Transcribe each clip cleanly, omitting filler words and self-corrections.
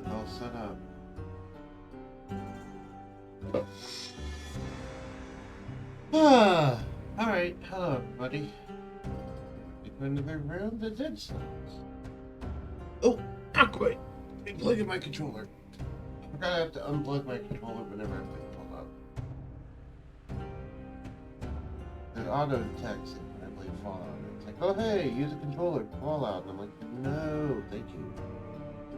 it all set up. Alright, hello everybody. Welcome to the room that did sounds. Oh, not quite. Look at my controller. I forgot I have to unplug my controller whenever I play Fallout. It auto detects it when I play Fallout. It's like, oh hey, use a controller for Fallout. And I'm like, no, thank you.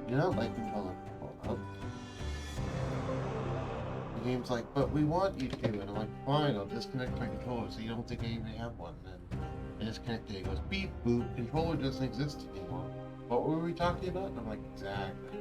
You don't like controller for Fallout. The game's like, but we want you to. And I'm like, fine, I'll disconnect my controller so you don't think I even have one. And I disconnect it. It goes beep boop. Controller doesn't exist anymore. What were we talking about? And I'm like, exactly.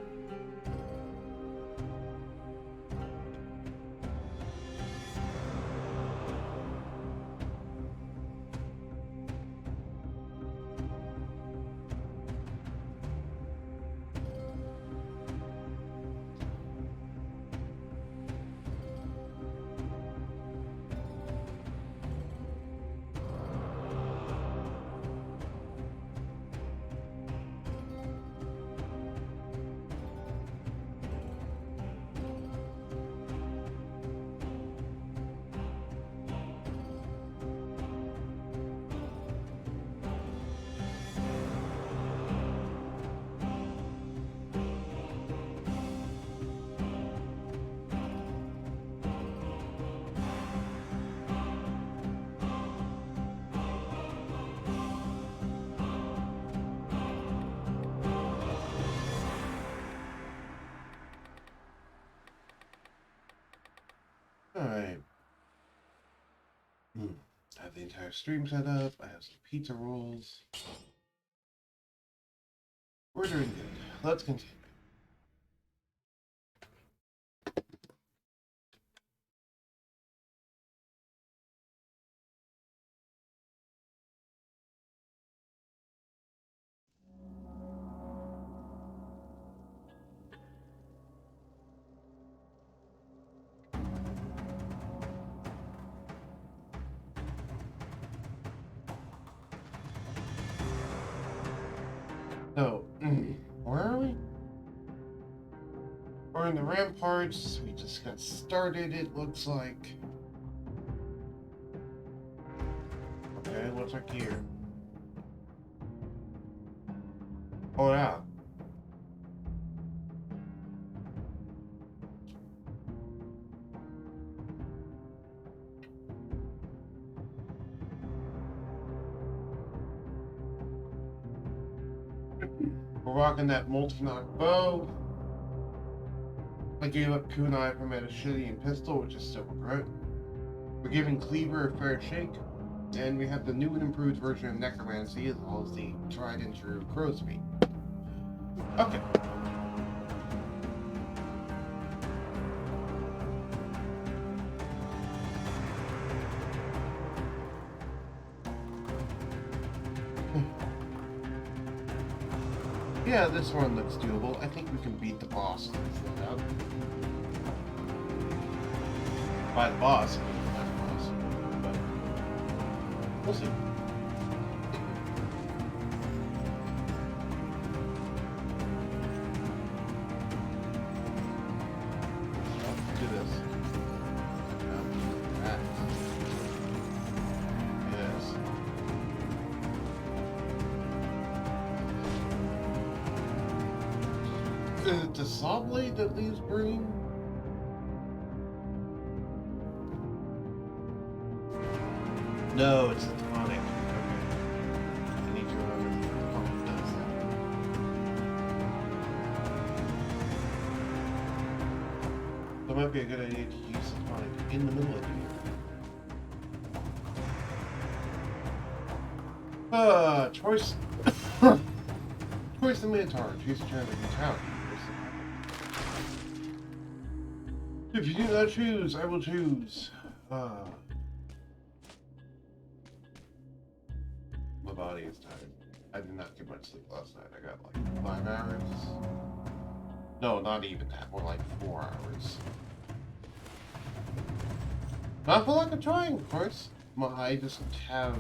Alright. I have the entire stream set up. I have some pizza rolls. We're doing good. Let's continue. So, where are we? We're in the ramparts. We just got started, it looks like. Okay, what's our gear? Oh, yeah. We're rocking that multi-knock bow. I gave up kunai for Metashitty pistol, which is still regret. We're giving Cleaver a fair shake. And we have the new and improved version of Necromancy as well as the tried and true Crow's Feet. Okay. Yeah, this one looks doable. I think we can beat the boss. By the boss, I mean, not the boss. But we'll see. Let's do this. That. Yes. Is it the saw blade that leaves green? No, it's the tonic. Okay. I need to remember if the tonic does that. So it might be a good idea to use the tonic in the middle of the year. Choice. Choice the Minotaur. Choose to turn the brutality. If you do not choose, I will choose. My body is tired. I did not get much sleep last night. I got like 5 hours. No, not even that. More like 4 hours. Not for lack of trying, of course. I just have...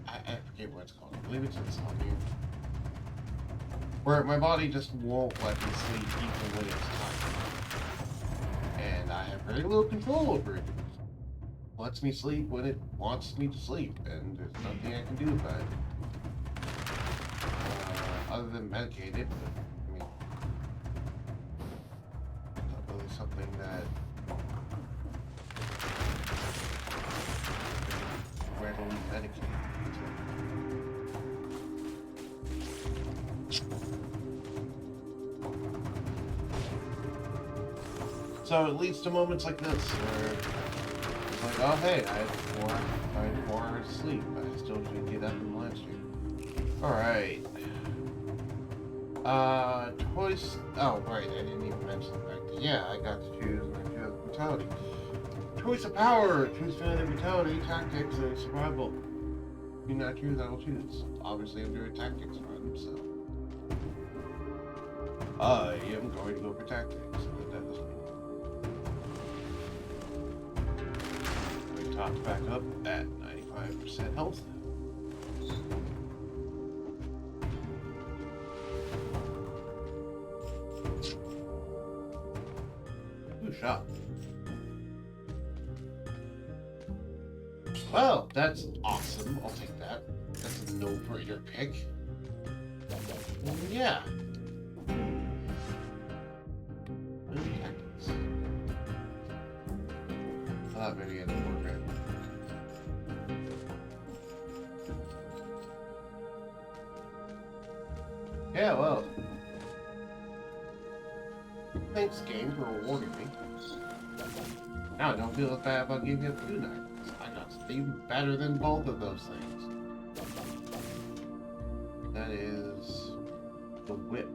I forget what it's called. I believe it's insomnia. where my body just won't let me sleep even when it's time. And I have very little control over it. It lets me sleep when it wants me to sleep, and there's nothing I can do about it. Other than medicate it, but, I mean, not really something that readily medicate. So it leads to moments like this where it's like, oh hey, I had 4 hours of sleep, but I still should get up in the live stream. Alright. Choice. Oh, right, I didn't even mention the fact that, yeah, I got to choose brutality. Choice of power. Choose family brutality, tactics, and survival. Do not choose, I will choose. Obviously, I'm doing a tactics run, so. I am going to go for tactics, but that doesn't mean. Topped back up at 95% health. Ooh, shot. Well, that's awesome. I'll take that. That's a no-brainer pick. Yeah. Tactics. I thought maybe I had more grade. Yeah, well. Thanks, game, for rewarding me. Now I don't feel as bad about giving up 2 nights. I got even better than both of those things. That is the whip.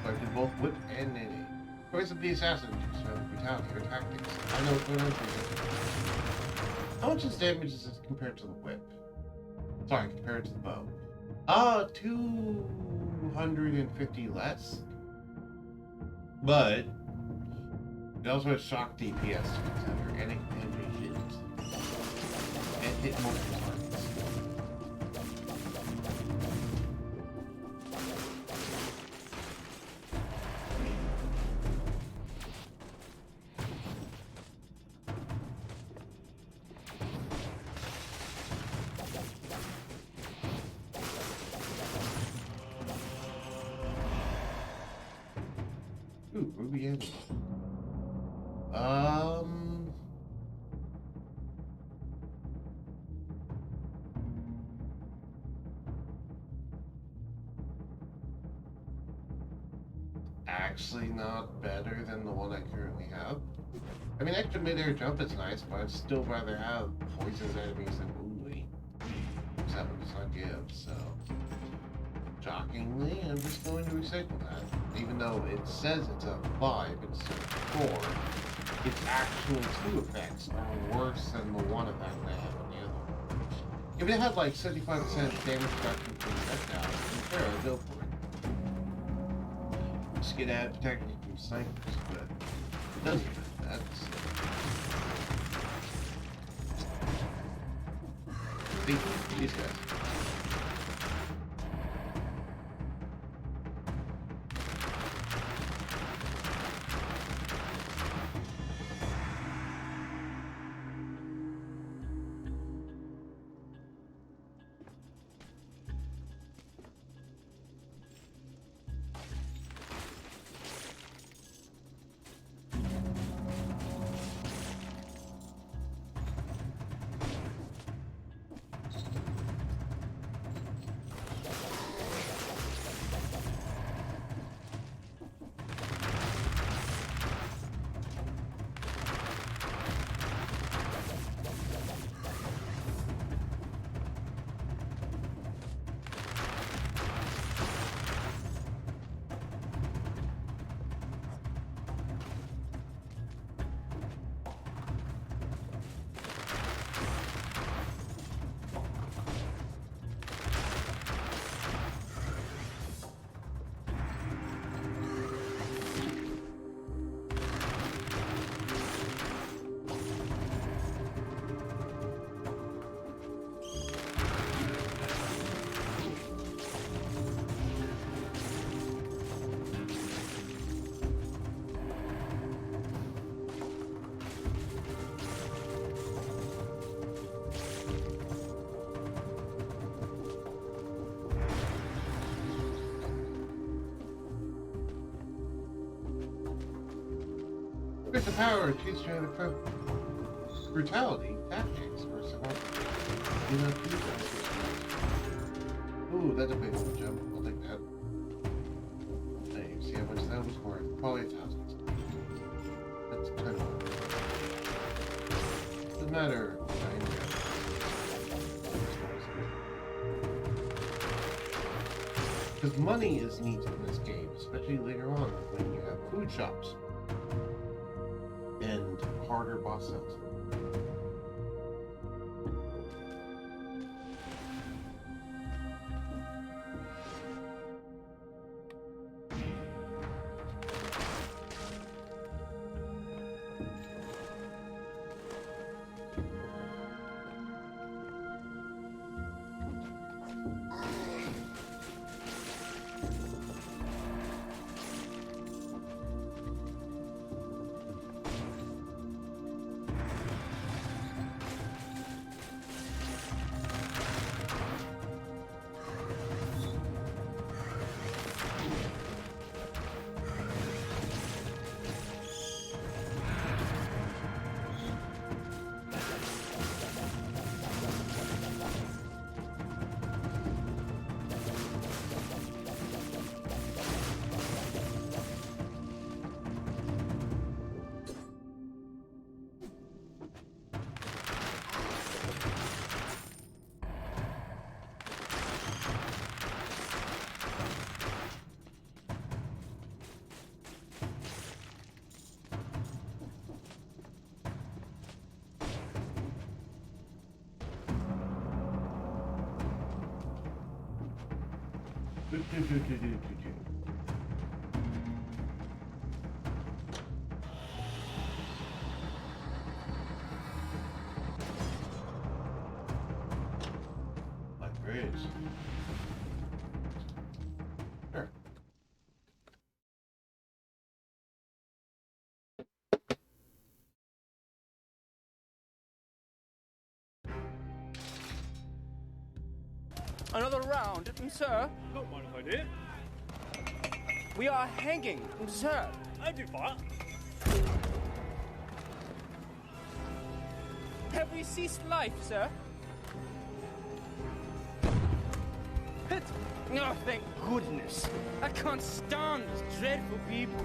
So I did both whip and knitting. Choice of the assassin, brutality or tactics. I know which one is. How much is damage is this compared to the whip? Sorry, compared to the bow. 250 less. But it also has shock DPS to consider, and it can be hit. And hit multiple targets. Ooh, ruby ammo. Actually not better than the one I currently have. I mean, extra mid-air jump is nice, but I'd still rather have poisonous enemies than woundly. Because that one does not give, so. Shockingly, I'm just going to recycle that. Even though it says it's a 5 instead of 4, its actual 2 effects are worse than the 1 effect I have on the other one. If it had like 75% damage reduction from projectiles, sure, I'd go for it. Just get added protection from snipers, but it doesn't do that. So. These guys. With the power, teach you the brutality tactics for someone. Do not use that. Ooh, that's a big one, jump. I'll take that. Hey, see how much that was worth? Probably 1,000. That's kind of. Doesn't matter. Because money is needed in this game, especially later on when you have food shops and harder boss cells. Like bridge. Sure. Another round, sir. Don't mind if I did. We are hanging, sir. I do fire. Have we ceased life, sir? Oh, thank goodness. I can't stand these dreadful people.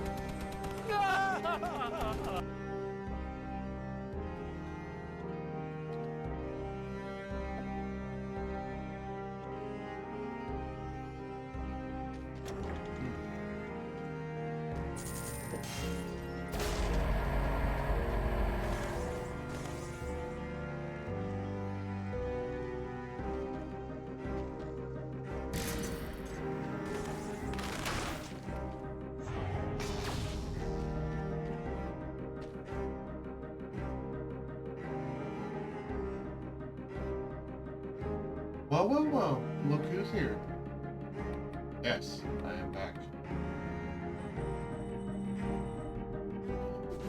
Whoa, look who's here. Yes, I am back.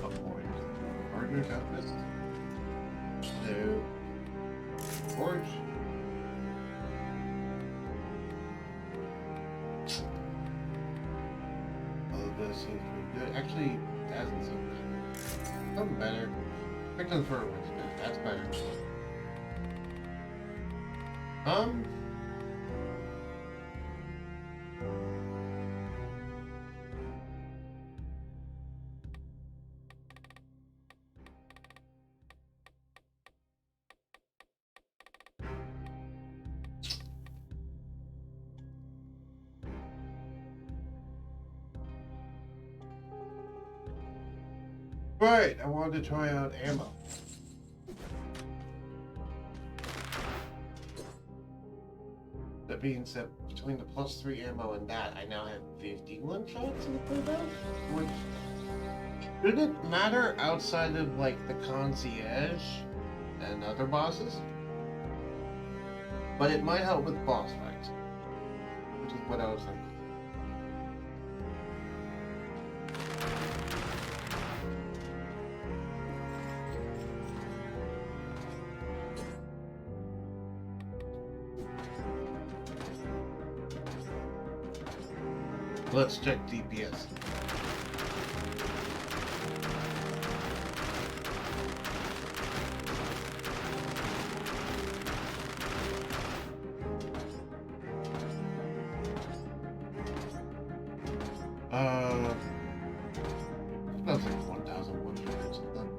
Bugboy. Partners outfit. So, Forge. All of this seems pretty good. Actually, that isn't so good. Something better. Victim for a that's better. Right, I wanted to try out ammo. That being said, between the +3 ammo and that, I now have 51 shots in the playback, which shouldn't matter outside of like the concierge and other bosses, but it might help with boss fights, which is what I was thinking. Let's check DPS. That's like 1,100 something.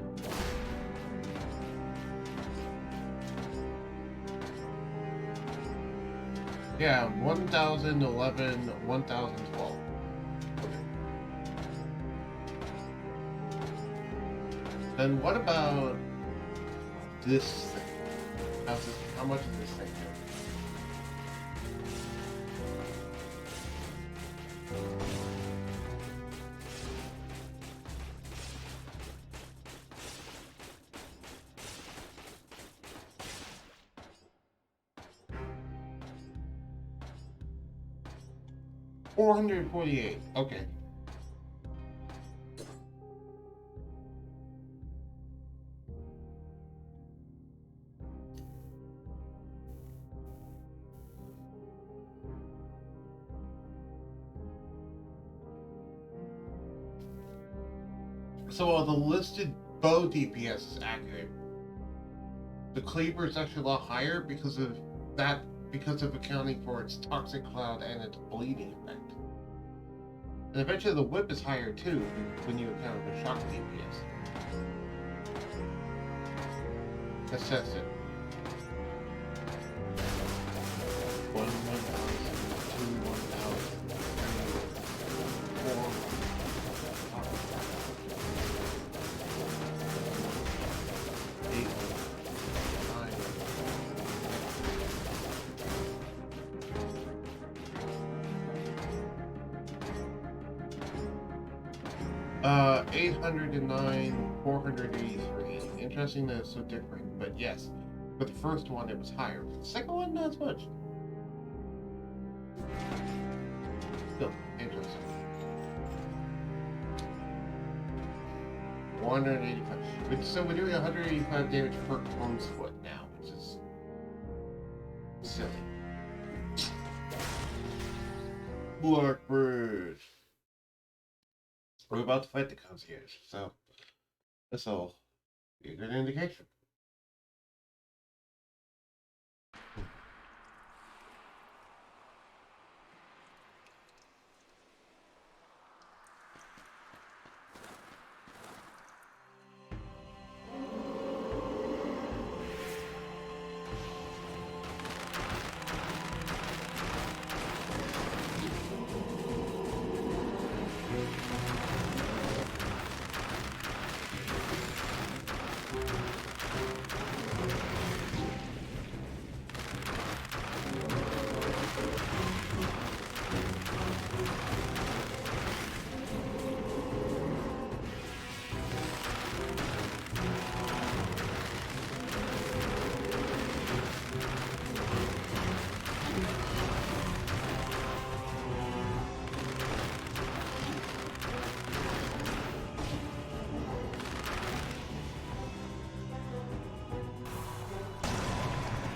Yeah, 1,011, 1,012. Then what about this thing? How much is this thing here? $448. Okay. So while the listed bow DPS is accurate, the cleaver is actually a lot higher because of accounting for its toxic cloud and its bleeding effect. And eventually the whip is higher too when you account for shock DPS. Assess it. 1,000, 2,000, 1,000, 4. Uh, 809, 483. Interesting that it's so different, but yes. For the first one, it was higher. For the second one, not as much. Still, interesting. 185. So we're doing 185 damage per clone's foot now, which is silly. Blackbird. We're about to fight the concierge, so this'll be a good indication.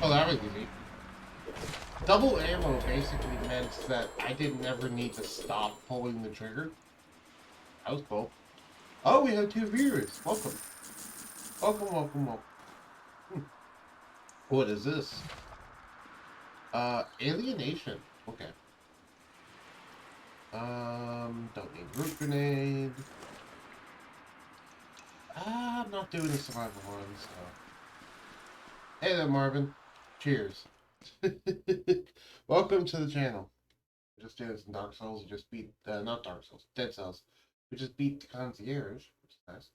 Oh, that was easy. Double ammo basically meant that I didn't ever need to stop pulling the trigger. That was cool. Oh, we have 2 viewers. Welcome. Welcome, welcome, welcome. What is this? Alienation. Okay. Don't need root grenade. I'm not doing the survival one, so. Hey there, Marvin. Cheers. Welcome to the channel. We're just doing some Dark Souls. We just beat, not Dark Souls, Dead Cells. We just beat the concierge, which is nice.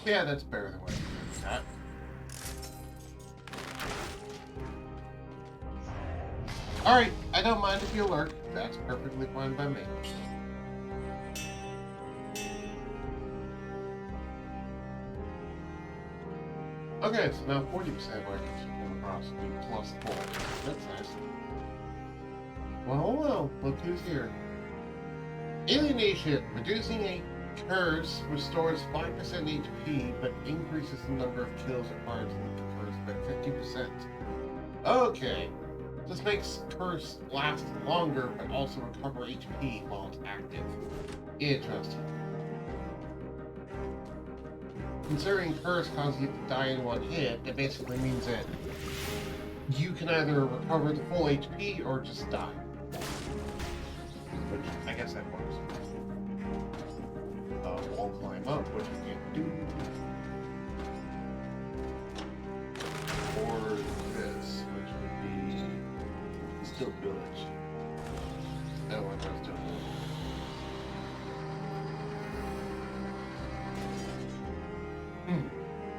Yeah, that's better than what I got. Alright, I don't mind if you lurk. That's perfectly fine by me. Okay, so now 40% of our came across be plus 4. That's nice. Well, look who's here. Alienation. Reducing a curse restores 5% HP, but increases the number of kills required to leave the curse by 50%. Okay. This makes curse last longer, but also recover HP while it's active. Interesting. considering curse causes you to die in one hit, it basically means that you can either recover the full HP or just die. Which, I guess that works. Wall climb up, which you can't do. Or this, which would be still village. That one goes to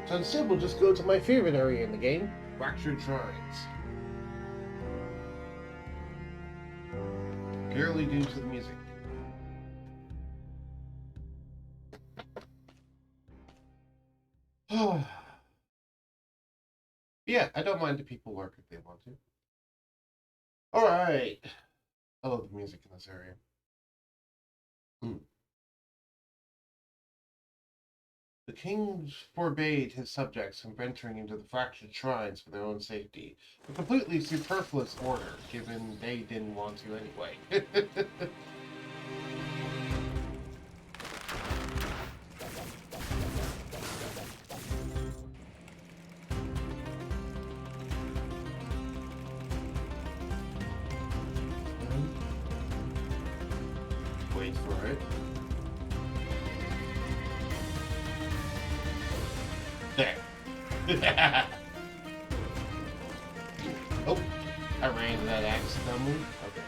So instead, we'll just go to my favorite area in the game, Fractured Shrines. Purely due to the music. Yeah, I don't mind if people lurk if they want to. Alright. I love the music in this area. The king forbade his subjects from venturing into the fractured shrines for their own safety. A completely superfluous order, given they didn't want to anyway. Wait for it. There. Oh, I ran into that axe dummy. Okay.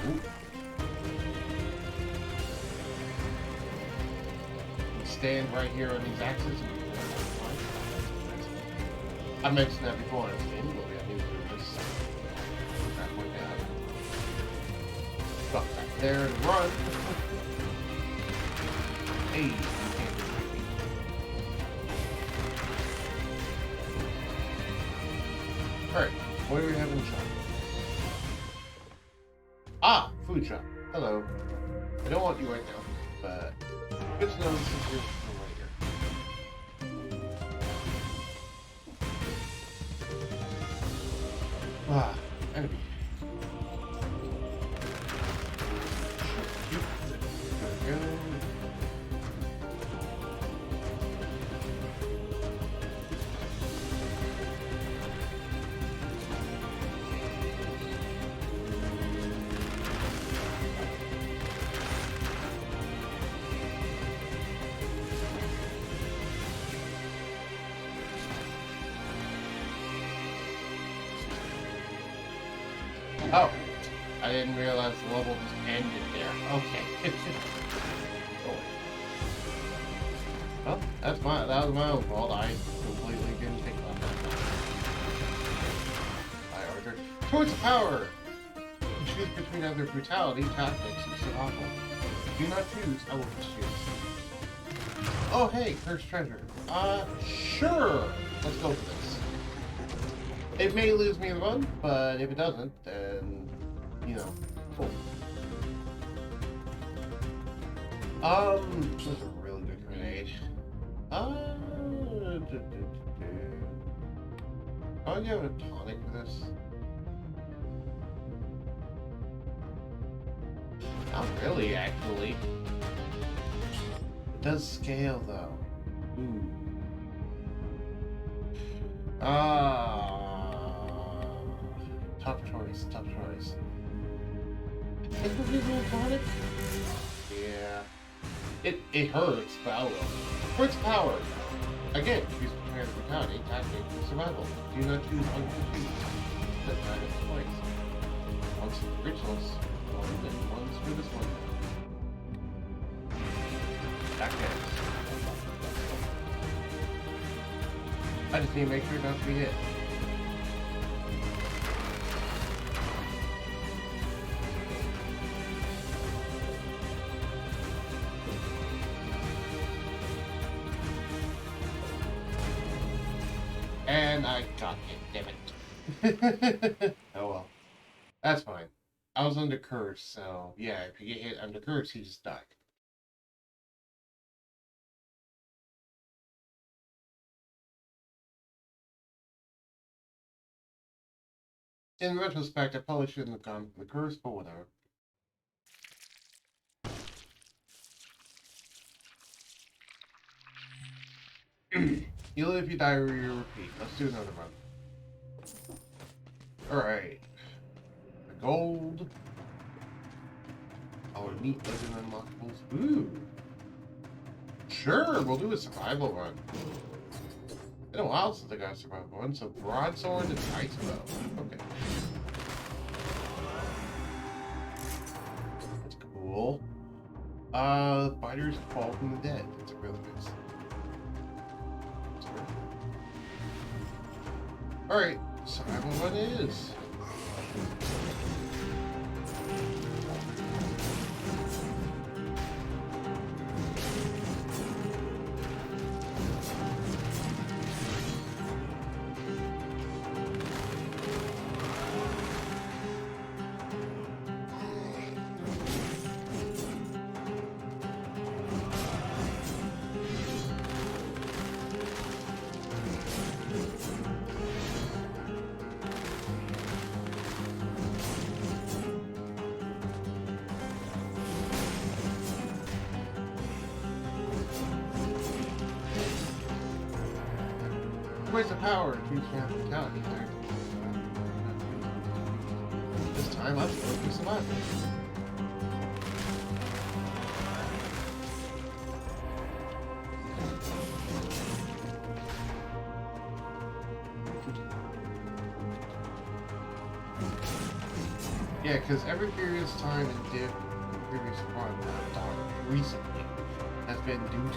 Ooh. You stand right here on these axes. I mentioned that before in this game, but I knew there was that way down. Fuck back there and run. Hey. Alright, what do we have in the shop? Ah, food shop. Hello. I don't want you right now, but good to know this is here for later. Ah, enemy. Oh, I didn't realize the level just ended there. Okay. Oh. Well, that was my own fault. I completely didn't think about that. I ordered towards power. You choose between either brutality, tactics, and survival. Do not choose. I will choose. Oh, hey, cursed treasure. Sure. Let's go for this. It may lose me the run, but if it doesn't, then, you know, cool. This is a really good grenade. I'll give it a tonic for this. Not really, actually. It does scale, though. Ooh. Tough choice, tough choice. I think we're using a tonic? Yeah. It hurts, but I will. Towards power. Again, choose between brutality, tactics, and survival. Do not choose one to choose. That's not its choice. One's for the rituals, and one's for this one. Back there. I just need to make sure not to be hit. And I got it, damn it. Oh well. That's fine. I was under curse, so yeah, if you get hit under curse, you just die. In retrospect, I probably shouldn't have gone for the curse, but whatever. You live, you die, or you repeat. Let's do another run. Alright. The gold. Our meat legend unlockables. Ooh. Sure, we'll do a survival run. It's been a while since I got a survival run, so broadsword and ice bow. Okay. That's cool. Fighters fall from the dead. That's really nice. Alright, survival run it is. Where's the power to have mentality there? This time, let's focus survival. Yeah, because every previous time in Div, the previous one I've done recently, has been due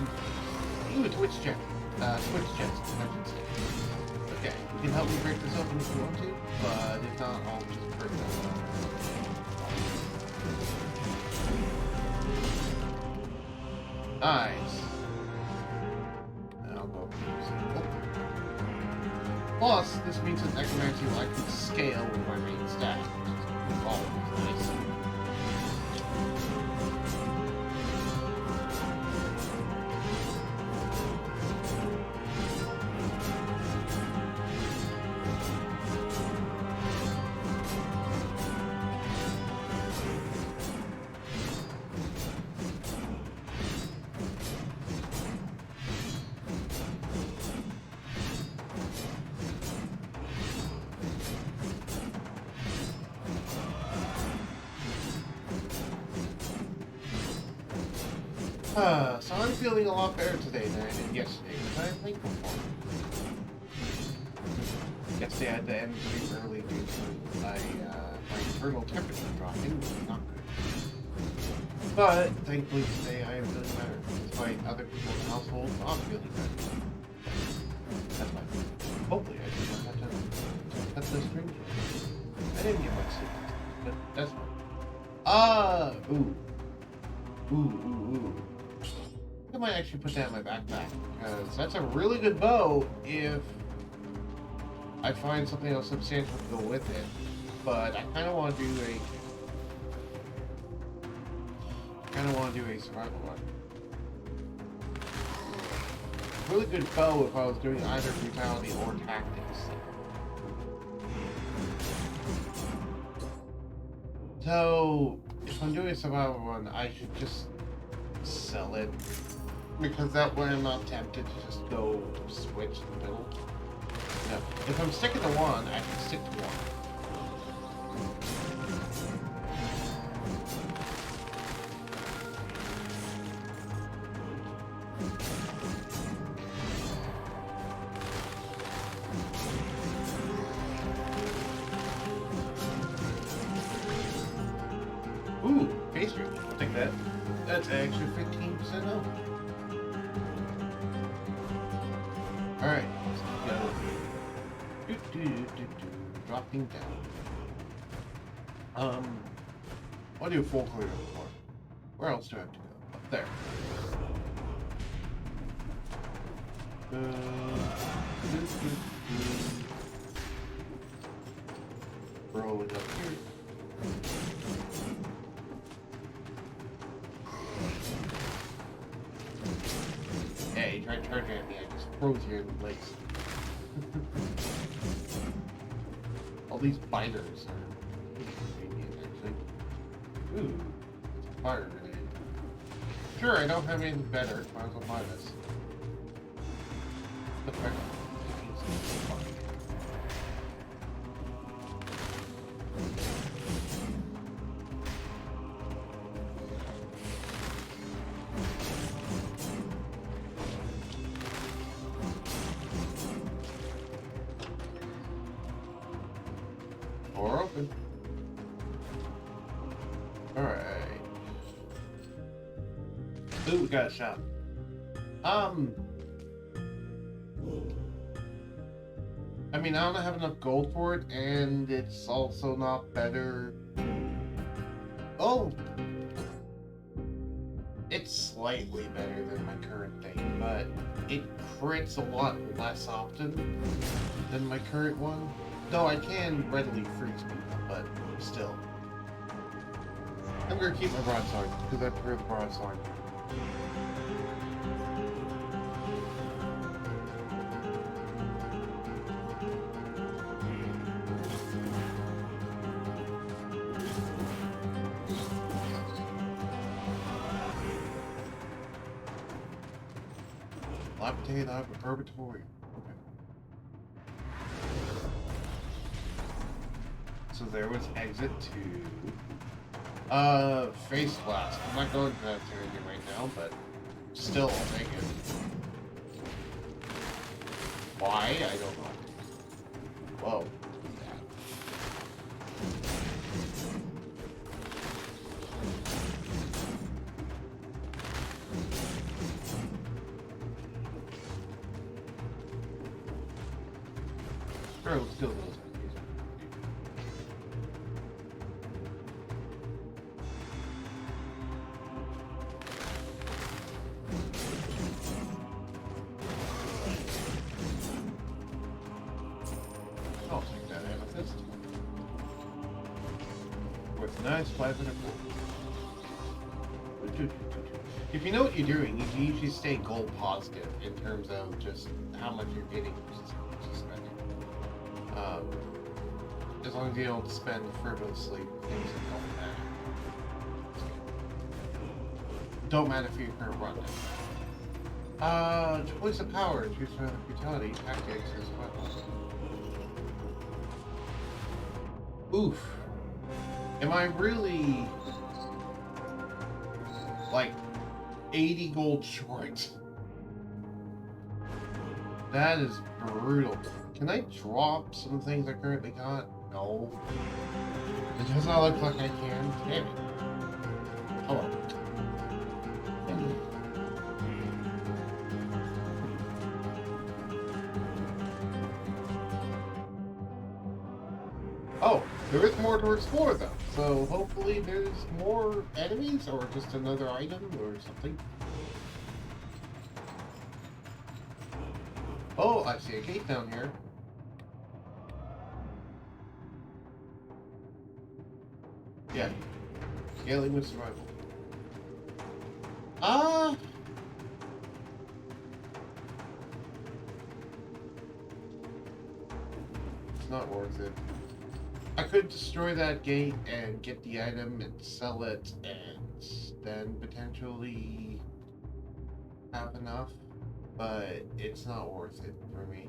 to Twitch check. Switch checks, I should say. Okay, you can help me break this open if you want to, but if not, I'll just break that up. Nice. And I'll go simple. Plus, this means that necromancy will actually scale with my main stat, which is always nice. So I'm feeling a lot better today than I did yesterday, which I'm thankful for. Yesterday I had to end the stream early due to my internal temperature dropping, which is not good. But thankfully today I am feeling better, despite other people in the household not feeling better. That's fine. Hopefully I did not have to cut the stream. I didn't get much sleep, but that's fine. Ooh. I might actually put that in my backpack, because that's a really good bow if I find something else substantial to go with it. But I kind of want to do a survival run. Really good bow if I was doing either brutality or tactics. So if I'm doing a survival run, I should just sell it. Because that way I'm not tempted to just go switch in the middle. No, if I'm sticking to one, I can stick to one. Ooh, pastry. I'll take that. That's an extra 15% off. Alright, let's go. Dropping down. I'll do a full clear before. Where else do I have to go? Up there. Rolling up here. Yeah, you tried charging at me, I just froze you in place. All these biters are convenient, actually. Ooh, it's a fire grenade. Sure, I don't have anything better, might as well buy this. The heck? Door open. Alright. Ooh, we got a shot. I mean, I don't have enough gold for it, and it's also not better. Oh! It's slightly better than my current thing, but it crits a lot less often than my current one. Though I can readily freeze people, but still. I'm gonna keep my broadsword, because I prefer the broadsword. Laptate, I have a purgatory. Okay. So there was exit 2. Face blast. I'm not going to that area right now, but still, I'll take it. Why? I don't know. Whoa. Sure, let's do those. I'll take that amethyst. Worth nice 500 gold. If you know what you're doing, you can usually stay gold positive in terms of just how much you're getting versus how much you're spending. As long as you don't spend frivolously, things that don't matter. Don't matter for your current run. Choice of power, choose from brutality, tactics as well. Oof. Am I really like 80 gold short? That is brutal. Can I drop some things I currently got? No. It does not look like I can. Damn it. Hello. Oh, there is more to explore though. So hopefully there's more enemies or just another item or something. Oh, I see a gate down here. Yeah. Scaling with survival. It's not worth it. I could destroy that gate and get the item and sell it and then potentially have enough, but it's not worth it for me.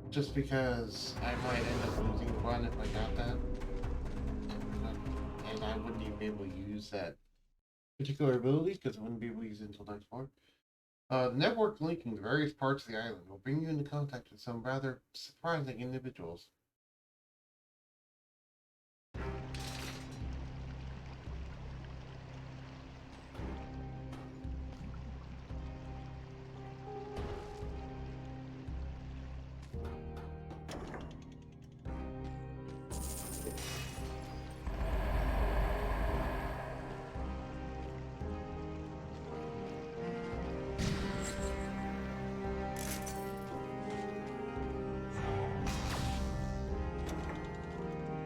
Just because I might end up losing the run if I got that. And I wouldn't even be able to use that particular ability because I wouldn't be able to use it until next part. The network linking the various parts of the island will bring you into contact with some rather surprising individuals.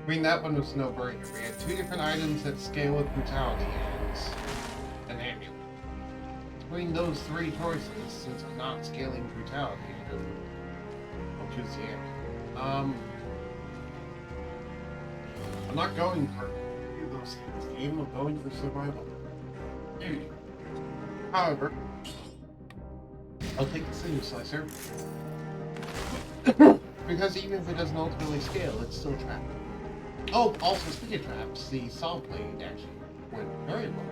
I mean, that one was no brainer. We had two different items that scale with brutality and an amulet. Between those three choices, since I'm not scaling brutality, I'll choose the amulet. I'm not going for those things. I'm going for survival. However, I'll take the sinew slicer. Because even if it doesn't ultimately scale, it's still a trap. Oh, also speaking of traps, the saw blade actually went very well.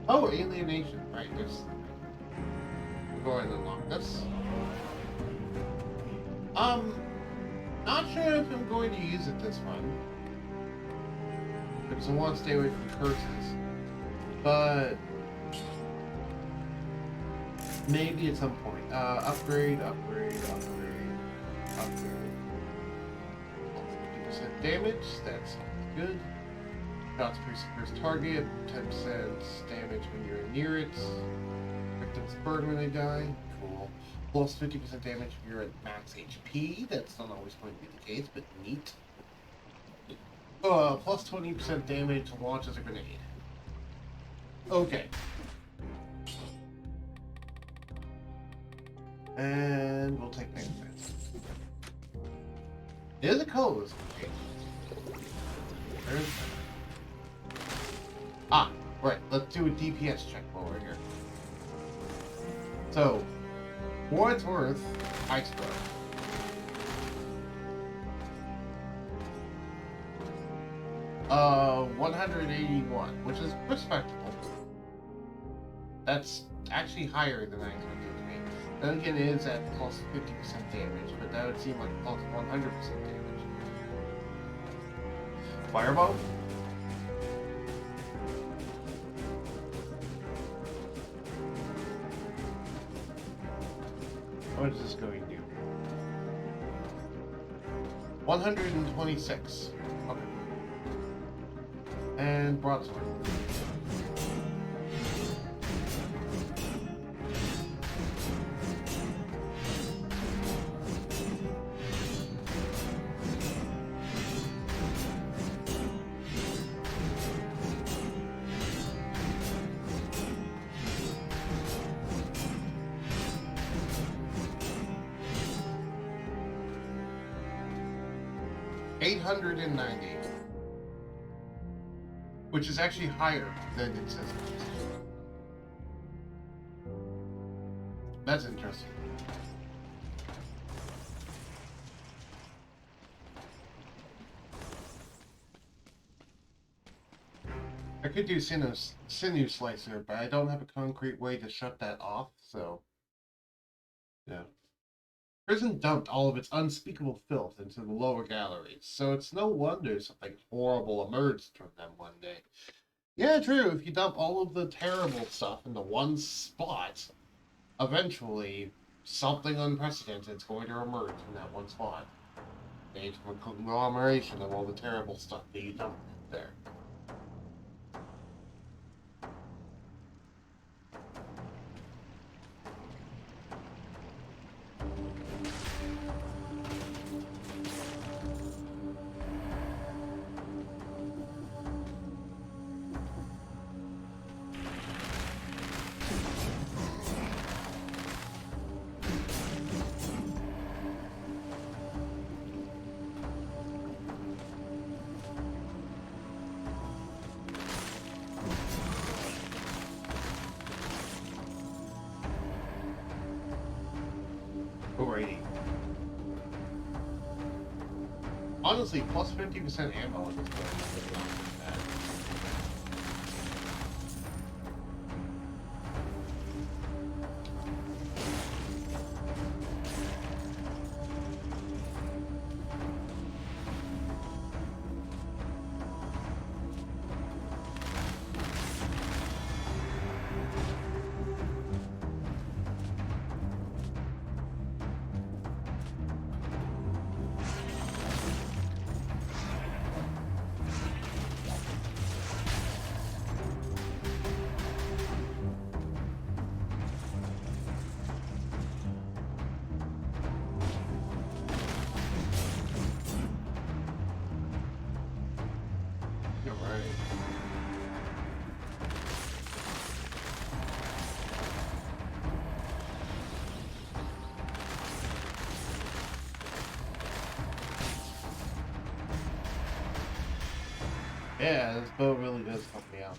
Oh, alienation. Right, there's... We'll go ahead and unlock this. Not sure if I'm going to use it this run. Because I want to stay away from curses. But... maybe at some point. Upgrade. 50% damage, that sounds good. Shots pierce the first target, 10% damage when you're near it. Victims burn when they die. Cool. Plus 50% damage if you're at max HP. That's not always going to be the case, but neat. Plus 20% damage to launch as a grenade. Okay. And we'll take that. There's a colors. Right. Let's do a DPS check while we're here. So, for what it's worth, Ice Bro. 181, which is respectable. That's actually higher than I expected it to be. Then again, it is at plus 50% damage, but that would seem like plus 100% damage. Fireball? What is this going to do? 126. Okay. And broadsword. $890, which is actually higher than it says. That's interesting. I could do sinew slicer, but I don't have a concrete way to shut that off, so yeah. Prison dumped all of its unspeakable filth into the lower galleries, so it's no wonder something horrible emerged from them one day. Yeah, true, if you dump all of the terrible stuff into one spot, eventually something unprecedented is going to emerge from that one spot. Made from a conglomeration of all the terrible stuff that you dumped there. Alrighty. Honestly, plus 50% ammo at this point is not bad. Yeah, this bow really does help me out.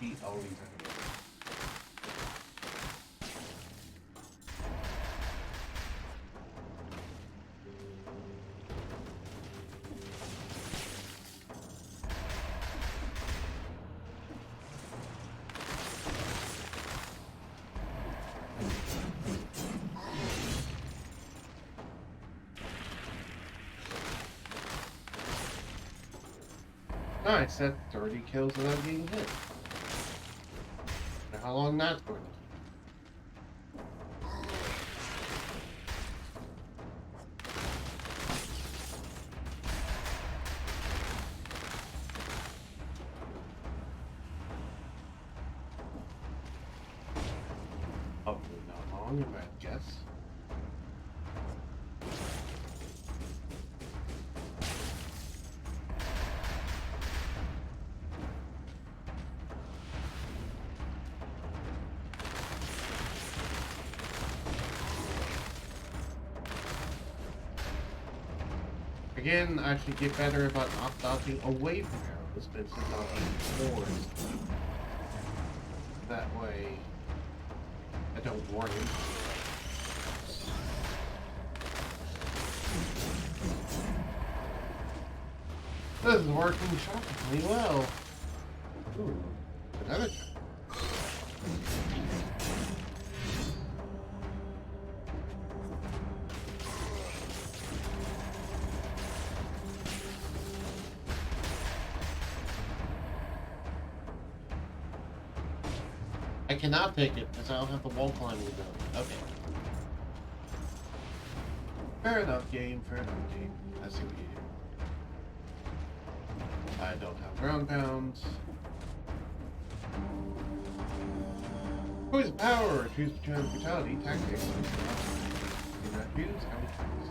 Beat all these enemies. Nice, that's 30 kills without getting hit. Now how long that's going to take. Hopefully not long, if I had to guess. Again, I should get better about not dodging away from arrows, but instead dodging towards. That way, I don't warn him. This is working shockingly well. Ooh, another time. I cannot take it because I don't have the wall climbing ability. Okay. Fair enough, game. Fair enough, game. I see what you do. I don't have ground pounds. Poison power. Choose between brutality, tactics. Do not choose. I will choose.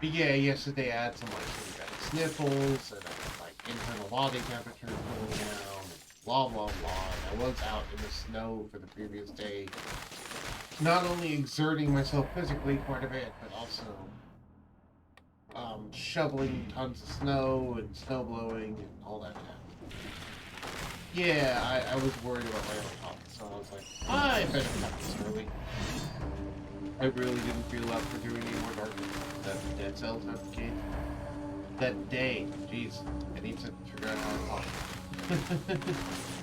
But yeah, yesterday I had some like sniffles and like internal body temperature going down, and blah blah blah. And I was out in the snow for the previous day, not only exerting myself physically quite a bit, but also shoveling tons of snow and snow blowing and all that stuff. Yeah, I was worried about my own health, so I was like, I better cut this early. I really didn't feel up for doing any more Dark Dead Cells notification. That day, jeez, I need to figure out how to talk.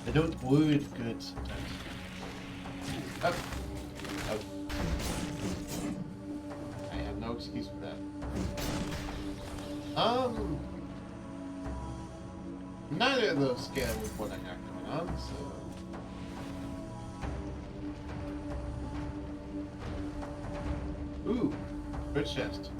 I don't word good sometimes. Oh. Oh. I have no excuse for that. Neither of those scale with what I got going on, so... Ooh, good chest.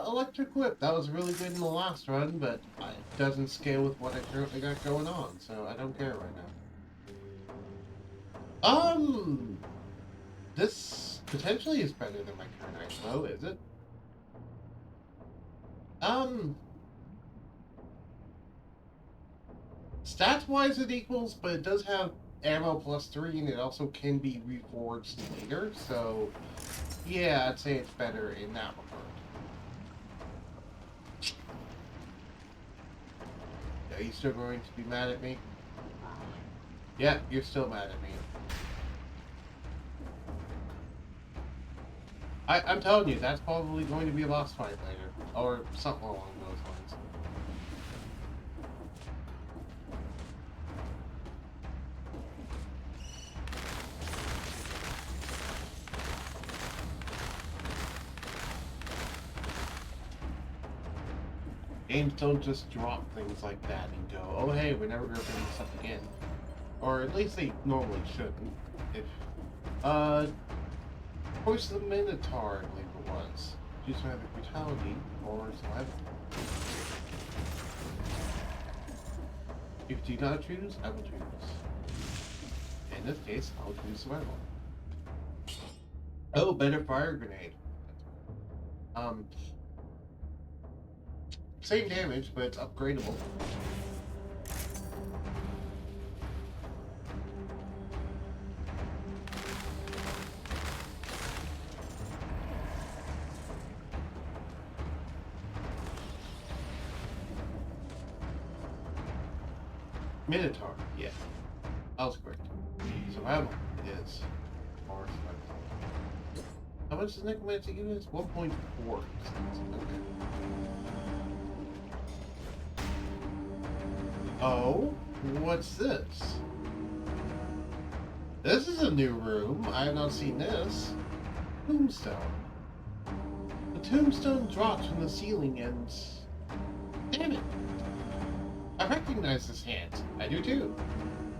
Electric Whip. That was really good in the last run, but it doesn't scale with what I currently got going on, so I don't care right now. This potentially is better than my current bow, is it? Stats-wise it equals, but it does have ammo +3, and it also can be reforged later, so yeah, I'd say it's better in that regard. Are you still going to be mad at me? Yeah, you're still mad at me. I'm telling you, that's probably going to be a boss fight later, or something along those lines. Games don't just drop things like that and go, oh hey, we're never gonna bring this up again. Or at least they normally shouldn't. If Voice of the Minotaur, I believe it was. Choose either brutality or survival. If you do not choose, I will choose. In this case, I'll choose survival. Oh, better fire grenade. Same damage, but it's upgradable. Minotaur, yeah. I was correct. Survival, it is. Or survival. How much does Necromancy give us? 1.4. Okay. Oh, what's this? This is a new room. I have not seen this. Tombstone. The tombstone drops from the ceiling and... Damn it! I recognize this hand. I do too.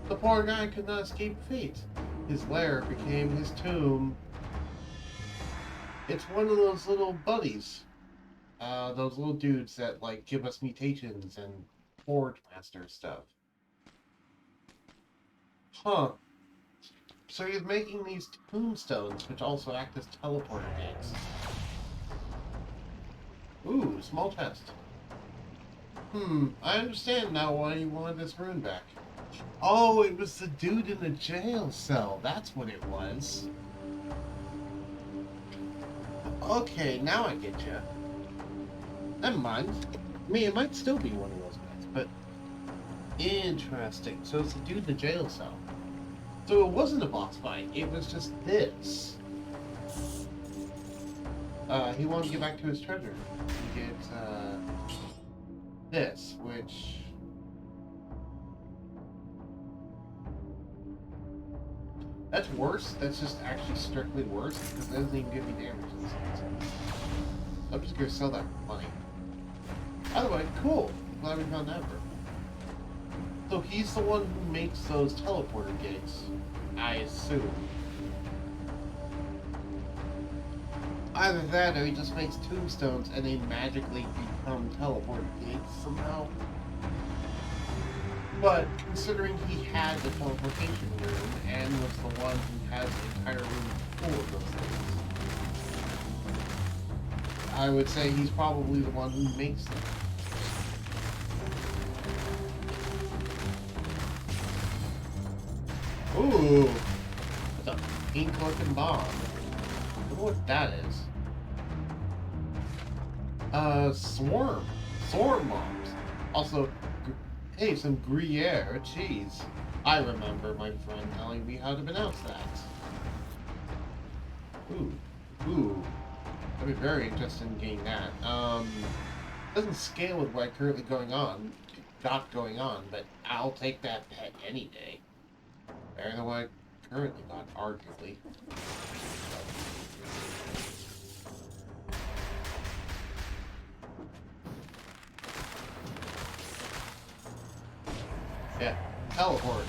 The poor guy could not escape fate. His lair became his tomb. It's one of those little buddies. Those little dudes that, like, give us mutations and Forge Master stuff. Huh. So he's making these tombstones, which also act as teleporter gates. Ooh, small chest. I understand now why you wanted this rune back. Oh, it was the dude in the jail cell. That's what it was. Okay, now I get you. Never mind. I mean, it might still be one of those guys, but... Interesting. So it's the dude in the jail cell. So it wasn't a boss fight, it was just this. He wanted to get back to his treasure. He gets, this, which... That's worse. That's just actually strictly worse, because it doesn't even give me damage. I'm just gonna sell that for money. By the way, cool. Glad we found that for. So he's the one who makes those teleporter gates, I assume. Either that, or he just makes tombstones and they magically become teleporter gates somehow. But considering he had the teleportation room and was the one who has the entire room full of those things, I would say he's probably the one who makes them. Ooh, that's a pink-looking bomb. I wonder what that is. Swarm bombs. Also, hey, some Gruyere cheese. I remember my friend telling me how to pronounce that. Ooh. I'd be very interested in getting that. Doesn't scale with what currently got going on, but I'll take that pet any day. Better than what I currently got, arguably. Yeah, teleport.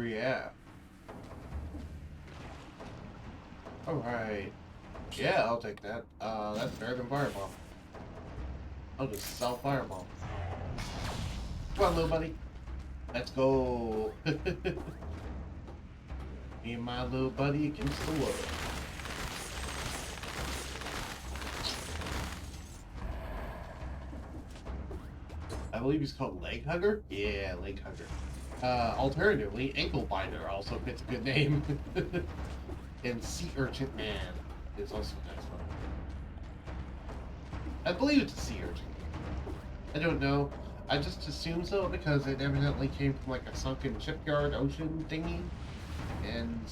Yeah. Alright. Yeah, I'll take that. That's better than Fireball. I'll just sell Fireball. Come on, little buddy. Let's go. Me and my little buddy against the world. I believe he's called Leg Hugger? Yeah, Leg Hugger. Alternatively, Ankle Binder also fits a good name. And Sea Urchin Man is also a nice one. I believe it's a sea urchin. I don't know. I just assume so because it evidently came from like a sunken shipyard ocean thingy. And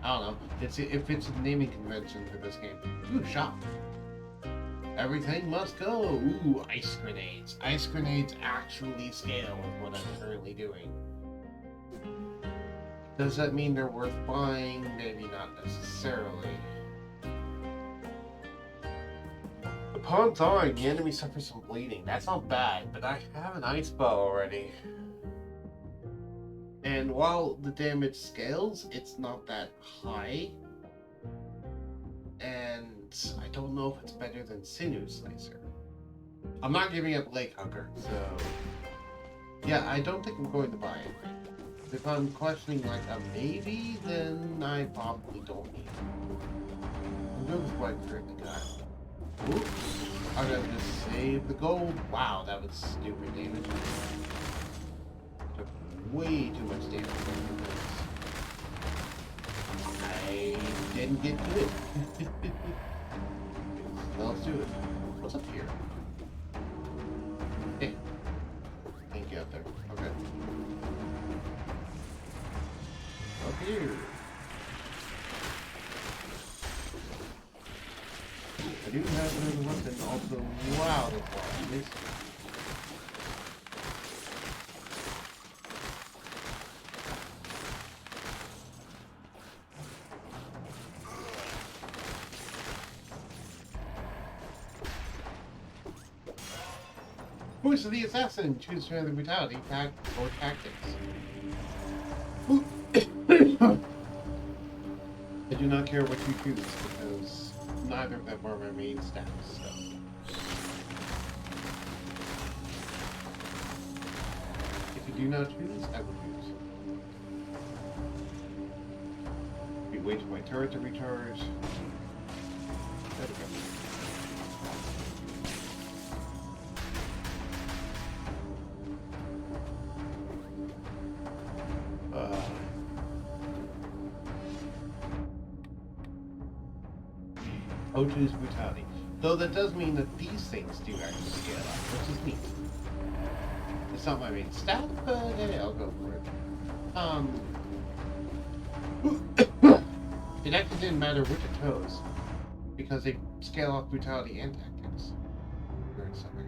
I don't know. It fits a naming convention for this game. Ooh, shop. Everything must go. Ooh, ice grenades. Ice grenades actually scale with what I'm currently doing. Does that mean they're worth buying? Maybe not necessarily. Upon thawing, the enemy suffers some bleeding. That's not bad, but I have an ice bow already. And while the damage scales, it's not that high. And I don't know if it's better than Sinew Slicer. I'm not giving up Lake Hugger, so... yeah, I don't think I'm going to buy it. If I'm questioning like a maybe, then I probably don't need it. I'm good with what I currently got. Oops. I'm gonna just save the gold. Wow, that was stupid damage. Took way too much damage. I didn't get to it. Well, let's do it. What's up here? Hey. Can't get up there. Okay. Up here. I do have another weapon also. Wow, that's a lot of damage. Voice of the assassin. Choose either brutality, tact, or tactics. I do not care what you choose because neither of them are my main stats. So. If you do not choose, I will choose. We wait for my turret to recharge. There we go. O2's brutality. Though that does mean that these things do actually scale up, which is neat. It's not my main stat, but hey, I'll go for it. It actually didn't matter which it chose, because they scale off brutality and tactics. Weird stuff I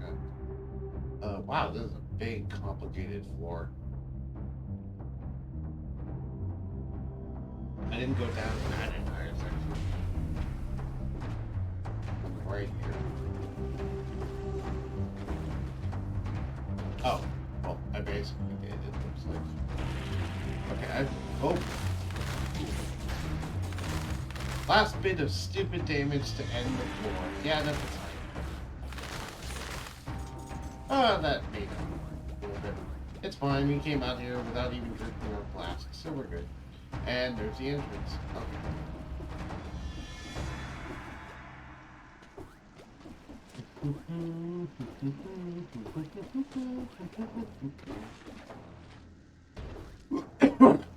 got. Wow, this is a big, complicated floor. I didn't go down that entire section. Right here. Oh, well, I basically did, it looks like. Okay, oh. Last bit of stupid damage to end the floor. Yeah, that's fine. Oh, that made it a little bit. It's fine, we came out here without even drinking our flasks, so we're good. And there's the entrance. Okay.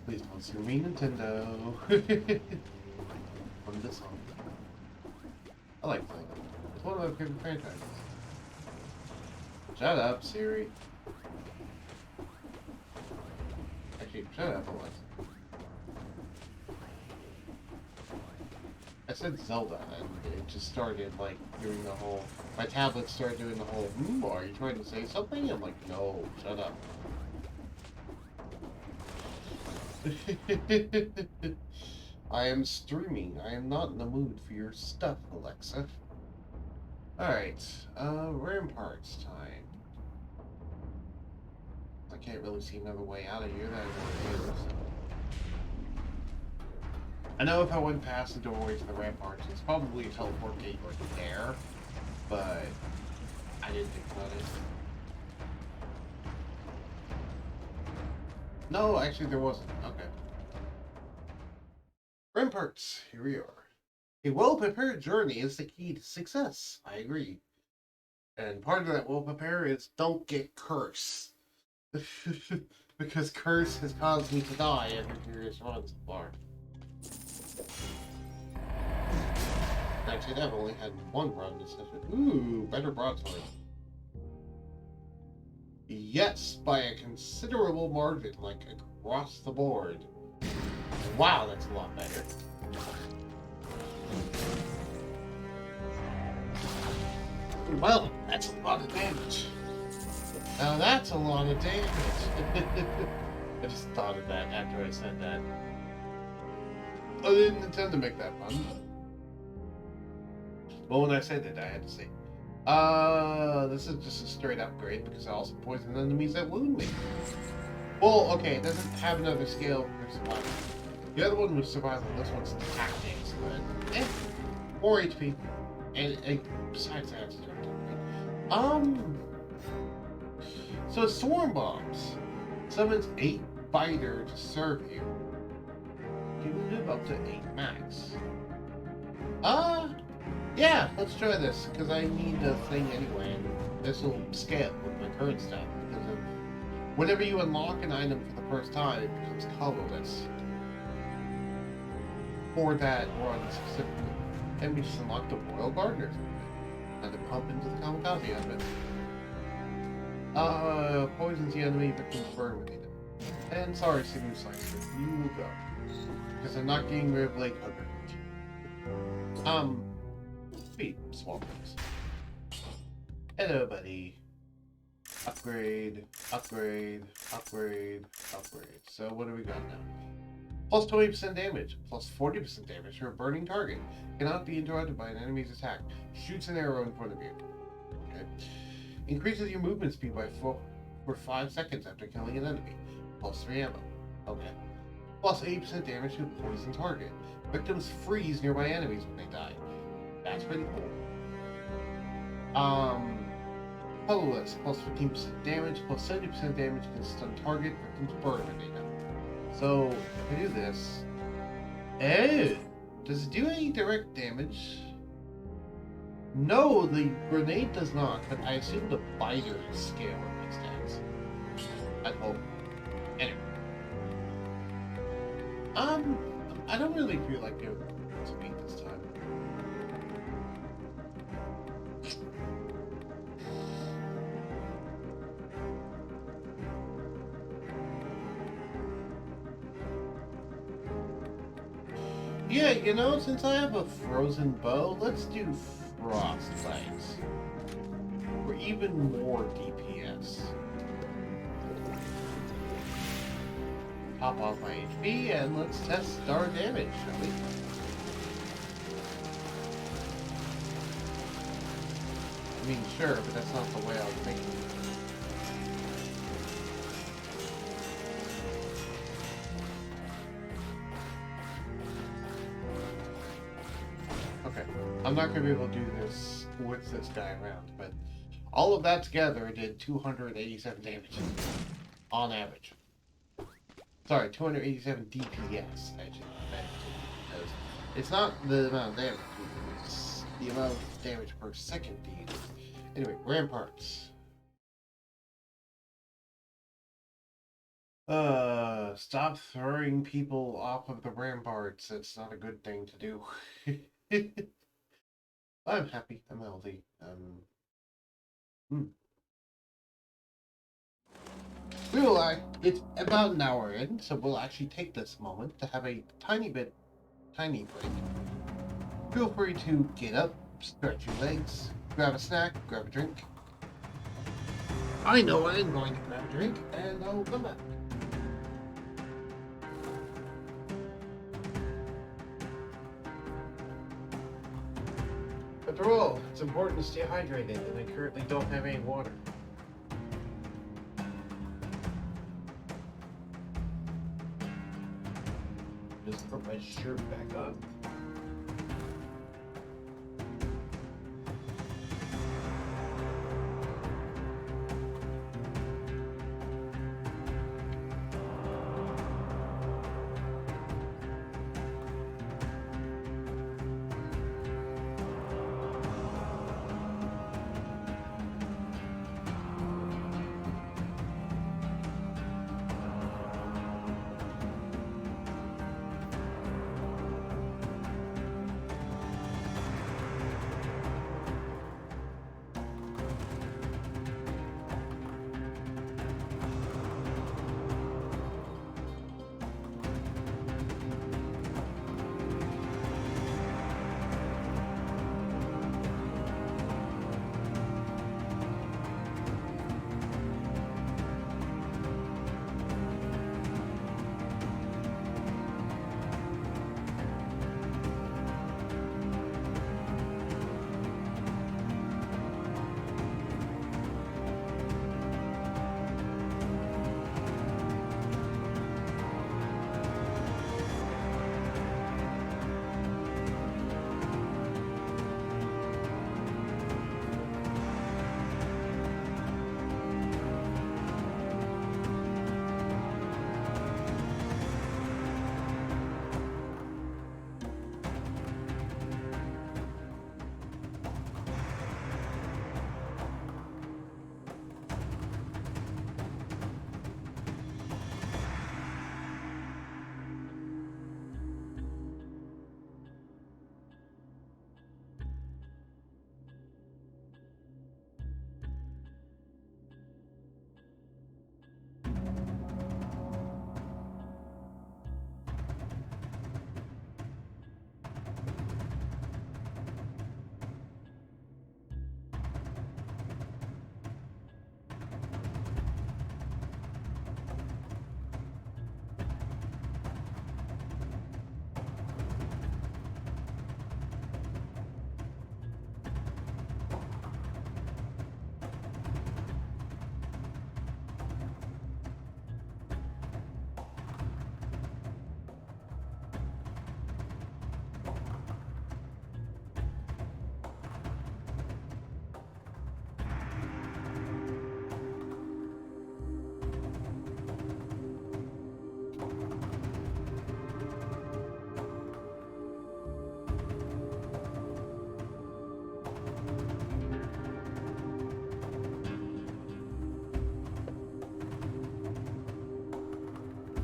Please don't sue me, Nintendo. From this song. I like playing it. It's one of my favorite franchises. Shut up, Siri. Actually, shut up, Alexa. I said Zelda, and it just started, like, doing the whole... My tablet started doing the whole, are you trying to say something? I'm like, no, shut up. I am streaming. I am not in the mood for your stuff, Alexa. Alright, Ramparts time. I can't really see another way out of here that I want to do, so... I know if I went past the doorway to the ramparts, it's probably a teleport gate right there, but I didn't think about it. No, actually there wasn't. Okay. Ramparts, here we are. A well-prepared journey is the key to success. I agree. And part of that well-prepared is don't get cursed. Because curse has caused me to die every previous run so far. Actually, I've only had one run this session. Ooh, better broadsword. Yes, by a considerable margin, like across the board. Wow, that's a lot better. Well, that's a lot of damage. Now that's a lot of damage. I just thought of that after I said that. I didn't intend to make that pun. But when I said it, I had to say, this is just a straight upgrade because I also poison enemies that wound me. Well, okay, it doesn't have another scale for survival. The other one was survival, this one's tactics, but 4 HP. And besides that, it's so Swarm Bombs summons 8 Biter to serve you. You can live up to 8 max. Yeah, let's try this, because I need a thing anyway, and this will scale with my current stuff, because of whenever you unlock an item for the first time, it becomes colorless. For that run specifically. And we just unlocked the Royal Gardeners. And to pump into the kamikaze out of it. Poisons the enemy, victims burn with it. And sorry, Signal Slicer, you will go. Because I'm not getting rid of Lake Hugger. Sweet, swamp things. Hello, buddy. Upgrade, upgrade, upgrade, upgrade. So what do we got now? Plus 20% damage, plus 40% damage for a burning target. Cannot be interrupted by an enemy's attack. Shoots an arrow in front of you. Okay. Increases your movement speed by 4 for 5 seconds after killing an enemy. Plus 3 ammo. Okay. Plus 80% damage to a poison target. Victims freeze nearby enemies when they die. That's pretty cool. Colorless, plus 15% damage, plus 70% damage against stun target. Victims burn when they die. So, if I do this... Oh! Does it do any direct damage? No, the grenade does not, but I assume the biter is scale in my stats. I hope. Anyway. I don't really feel like doing speed this time. Yeah, you know, since I have a frozen bow, let's do frostbite. For even more DPS. Pop off my HP and let's test our damage, shall we? I mean, sure, but that's not the way I was thinking. Okay, I'm not going to be able to do this with this guy around, but all of that together did 287 damage on average. Sorry, 287 DPS, actually, because it's not the amount of damage, it's the amount of damage per second. Anyway, ramparts. Stop throwing people off of the ramparts. It's not a good thing to do. I'm happy. I'm healthy. We will it's about an hour in, so we'll actually take this moment to have a tiny break. Feel free to get up, stretch your legs, grab a snack, grab a drink. I know I'm going to grab a drink, and I'll come back. After all, it's important to stay hydrated, and I currently don't have any water. Just put my shirt back on.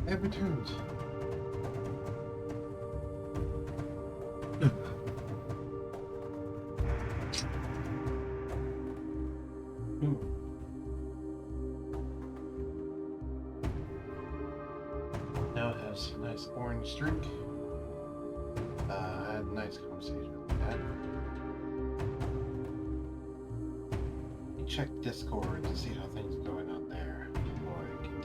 It returns. Now it has a nice orange drink. I had a nice conversation with that. You check Discord to see how things are going on there before I continue.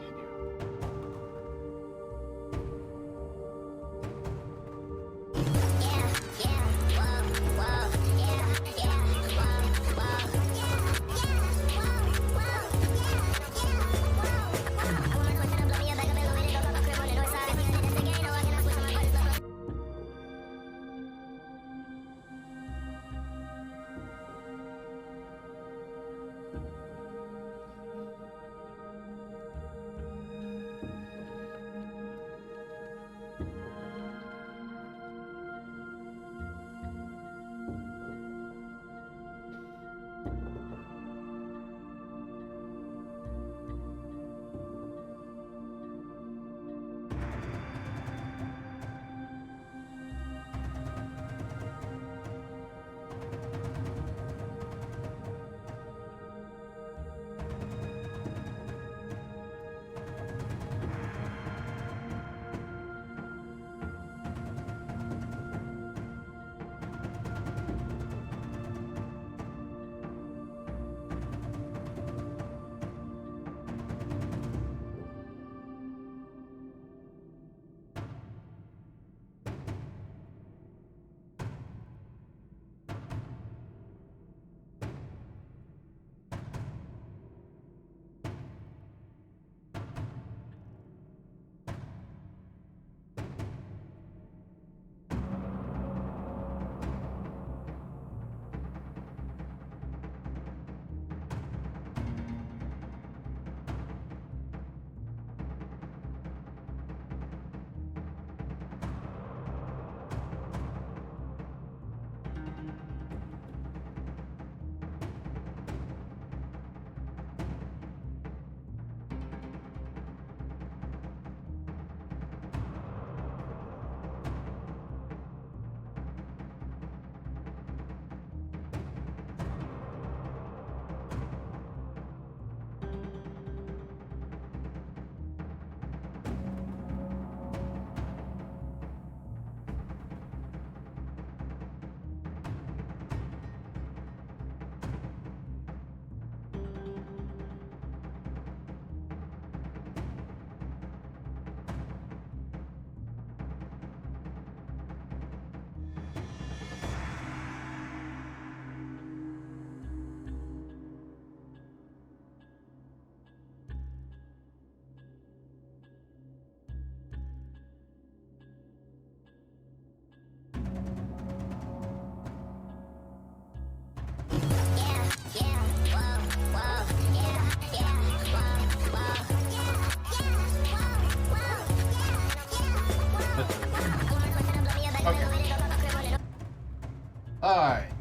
Alright,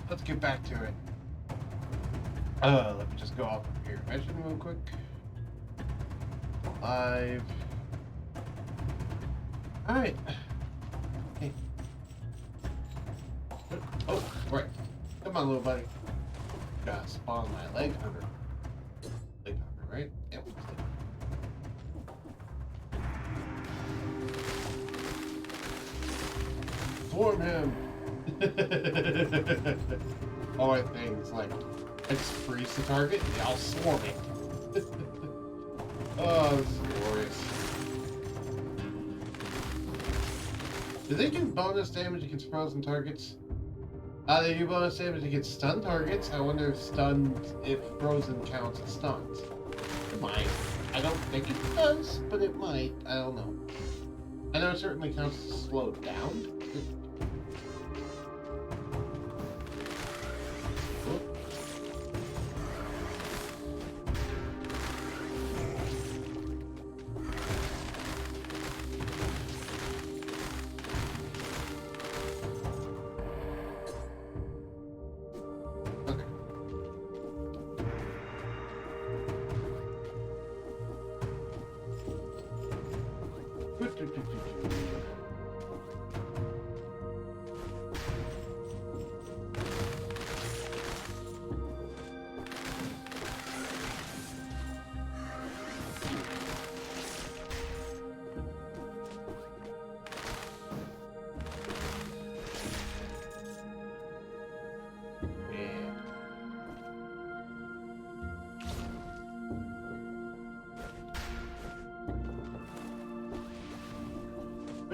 let's get back to it. Let me just go off of your mission real quick. Live. Alright. Hey. Oh, right. Come on, little buddy. Gotta spawn my leg hunter. Leg hunter, right? Yep. Swarm him! All right, things like let's freeze the target, yeah, I'll swarm it. Oh, this is glorious. Do they do bonus damage against frozen targets? They do bonus damage against stun targets. I wonder if frozen counts as stuns. It might. I don't think it does, but it might. I don't know. I know it certainly counts as slowed down.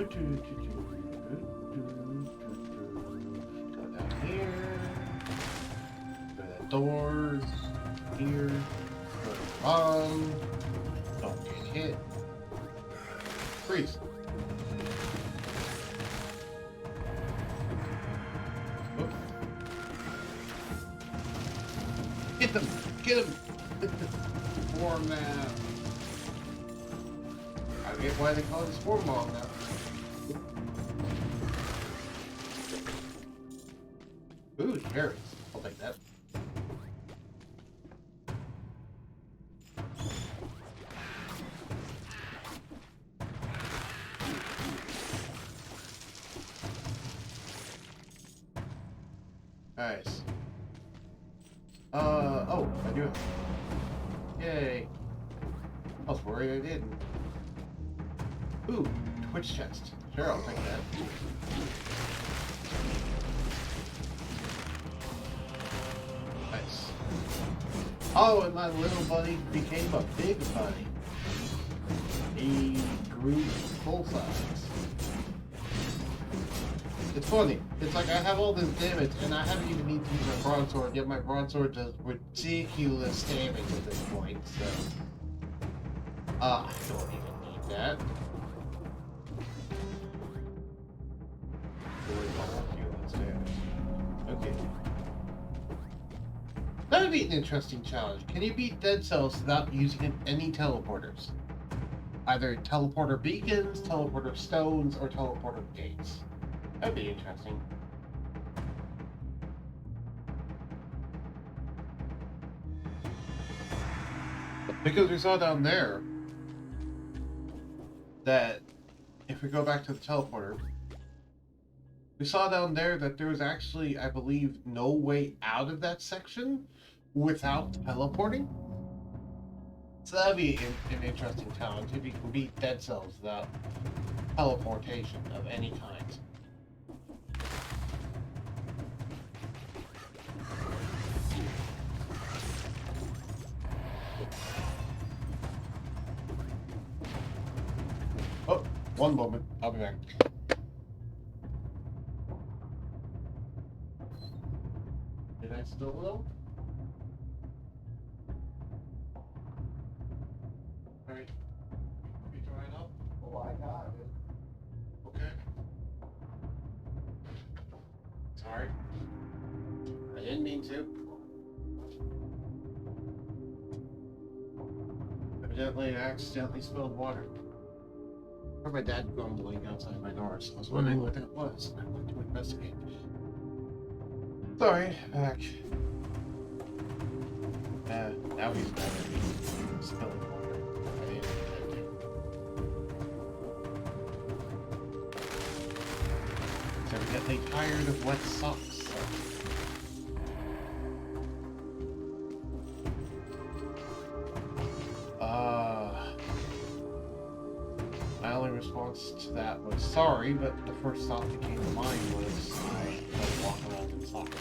Go down here. Go to that door. Here. Go to the bottom. Don't get hit. Freeze. Oops. Get them! Get them! Swarm now. I get why they call it a swarm bomb now. Ooh, cherries. I'll take that. Nice. Oh, I do it. Yay. I was worried I didn't. Ooh, Twitch chest. Sure, I'll take that. Nice. Oh, and my little buddy became a big buddy. He grew full size. It's funny. It's like I have all this damage, and I haven't even need to use my broadsword, yet my broadsword does ridiculous damage at this point, so... I don't even need that. Okay. That would be an interesting challenge. Can you beat dead cells without using any teleporters? Either teleporter beacons, teleporter stones, or teleporter gates. That'd be interesting. Because we saw down there that if we go back to the teleporter, we saw down there that there was actually, I believe, no way out of that section without teleporting. So that'd be an interesting challenge if you can beat dead cells without teleportation of any kind. Oh, one moment. I'll be back. Did I still know? Alright. You trying up? Oh, I got it. Okay. Sorry. I didn't mean to. Evidently, I accidentally spilled water. I heard my dad grumbling outside my door, so I was wondering what that was. I went to investigate. Sorry, back. Now he's mad at me spilling water. I didn't intend to. He's evidently tired of wet socks. So. My only response to that was sorry, but the first thought that came to mind was I don't walk around in socks.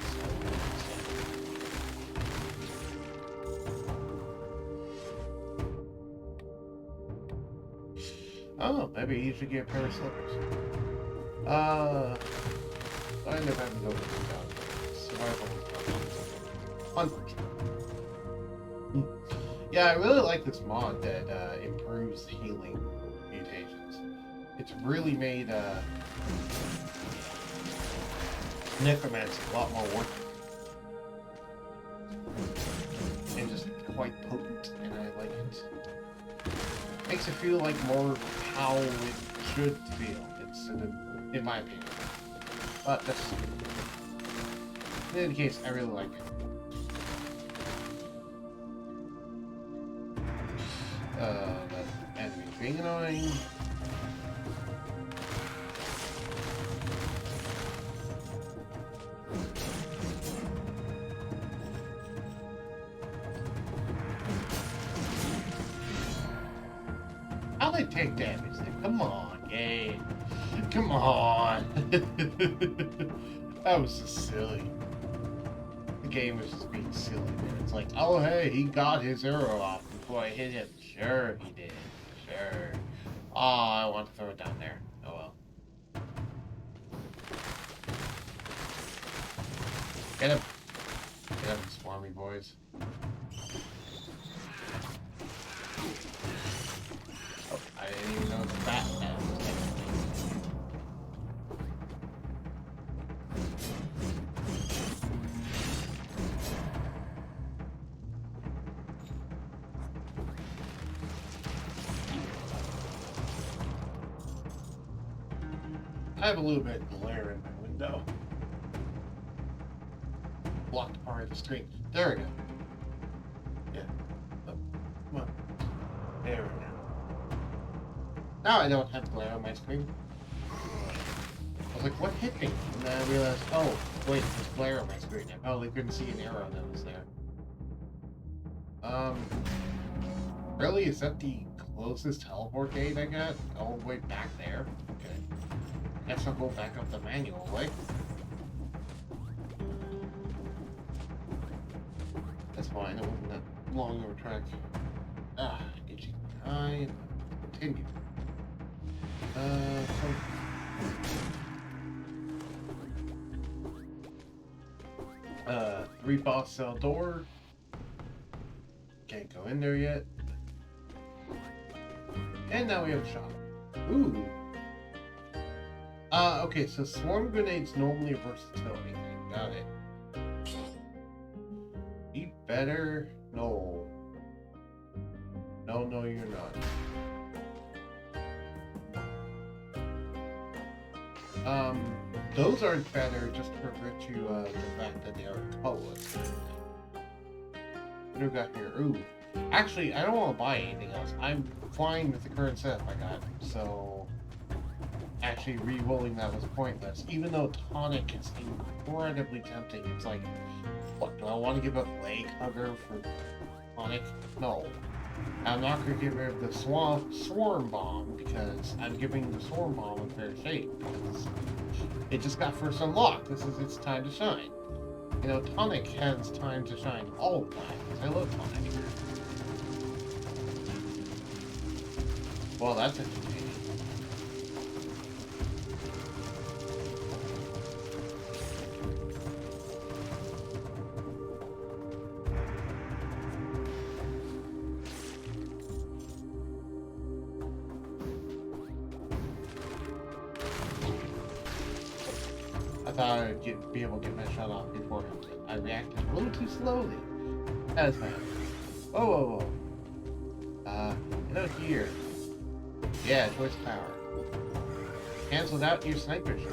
Oh, maybe you should get a pair of slippers. I end up having to go to the town. Survival is not unfortunate. Yeah, I really like this mod that improves the healing mutations. It's really made necromancy a lot more worth it. And just quite potent, and I like it. Makes it feel like more how it should feel, instead of, in my opinion. But that's, in any case, I really like it. The enemy's being annoying. How they take damage then? Come on, game. Come on. That was just silly. The game was just being silly, man. It's like, oh hey, he got his arrow off before I hit him. Sure he did. Sure. Oh, I want to throw it down there. Oh well. Get him. Get him, swarmy boys. Oh, I didn't even know the bat was I have a little bit of glare in my window. Blocked part of the screen. There we go. Yeah. Oh, come on. There we go. Now I don't have glare on my screen. I was like, what hit me? And then I realized, oh, wait, there's glare on my screen. I probably couldn't see an arrow that was there. Really? Is that the closest teleport gate I got? All the way back there? Okay. Guess I'll go back up the manual, right? That's fine, it wasn't that long of a trek. Ah, itchy eye, and continue. Three boss cell door. Can't go in there yet. And now we have a shop. Ooh. Okay, so swarm grenades normally a versatility thing. Got it. Be better? No. No, no, you're not. Those aren't better just for virtue of the fact that they are colorless. What do we got here? Ooh. Actually, I don't want to buy anything else. I'm fine with the current setup I got, so actually re-rolling that was pointless. Even though tonic is incredibly tempting, it's like, what, do I want to give up leg hugger for tonic? No. I'm not going to get rid of the swarm bomb because I'm giving the swarm bomb a fair shake. It just got first unlocked. This is its time to shine. You know, tonic has time to shine all the time. I love tonic. Well, that's entertaining. I thought I'd be able to get my shot off before him. I reacted a little too slowly. That's fine. Whoa, whoa, whoa. Hello here. Yeah, choice power. Cancels out your sniper shot.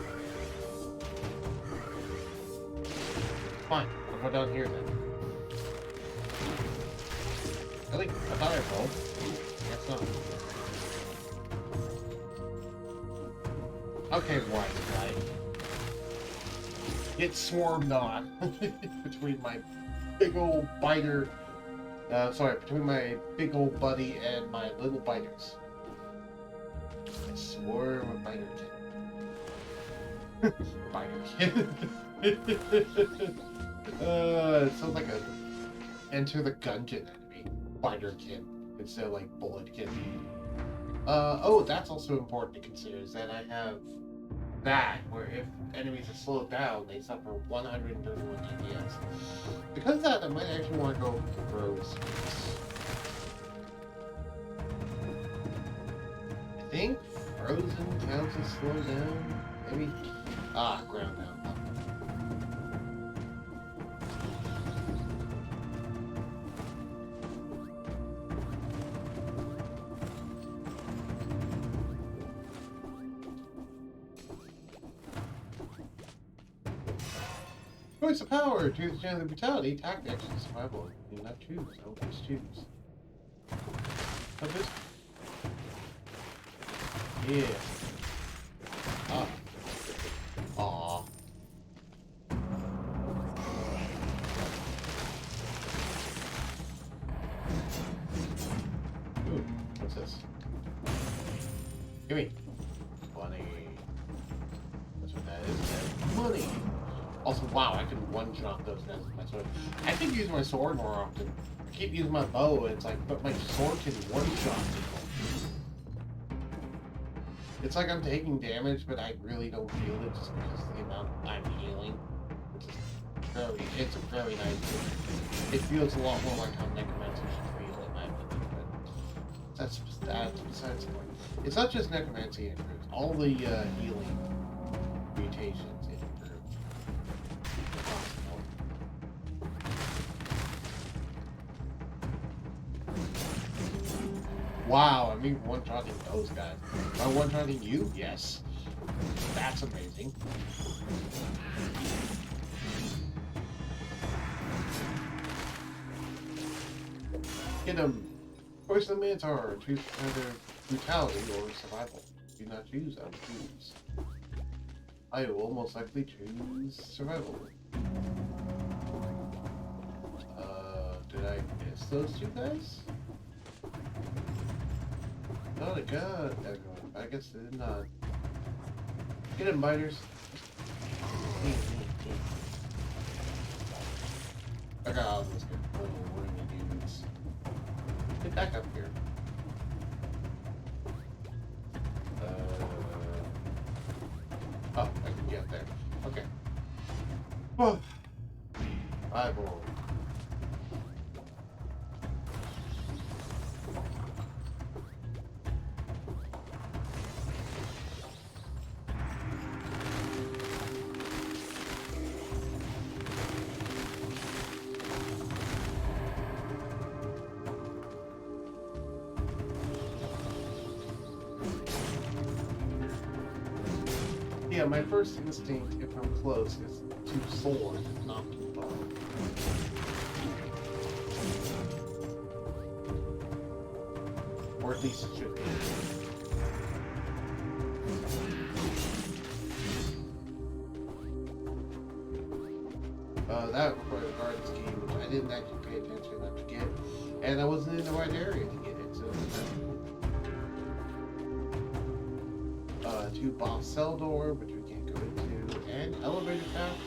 Fine, I'll go down here then. Really? I thought I rolled. Guess not. Okay, wise guy. Get swarmed on between my big old biter. Between my big old buddy and my little biters. I swarm a biter kid. Biter kid. It sounds like a Enter the Gungeon enemy. Biter kid instead of like bullet kid. Oh, that's also important to consider is that I have that where if enemies are slowed down, they suffer 131 DPS. Because of that, I might actually want to go with Rose. I think Frozen counts as slow down. Maybe? Ah, ground down. Choice of power, choose the chance of brutality, tactics, and survival. You do not choose, no, just choose. What's this? Yeah. Ah. Aww. Ooh, what's this? Gimme. Money. That's what that is, man. Money! Also, wow, I can one-shot those guys with my sword. I could use my sword more often. I keep using my bow, and it's like, but my sword can one-shot people. It's like I'm taking damage, but I really don't feel it just because of the amount I'm healing. Which is it's a very nice. It feels a lot more like how necromancy should feel, in my opinion. But that's besides the point. It's not just necromancy it improves. All the healing mutations it improves. Wow, I mean one-shotting those guys. Am I one-shotting you? Yes. That's amazing. Get him. Push the Minotaur. Choose either brutality or survival. Do not choose, I will choose. I will most likely choose survival. Did I miss those two guys? Oh my god, everyone. I guess they did not. Get him, biters. I got all those good little wormy dudes. Get back up here. Oh, I can get there. Okay. Whoa. Eyeball. Yeah, my first instinct, if I'm close, is to sword, not to bow. Or at least it should be. That required a guard scheme, which I didn't actually pay attention enough to get, and I wasn't in the right area to get it, so two boss cell door, which we can't go into, and elevator shaft.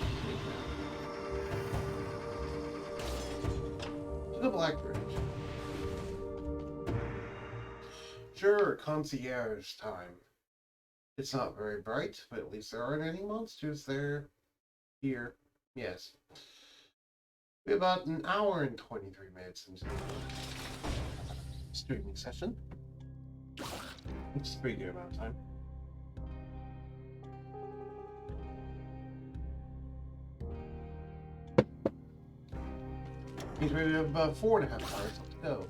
To the Black Bridge. Sure, concierge time. It's not very bright, but at least there aren't any monsters there. Here. Yes. We're about an hour and 23 minutes into the streaming session. Which is a pretty good amount of time. Means we have about 4.5 hours left to go.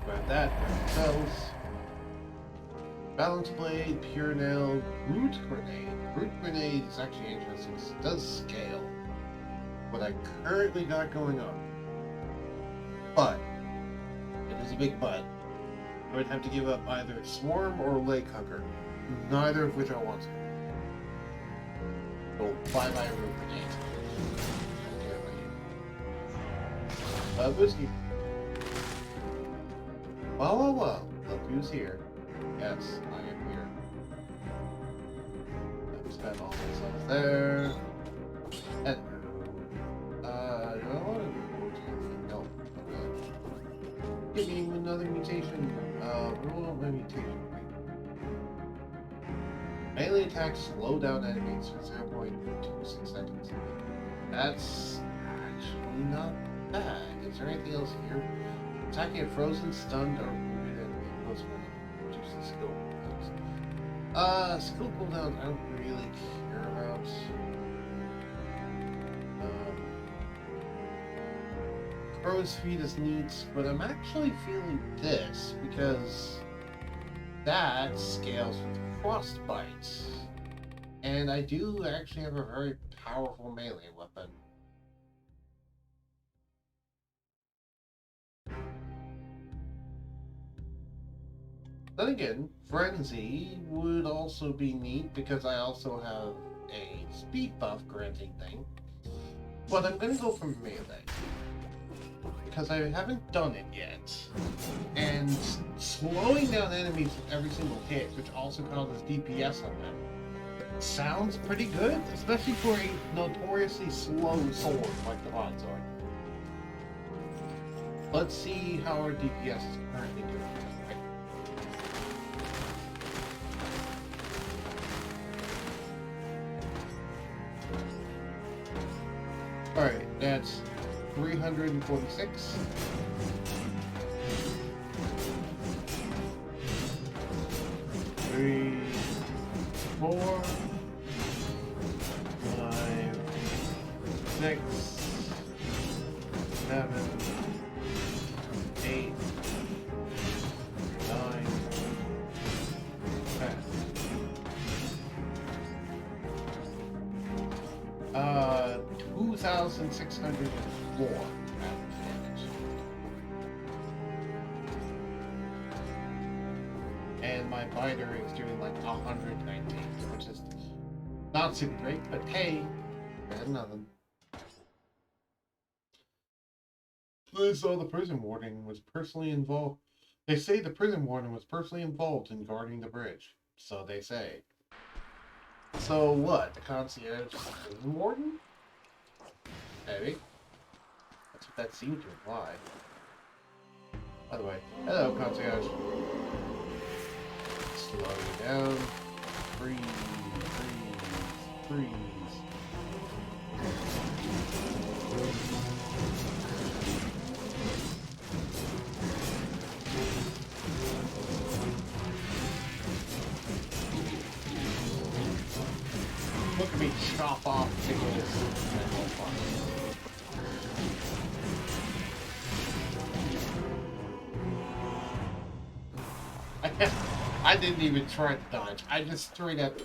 Grab that, grab cells. Balance blade, pure nail, root grenade. Root grenade is actually interesting. It does scale what I currently got going on. But it is a big but. I would have to give up either swarm or leg hugger. Neither of which I want to. So bye bye root grenade. Whiskey. Well. Look who's here. Yes, I am here. Let me spend all myself there. And, do I want to... No. Okay. Give me another mutation. Roll out my mutation. Melee attacks slow down enemies for 0.26 seconds. That's actually not bad. Is there anything else here? Attacking a frozen, stunned, or wounded enemy close range reduces skill cooldowns. Skill cooldowns I don't really care about. Crow's feet is neat, but I'm actually feeling this because that scales with frostbite. And I do actually have a very powerful melee weapon. Then again, Frenzy would also be neat because I also have a speed buff granting thing. But I'm going to go for melee. Because I haven't done it yet. And slowing down enemies with every single hit, which also causes DPS on them, sounds pretty good. Especially for a notoriously slow sword like the Bugboy. Let's see how our DPS is currently doing. 346. Three, 4, 5, 6, 7, 8, 9, 10. 2,604 average damage. And my biter is doing like 119, which is not super great, but hey, better than nothing. They saw the prison warden was personally involved. They say the prison warden was personally involved in guarding the bridge. So they say. So what? The concierge is the prison warden? Maybe. That's what that seemed to imply. By the way, hello, concierge. Slow you down. Freeze, freeze, freeze. Look at me chop off tickets. I didn't even try to dodge. I just straight up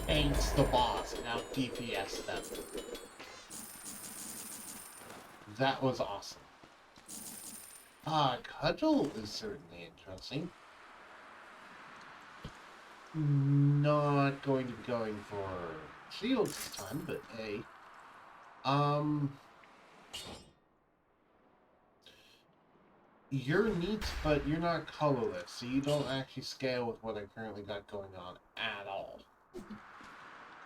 tanked the boss and out DPS them. That was awesome. Cudgel is certainly interesting. Not going to be going for shields this time, but hey. You're neat, but you're not colorless, so you don't actually scale with what I currently got going on at all.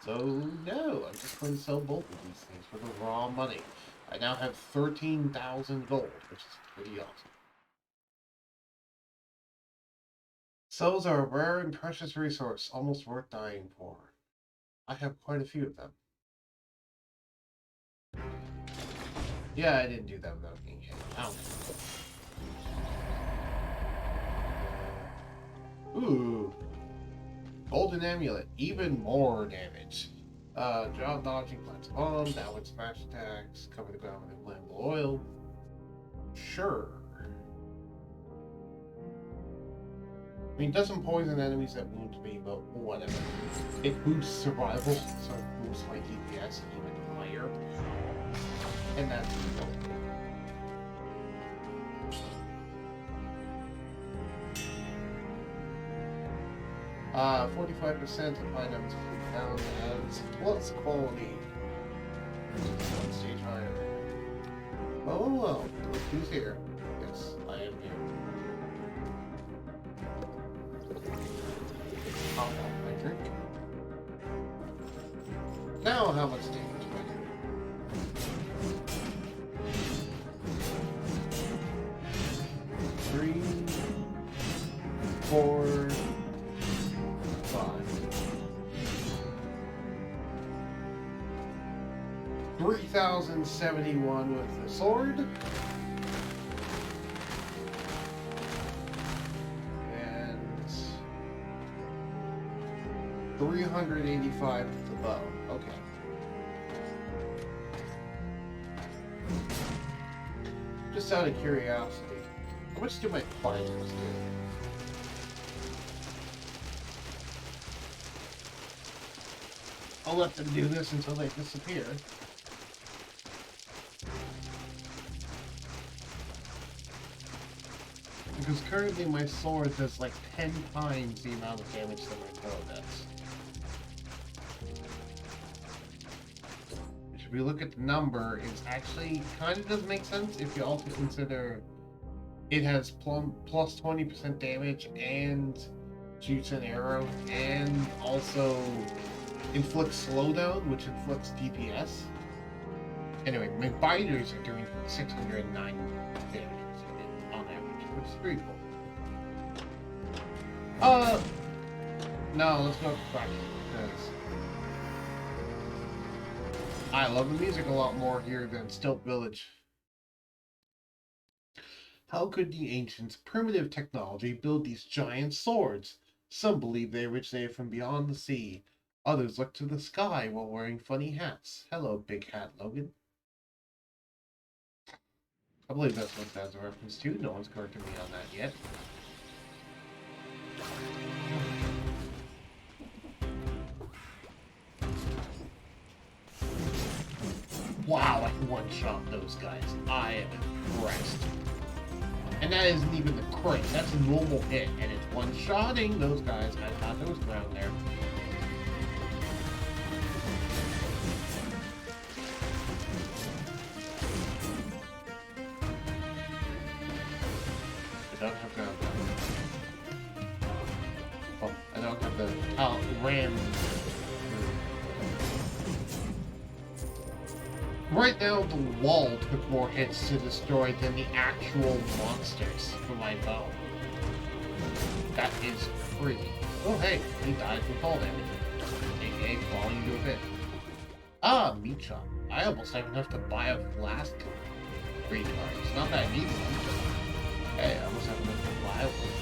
So, no, I'm just going to sell both of these things for the raw money. I now have 13,000 gold, which is pretty awesome. Souls are a rare and precious resource, almost worth dying for. I have quite a few of them. Yeah, I didn't do that without being hit. Ow. Ooh. Golden Amulet. Even more damage. Job dodging, plants bomb, downward smash attacks, cover the ground with inflammable oil. Sure. I mean, it doesn't poison enemies that wound me, but whatever. It boosts survival, so it boosts my DPS even higher. And that's the goal. 45% of items can be found as plus quality. One stage higher. Oh, look who's here. Yes, I am here. I'll have my drink. Now, how much damage do I do? 3, 4, 5. 3,071 with the sword. And 385 with the bow. Okay. Just out of curiosity, how much do my fighters do? I'll let them do this until they disappear. Because currently my sword does like 10 times the amount of damage that my bow does. Which, if we look at the number, it actually kind of does make sense if you also consider it has plus 20% damage and shoots an arrow and also inflicts slowdown, which inflicts DPS. Anyway, my biters are doing 609 damage on average, which is pretty cool. No, let's go for Cracky, because I love the music a lot more here than Stilt Village. How could the ancients' primitive technology build these giant swords? Some believe they originated from beyond the sea. Others look to the sky while wearing funny hats. Hello, Big Hat Logan. I believe that's what that's a reference to. No one's corrected me on that yet. Wow, I one-shot those guys. I am impressed. And that isn't even the crit. That's a normal hit, and it's one-shotting those guys. I thought there was ground there. I don't have ground there. Oh, I don't have the ram. Right now, the wall took more hits to destroy than the actual monsters for my bow. That is crazy. Oh hey, he died from fall damage. aka falling into a pit. Ah, meat shop. I almost have enough to buy a flask recharge. It's not that I need one, but hey, I almost have enough to buy one.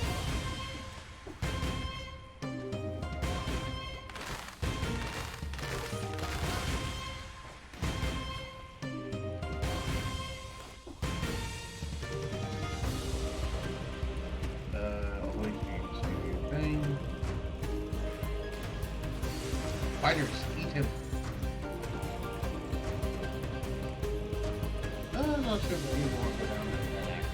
Fighters, eat him. I'm not sure if we want to go down there that axe.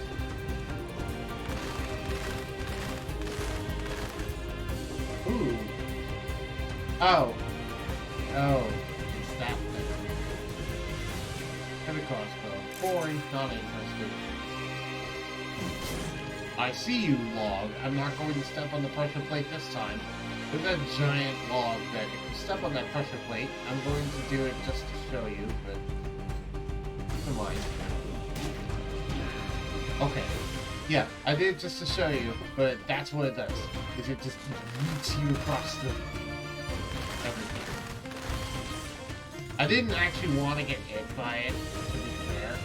Ooh. Oh. Oh. It's that thing. Heavy crossbow. Boring, not interested. I see you, log. I'm not going to step on the pressure plate this time. There's that giant log that if you step on that pressure plate, I'm going to do it just to show you, but never mind. Okay. Yeah, I did it just to show you, but that's what it does. Is it just yeets you across the everything. I didn't actually want to get hit by it, to be fair.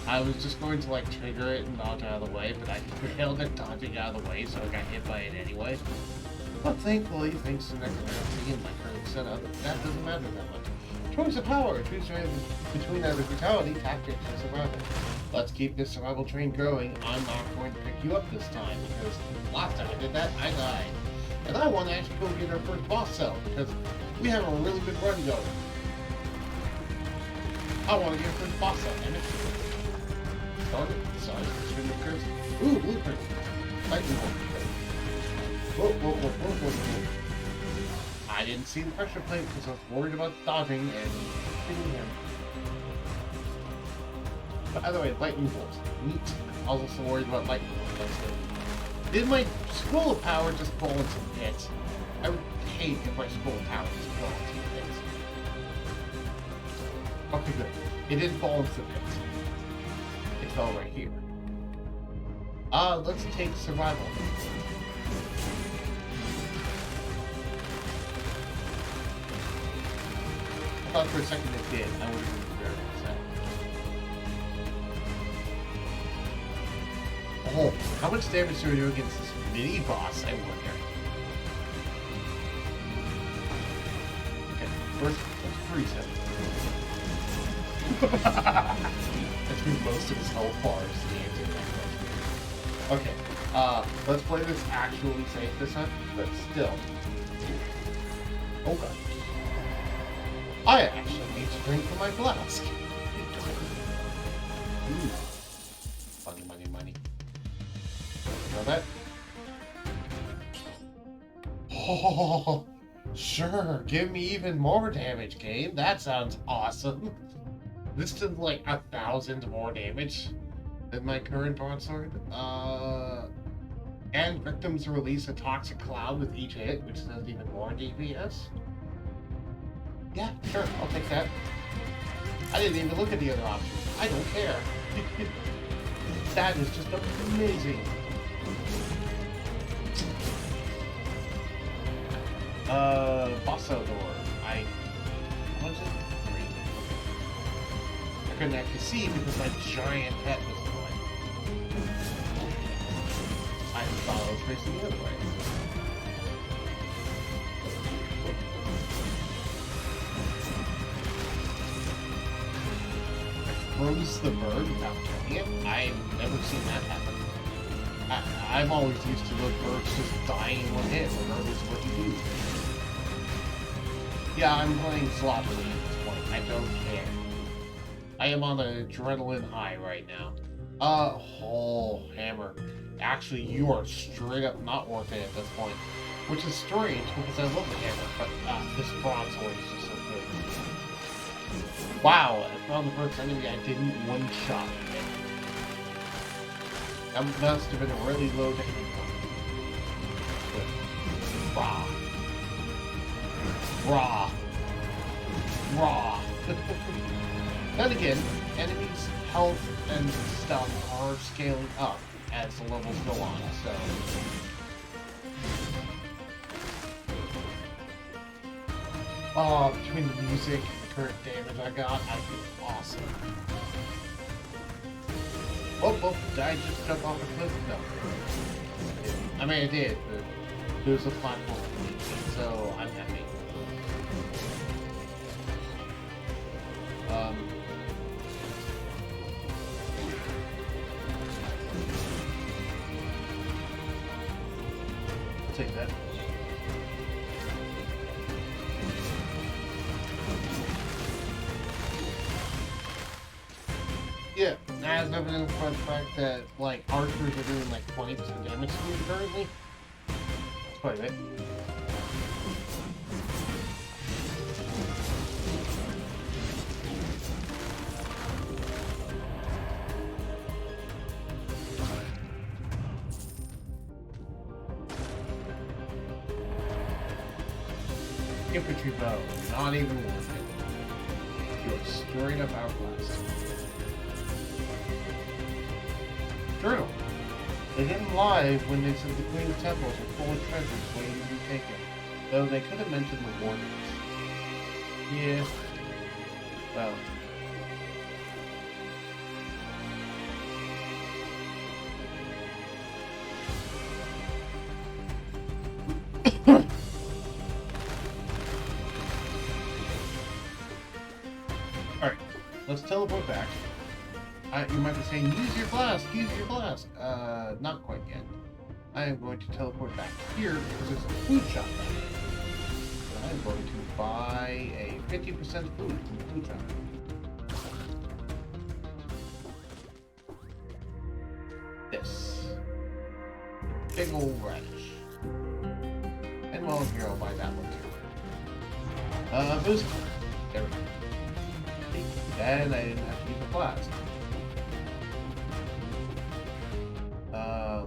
I was just going to like trigger it and dodge out of the way, but I failed at dodging out of the way, so I got hit by it anyway. But thankfully, thanks to necromancy and my current setup, that doesn't matter that much. Choice of power. Choose between either brutality, tactics, and survival. Let's keep this survival train going. I'm not going to pick you up this time, because last time I did that, I died. And I want to actually go get our first boss cell, because we have a really good run going. I want to get our first boss cell, damn it. Start it. Sorry, string of curse. Ooh, blueprint. Lightning bolt. Whoa, whoa, whoa, whoa, whoa, whoa. I didn't see the pressure plate because I was worried about dodging and hitting him. But either way, lightning bolt. Neat. I was also worried about lightning bolt. Did my scroll of power just fall into pits? I would hate if my scroll of power just fell into pits. Okay, good. It didn't fall into pits. It fell right here. Let's take survival. I thought for a second it did. I would have been very upset. Oh, how much damage do we do against this mini boss, I wonder? Okay, first, let's freeze him. That's been most of his health bars to the answer to that question. Okay, let's play this actually safe this time, but still. Oh god. I actually need to drink from my flask. Ooh. Money, money, money. You know that? Oh, sure. Give me even more damage, game. That sounds awesome. This does like 1,000 more damage than my current broadsword. And victims release a toxic cloud with each hit, which does even more DPS. Yeah, sure, I'll take that. I didn't even look at the other options. I don't care. That is just amazing. Boss door. I was it green. I couldn't actually see because my giant pet was going. I thought I was facing the other way. Froze the bird without killing it? I've never seen that happen. I'm always used to those birds just dying in one hit, regardless of what you do. Yeah, I'm playing sloppily at this point. I don't care. I am on an adrenaline high right now. Oh, hammer. Actually, you are straight up not worth it at this point. Which is strange, because I love the hammer, but this broadsword is just so good. Wow, I found the first enemy I didn't one-shot hit. That must have been a really low to hit point. Raw. Raw. Raw. Then again, enemies' health and stuff are scaling up as the levels go on, so... Oh, between the music and the current damage I got, I feel awesome. Oh, did I just jump off a cliff? No. I mean, I did, but there's a platform, so I'm happy. I'll take that. Yeah, as evidence by the fact that, like, archers are doing, like, 20% damage to me currently. That's quite a bit. Infantry bow, not even worth it. You're straight up outclassed. Journal. They didn't lie when they said the Queen's temples are full of treasures waiting to be taken, though they could have mentioned the warnings. Yeah. Well. Alright, let's teleport back. You might be saying, use your flask, use your flask. Not quite yet. I am going to teleport back here because there's a food shop back here. So I'm going to buy a 50% food from the food shop. This. Big old radish. And while I'm here, I'll buy that one too. Boost. There we go. And I didn't have to use the flask.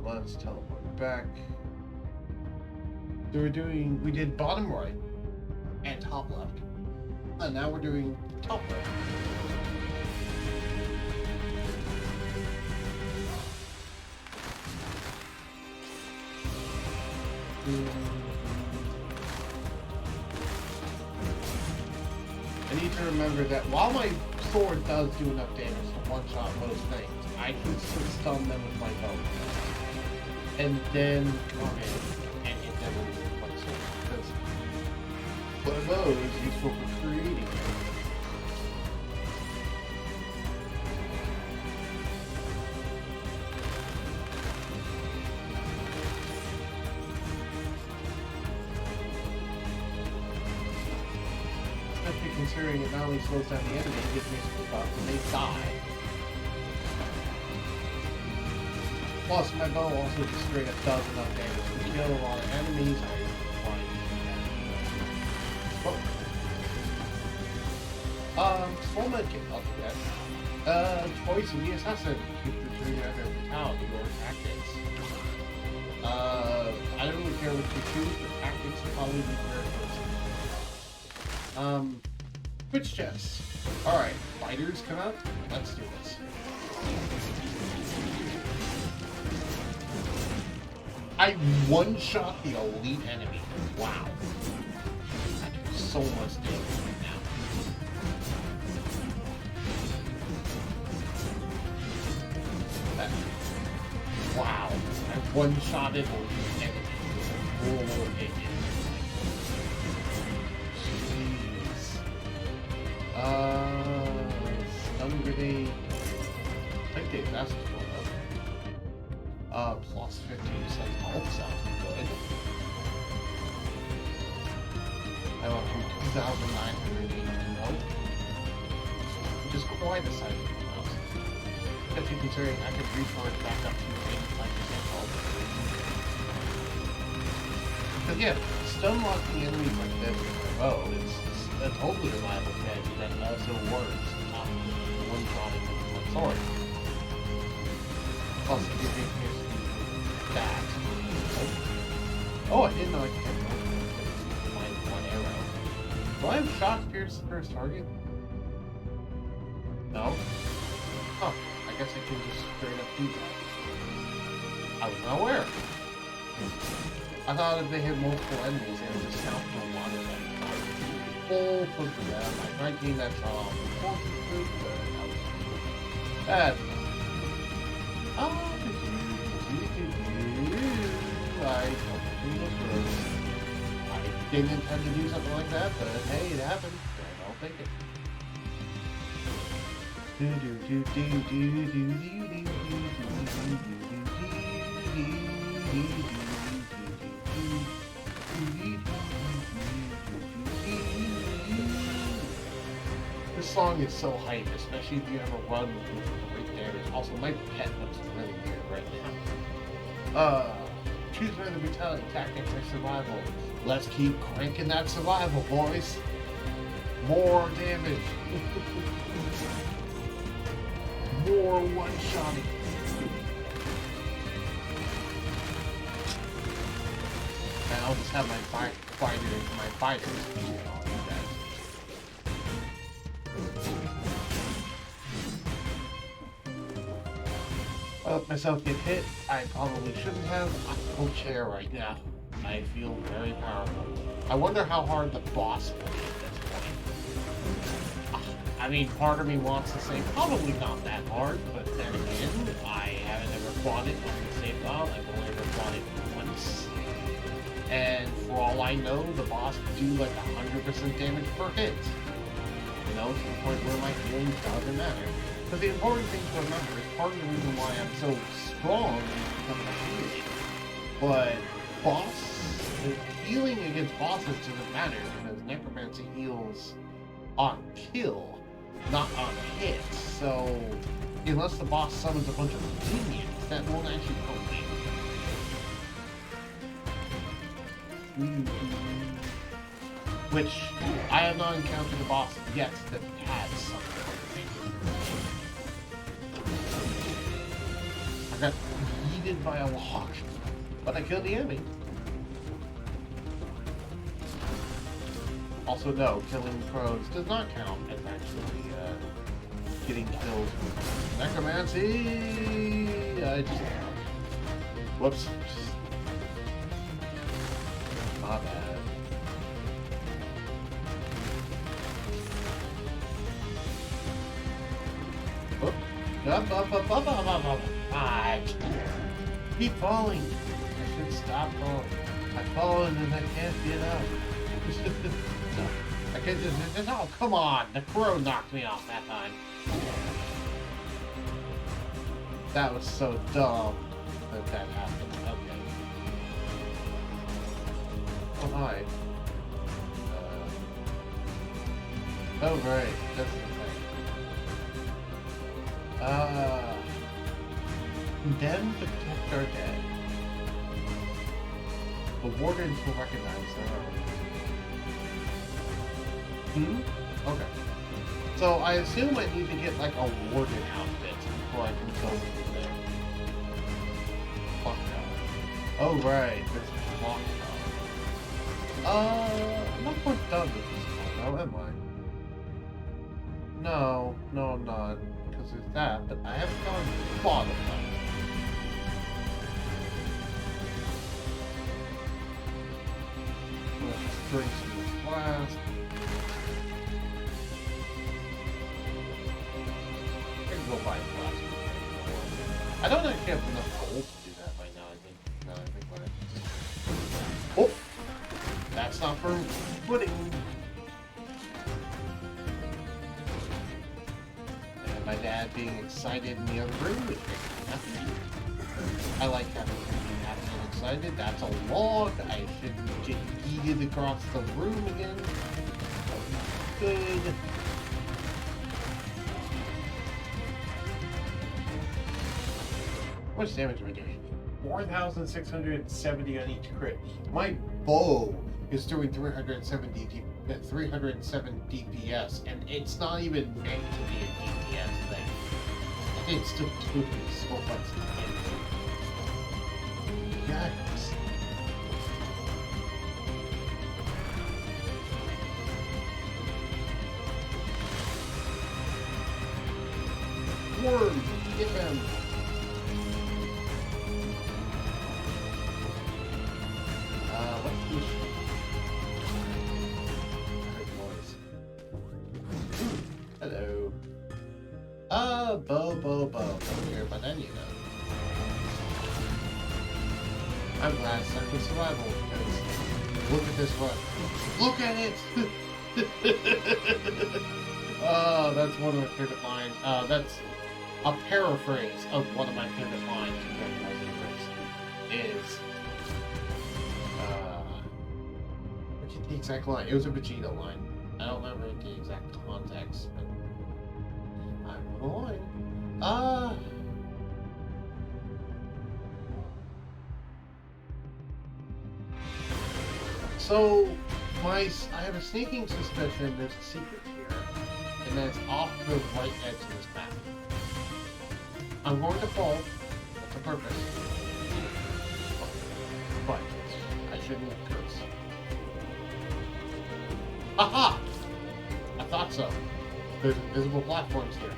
Let's teleport back. So we did bottom right and top left. And now we're doing top right. I need to remember that while my sword does do enough damage to one-shot most things, I can still stun them with my bow. And then come in and hit them with my sword. Because my bow is useful for creating. Especially considering it not only slows down the enemy, it gives me some buff when they die. Plus, my bow also just straight up does enough damage to kill a lot of enemies. Small medkit, I'll do that. Choice of the assassin. Keep returning either brutality or tactics. I don't really care what you choose, but tactics will probably be very first. Twitch chest. Alright, fighters come out. Let's do this. I one-shot the elite enemy. Wow. I do so much damage right now. Wow. I one-shotted or negative. Or it is. Jeez. Stun grenade. I think they asked for that. Plus 50% health sounds good. I went from 2,980 health, which is quite a sizable amount. Especially considering I could recharge back up to 85% health. But yeah, stun locking enemies like this with my bow is a totally reliable strategy that also works on one-shotting with one sword. Plus, it gives me that. Oh, I didn't know I could hit one arrow. Will I have shot pierce the first target? No? Huh. I guess I can just straight up do that. I was not aware. I thought if they hit multiple enemies, they would just count for one of them. Full push for them. I 19 that's full push, but that was bad. I didn't intend to do something like that, but hey, it happened, and I'll take it. This song is so hype, especially if you ever run with great damage. Also, my pet looks really weird right now. Choose one of the brutality tactics for survival. Let's keep cranking that survival, boys. More damage. More one-shotting. And I'll just have my fighters beat all you guys. I let myself get hit. I probably shouldn't have. I'm in a chair right now. I feel very powerful. I wonder how hard the boss will be at this point. I mean, part of me wants to say probably not that hard, but then again, I haven't ever fought it on the same file. I've only ever fought it once. And for all I know, the boss could do like 100% damage per hit. You know, to the point where my healing doesn't matter. But the important thing to remember is part of the reason why I'm so strong is because of my healing. But healing against bosses doesn't matter because necromancy heals on kill, not on hit. So unless the boss summons a bunch of minions, that won't actually help me. Which I have not encountered a boss yet that has something. I got yeeted by a log, but I killed the enemy. Also, no, killing crows does not count as actually getting kills with necromancy. I just whoops, my bad. I keep falling. I should stop falling. I've fallen and I can't get up. I can't just, oh, come on. The crow knocked me off that time. That was so dumb that happened. Okay. Oh, hi. Oh, right. That's the thing. Condemned to protect our dead. The wardens will recognize their own. Okay. So I assume I need to get like a warden outfit before I can kill people there. Fuck no. Oh right, this is locked up. I'm not quite done with this one now, am I? No, I'm not. Because there's that, but I haven't gone to the bottom of it. Let's just drink some of this flask. I can go buy a flask. I don't actually have enough gold to do that right now, I think. not for pudding. And my dad being excited in the other room with me. I like having him be happy and excited. That's a log. I should get yeeted across the room again. Good. How much damage am I doing? 4,670 on each crit. My bow is doing 307 DPS, and it's not even meant to be a DPS thing. I think it's still doing so much damage. Yikes. Worm, get him. What's this? I heard noise. Hello. Bo. Don't care about any of that. I'm glad I stuck with survival because look at this one. Look at it! Oh, that's one of my favorite lines. That's a paraphrase of one of my favorite lines from Dragon Ball Z is I forget the exact line. It was a Vegeta line. I don't remember the exact context, but I'm going. So I have a sneaking suspicion there's a secret here, and that it's off the right edge of this map. I'm going to fall. That's a purpose. But I shouldn't have cursed. Aha! I thought so. There's invisible platforms here.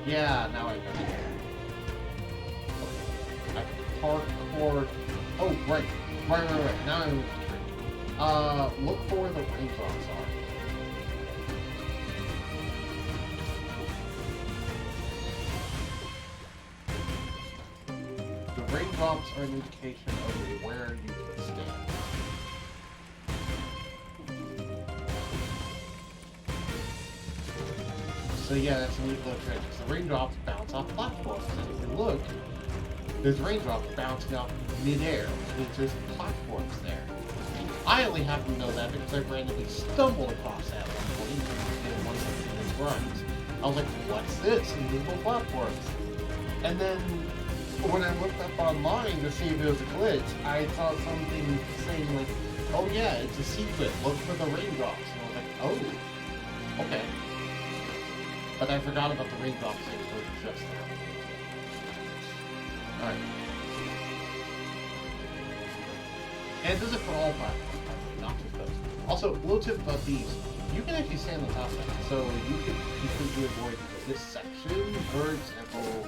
Yeah, now I know. I parkour. Oh, right. Right. Now I know. Look for where the raindrops are. The raindrops are an indication of where you can stand. So yeah, that's a neat little trick. The raindrops bounce off platforms, and if you look, there's raindrops bouncing off mid-air, which means there's platforms there. I only happen to know that because I randomly stumbled across that one point in one of these runs. I was like, what's this? Invisible platforms. And then when I looked up online to see if it was a glitch, I saw something saying like, oh yeah, it's a secret. Look for the raindrops. And I was like, oh, okay. But I forgot about the raindrops thing for just now. Alright. And it does it for all platforms, not just those. Also, a little tip about these. You can actually stand on top of them, so you can completely avoid this section, for example,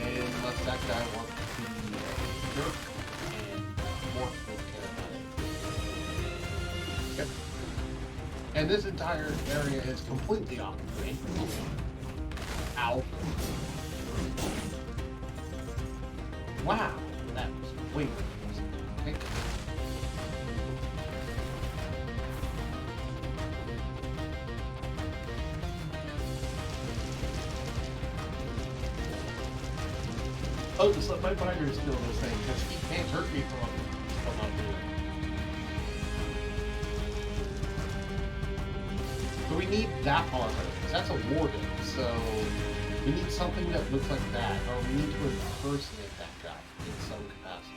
unless that guy wants to be jerk and morph with charismatic. Yep. And this entire area is completely off the me. Ow. Wow, that was way more confusing. Okay. Oh, just let my binders kill this thing, because he can't hurt me from not doing it. So we need that armor, because that's a warden, so we need something that looks like that, or we need to impersonate that guy in some capacity.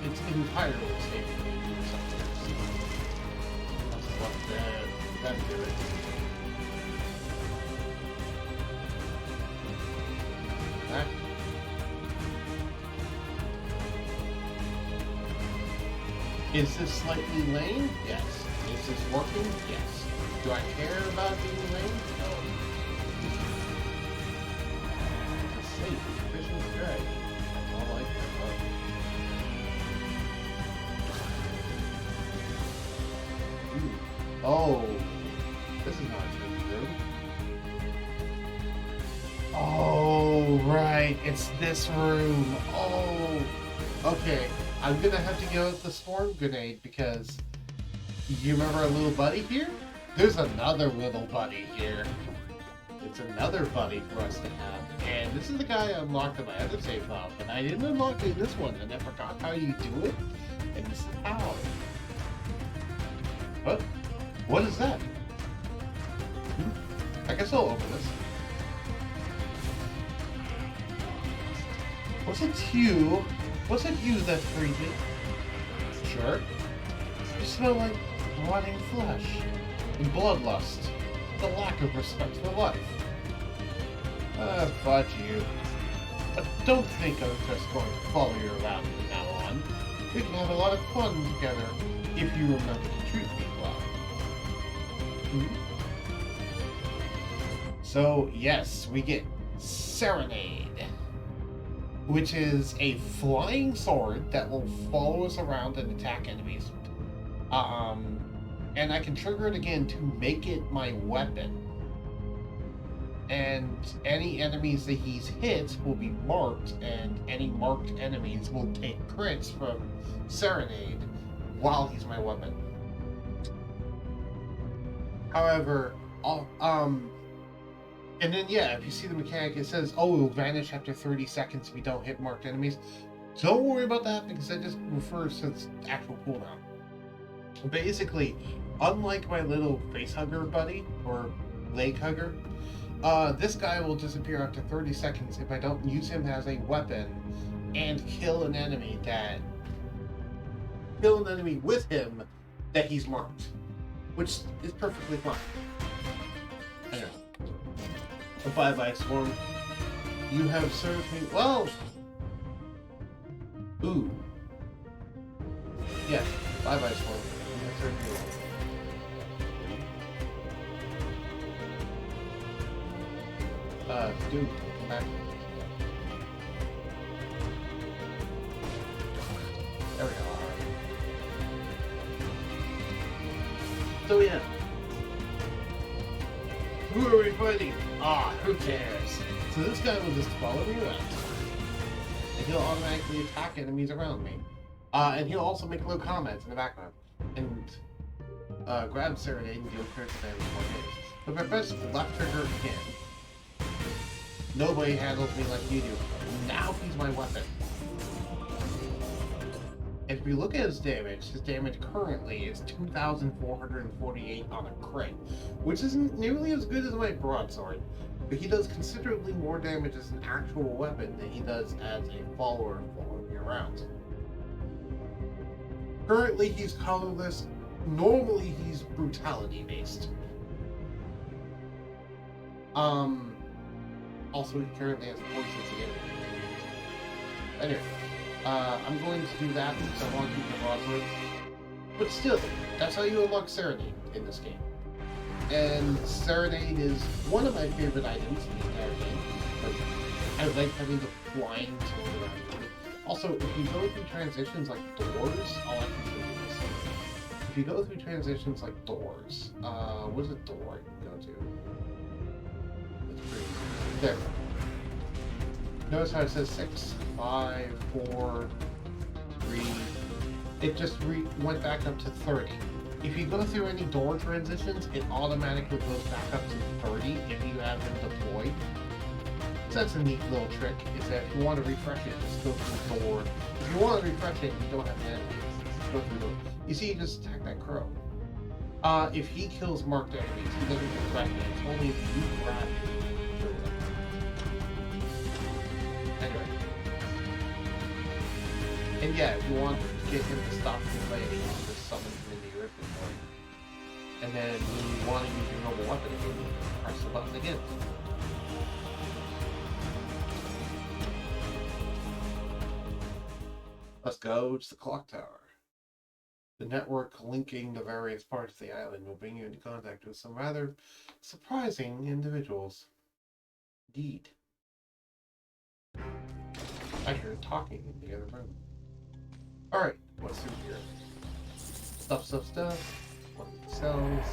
It's entirely safe for me to do something. Let's let them do it. Back. Is this slightly lame? Yes. Is this working? Yes. Do I care about being lame? No. It's a safe, efficient strategy. not like that. Ooh. Oh, this is not a good room. Oh, right, it's this room. Oh, okay. I'm gonna have to go with the storm grenade because you remember our little buddy here? There's another little buddy here. It's another buddy for us to have. And this is the guy I unlocked in my other save file, but I didn't unlock it in this one, and I forgot how you do it. And this is how. What? What is that? I guess I'll open this. Was it you? Was it you that freed me? Sure. You smell like rotting flesh and bloodlust. The lack of respect for life. Fudge you. But don't think I'm just going to follow you around from now on. We can have a lot of fun together if you remember to treat me well. So, yes, we get Serenade, which is a flying sword that will follow us around and attack enemies. And I can trigger it again to make it my weapon. And any enemies that he's hit will be marked, and any marked enemies will take crits from Serenade while he's my weapon. However, and then yeah, if you see the mechanic, it says, oh, it will vanish after 30 seconds if you don't hit marked enemies. Don't worry about that because that just refers to its actual cooldown. Basically, unlike my little face hugger buddy, or leg hugger, this guy will disappear after 30 seconds if I don't use him as a weapon and kill an enemy with him that he's marked, which is perfectly fine. Anyway, bye-bye, Swarm. You have served me well. Ooh. Yeah, bye-bye, Swarm. You have served me well. Dude, come back. There we go. So yeah. Who are we fighting? Ah, who cares? So this guy will just follow me around. And he'll automatically attack enemies around me. And he'll also make little comments in the background. And grab Serenade and deal critical damage for hits. But if I press left trigger again, nobody handles me like you do. Now he's my weapon. And if you look at his damage currently is 2,448 on a crit, which isn't nearly as good as my broadsword, but he does considerably more damage as an actual weapon than he does as a follower following me around. Currently he's colorless. Normally he's brutality based. Also, he currently has poisons again. Anyway, I'm going to do that because I want to keep the broadsword. But still, that's how you unlock Serenade in this game. And Serenade is one of my favorite items in the entire game. I like having the flying sword around me. Also, if you go through transitions like doors, I'll actually show you this. If you go through transitions like doors, what is a door I can go to? There. Notice how it says 6, 5, 4, 3. It just went back up to 30. If you go through any door transitions, it automatically goes back up to 30 if you have them deployed. So that's a neat little trick, is that if you want to refresh it, just go through the door. If you want to refresh it and you don't have an enemy, just go through the door. You see, you just attack that crow. If he kills marked enemies, he doesn't get threatened. It's only if you grab him. Anyway. And yeah, if you want to get him to stop complaining, you can just summon him into your inventory. And then when you want to use your normal weapon again, you can press the button again. Let's go to the clock tower. The network linking the various parts of the island will bring you into contact with some rather surprising individuals. Indeed. I heard talking in the other room. Alright, what's through here? Stuff. One of the cells.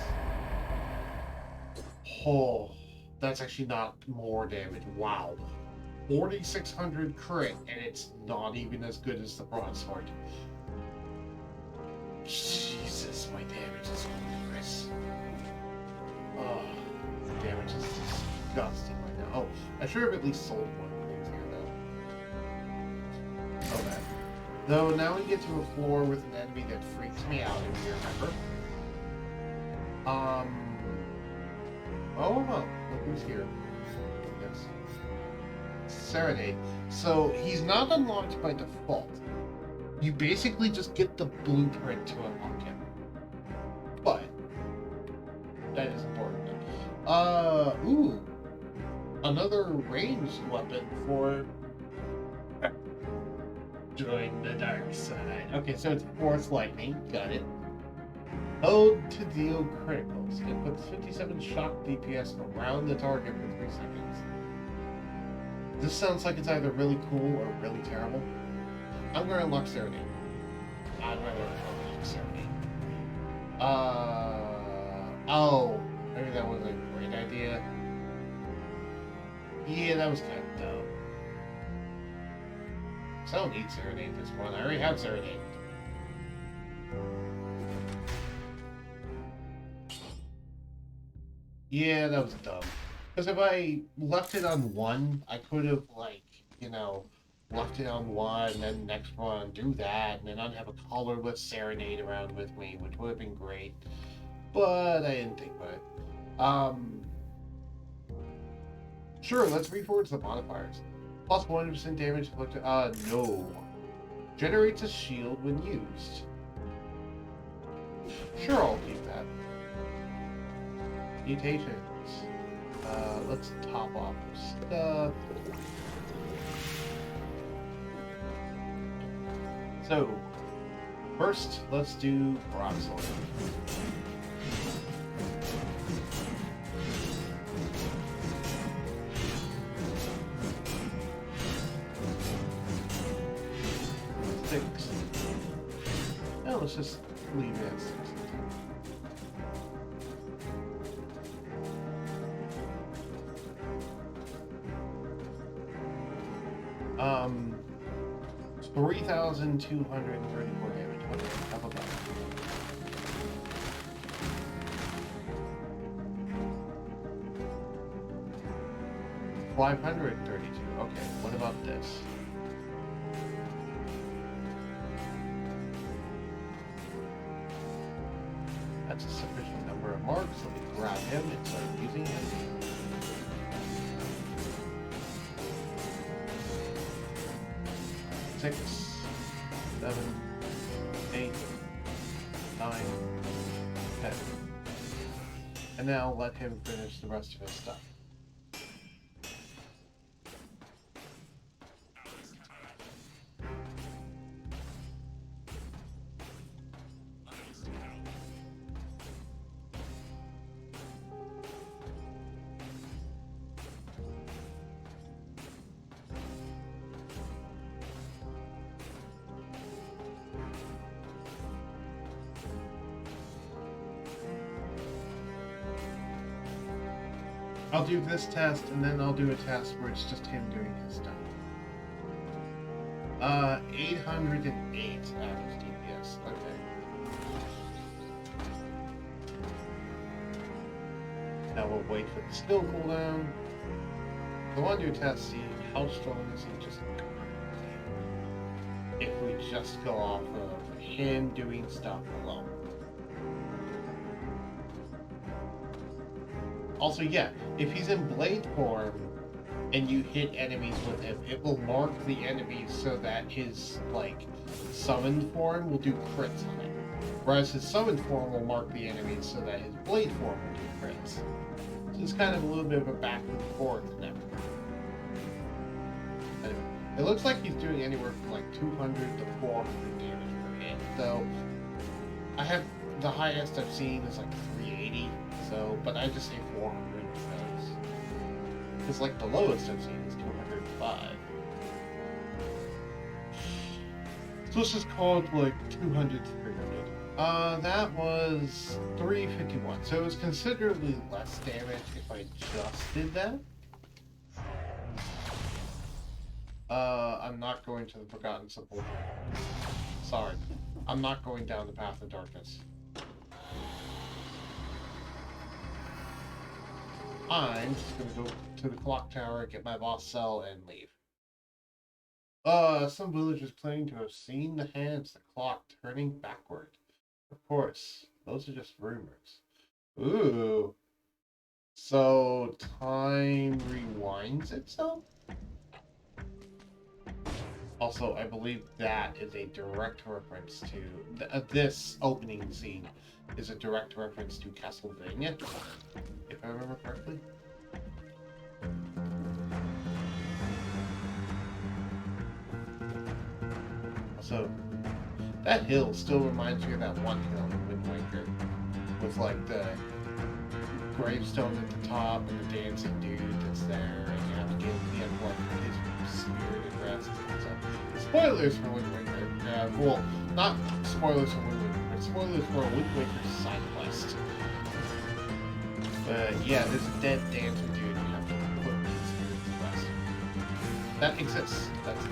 Oh, that's actually not more damage. Wow. 4,600 crit, and it's not even as good as the broadsword. Jesus, my damage is ludicrous. Oh, the damage is disgusting right now. Oh, I should have at least sold one of these here, though. Okay. Though now we get to a floor with an enemy that freaks me out, if you remember. Oh no, look who's here. Yes. Serenade. So he's not unlocked by default. You basically just get the blueprint to unlock him. But that is important. Ooh. Another ranged weapon for join the dark side. Okay, so it's Force Lightning. Got it. Ode to deal criticals. It puts 57 shock DPS around the target for 3 seconds. This sounds like it's either really cool or really terrible. I'm going to unlock Serenade. I'd rather unlock Serenade. Oh, maybe that was a great idea. Yeah, that was kind of dumb. So I don't need Serenade this one. I already have Serenade. Yeah, that was dumb. Because if I left it on one, I could have, like, you know, left it on one, and then next one, do that, and then I'd have a colorless Serenade around with me, which would have been great. But I didn't think about it. Sure, let's read forward to the modifiers. Plus 100% damage inflicted. No. Generates a shield when used. Sure, I'll keep that. Mutations. Let's top off stuff. So, first, let's do broadsword. Now let's just leave it at 6. Um, 3,234 damage. Okay, how about that? $532. Okay, what about this? That's a sufficient number of marks. Let me grab him and start using him. Six, 7, 8, 9, 10. And now let him finish the rest of his stuff. I'll do this test, and then I'll do a test where it's just him doing his stuff. 808 average DPS. Okay. Now we'll wait for the skill cooldown. I want to do a test, see how strong is he just if we just go off of him doing stuff alone. Also, yeah, if he's in blade form and you hit enemies with him, it will mark the enemies so that his, like, summoned form will do crits on it. Whereas his summoned form will mark the enemies so that his blade form will do crits. So it's kind of a little bit of a back and forth in that regard. Anyway, it looks like he's doing anywhere from like 200 to 400 damage per hit, though I have the highest I've seen is like 380. So, but I just say 400 because like the lowest I've seen is 205. So let's just call it like 200 to 300. That was 351. So it was considerably less damage if I just did that. I'm not going to the Forgotten Sepulchre. Sorry. I'm not going down the path of darkness. I'm just gonna go to the clock tower, get my boss cell, and leave. Some villagers claim to have seen the hands of the clock turning backward. Of course, those are just rumors. Ooh. So, time rewinds itself? Also, I believe that is a direct reference to... this opening scene is a direct reference to Castlevania, if I remember correctly. So, that hill still reminds me of that one hill in Wind Waker, with like the gravestone at the top and the dancing dude that's there, and you have to give the end one his spirited rest. So, spoilers for Wind Waker. Well, not spoilers for Wind Waker, but spoilers for a Wind Waker side quest. But yeah, there's a dead dancing dude you have to put his spirited rest. That exists. That's it.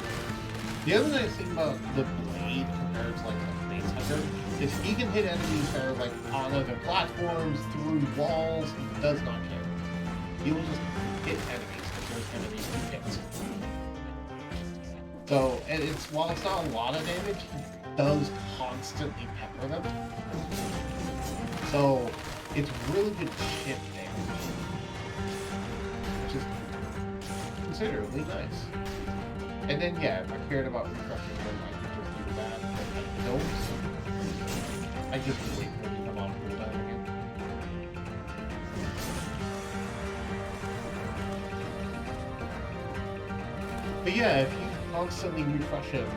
The other nice thing about the blade compared to like the Mace Hunter is he can hit enemies that are like on other platforms, through walls. He does not care. He will just hit enemies if there's enemies he hits. So, and it's while it's not a lot of damage, he does constantly pepper them. So it's really good chip damage, which is considerably nice. And then, yeah, if I cared about refreshing them, I could just do that. But I don't. I just wait for them to come on cooldown again. But yeah, if you constantly refresh him,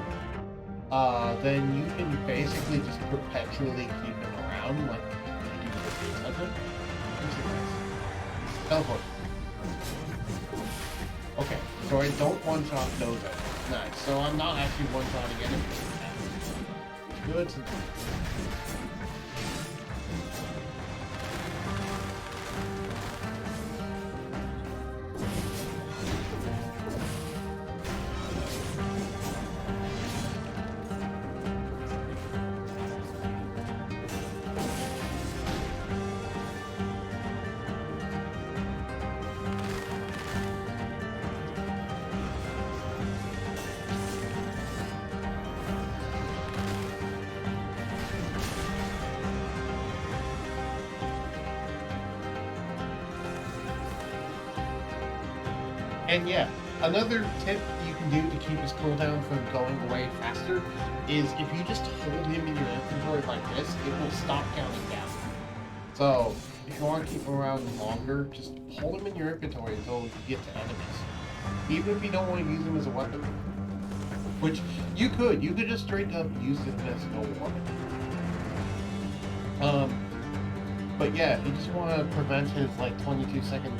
then you can basically just perpetually keep him around, like you do with the Mace Hunter. Teleport. Okay, so I don't one-shot those enemies. Nice. So I'm not actually one-shotting enemies. Good to know. And yeah, another tip you can do to keep his cooldown from going away faster is if you just hold him in your inventory like this, it will stop counting down. So, if you want to keep him around longer, just hold him in your inventory until you get to enemies. Even if you don't want to use him as a weapon. Which, you could just straight up use him as a weapon. But yeah, if you just want to prevent his like 22-second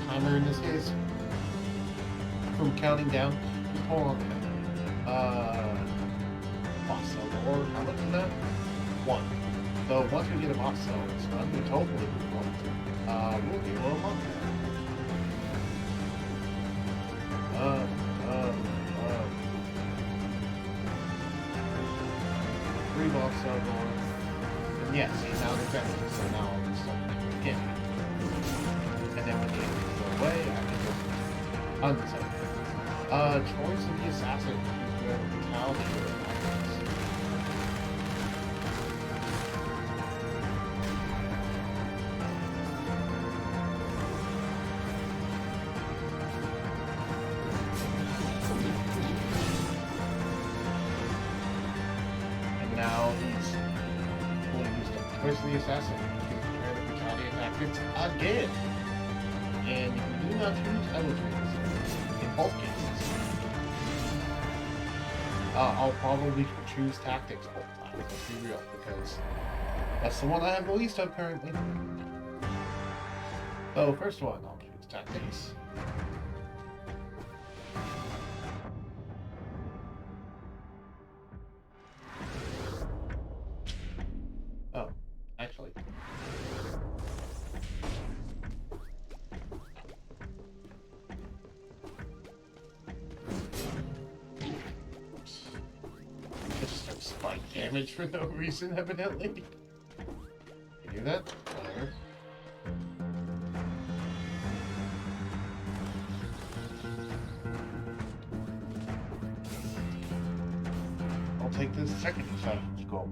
timer in this case, from counting down, just hold on to him. Boss cell, or how much is that? 1. So once we get a boss cell, it's not going to totally move on. We'll be a little longer. 3 boss cell going. And yeah, see, now they're finished, so now I'll just start again. And then when the enemies go away, I can just unsell. Choice of the assassin, who's good with Howdy or Mutations. And now he's fully used up. Choice of the assassin, you can prepare the brutality tactics again. And if you do not choose Elevators, in both cases, I'll probably choose tactics both times, let's be real, because that's the one I have the least of currently. So, first one, I'll choose tactics. damage for no reason, evidently. You do that? Whatever. I'll take this second scope.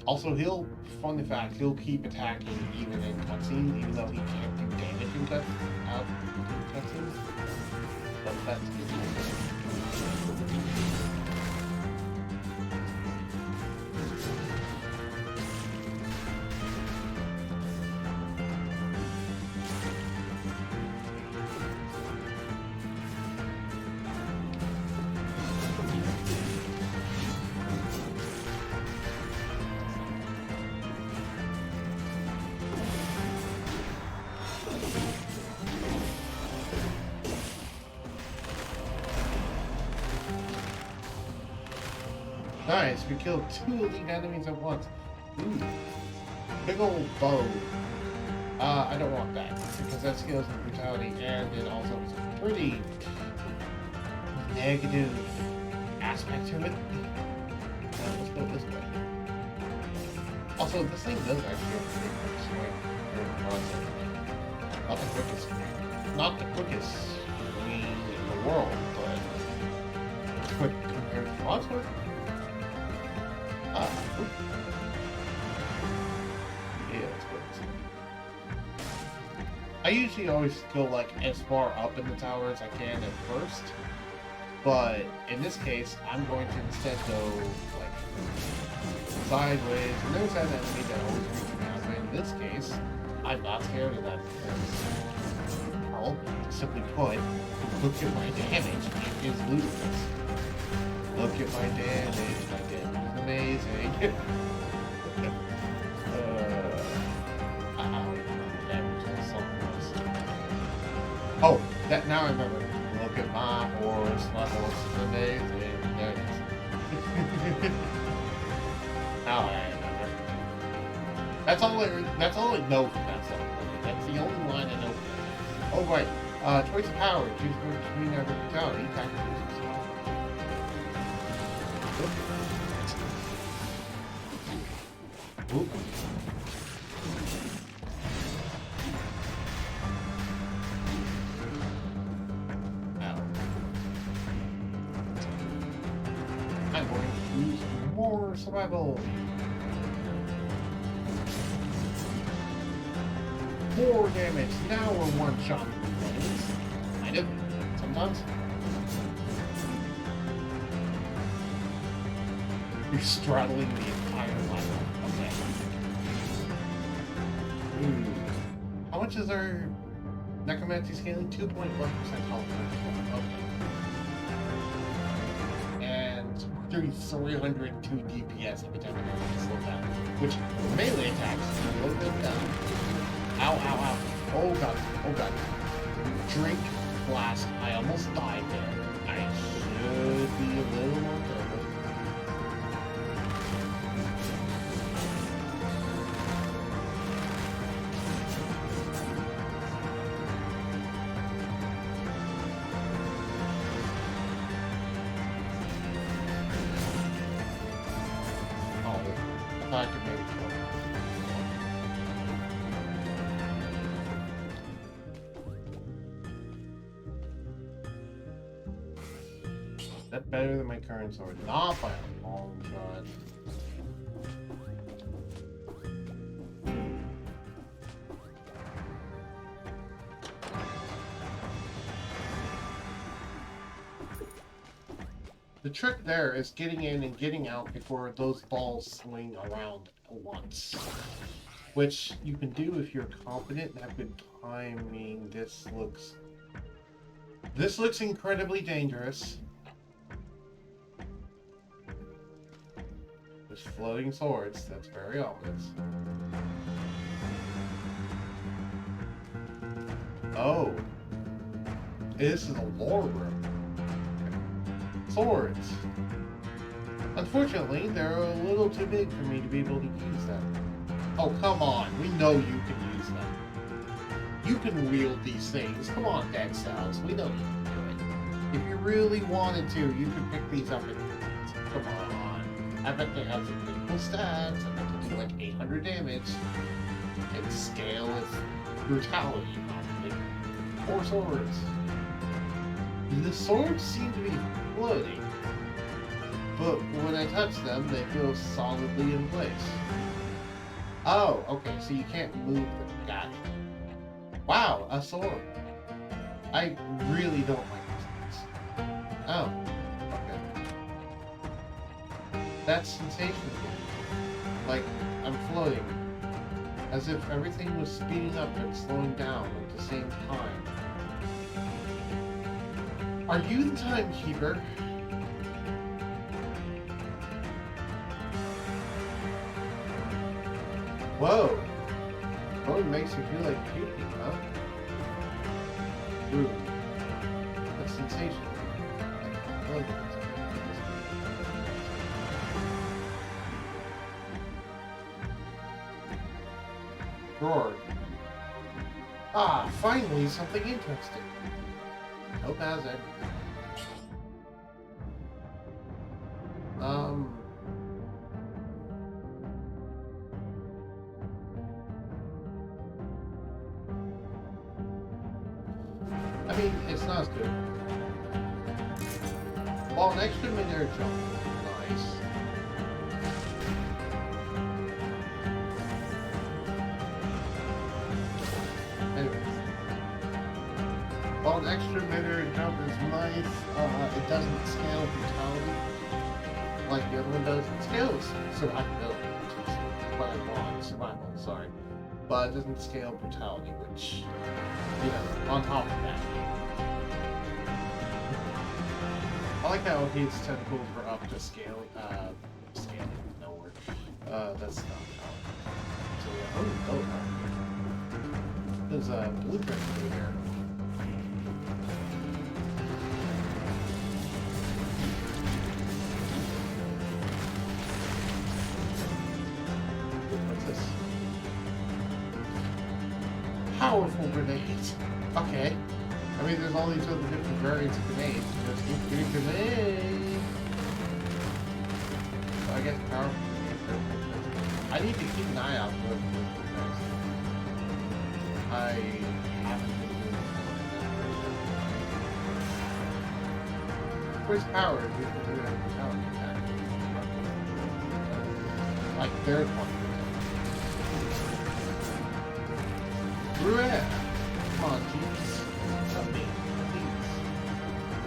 Also, fun fact, he'll keep attacking even in cutscenes, even though he can't do damage in cutscenes. But that's good. Nice, we killed 2 elite enemies at once. Ooh. Big old bow. I don't want that, because that scales with brutality, and it also has a pretty negative aspect to it. Let's go this way. Also, this thing does actually have a pretty quick swing. Not the quickest. Not the quickest swing in the world, but quick compared to Monster. Yeah, let's go. I usually always go like as far up in the tower as I can at first, but in this case, I'm going to instead go like sideways. And there's that enemy that always reaches me out. But in this case, I'm not scared of that because, well, simply put, look at my damage. It is ludicrous. Look at my damage. My damage is amazing. Oh, that now I remember. Look at my horse. My horse is amazing. There it is. Now I remember. That's all I know from that song. That's the only line I know. Oh right. Choice of power. Choose between their brutality, tactical. Oop. I'm going to use more survival. More damage. Now we're one-shot. Kind of. Sometimes. You're straddling the entire level. Okay. Ooh. How much is our necromancy scaling? 2.1% health. Okay. And 302 DPS every time I slow down. Which melee attacks is a little bit down. Ow, ow, ow. Oh god. Oh god. Drink blast. I almost died there. I should be a little more careful. That's better than my current sword. Not by a long shot. The trick there is getting in and getting out before those balls swing around once. Which you can do if you're confident and have good timing. This looks incredibly dangerous. There's floating swords, that's very ominous. Oh. This is a lore room. Swords. Unfortunately, they're a little too big for me to be able to use them. Oh, come on. We know you can use them. You can wield these things. Come on, Dead Cells. We know you can do it. If you really wanted to, you could pick these up and... Come on. I bet they have some pretty cool stats. I bet they do like 800 damage. And scale with brutality, probably. 4 swords. The swords seem to be floating. But when I touch them, they feel solidly in place. Oh, okay, so you can't move them. Got it. Wow, a sword. I really don't like these things. Oh, okay. That's sensation. Like, I'm floating. As if everything was speeding up and slowing down at the same time. Are you the timekeeper? Whoa! Phone makes you feel like puking, huh? Ooh. That's sensation. Roar. Ah, finally something interesting. Hope has it. I mean, it's not as good. Well, an extra mid-air jump. Nice. Anyways. While an extra mid-air jump is nice, it doesn't scale brutality like the other one does. It scales survivability, which is what I want. Survival, sorry. But it doesn't scale brutality, which, you know, on top of that. I like how his tentacles were up to scale, scaling, no word. That's not how. So yeah, oh, there's a blueprint over here. What's this? Powerful grenades. Okay. I mean, there's all these other different variants of grenades. Just give me a grenade. So I guess powerful grenades. I need to keep an eye out for grenades. I haven't been doing it. Where's power if you can do it with power attack? Like third one. Hooray! Come on, Jeeps. Help me, please.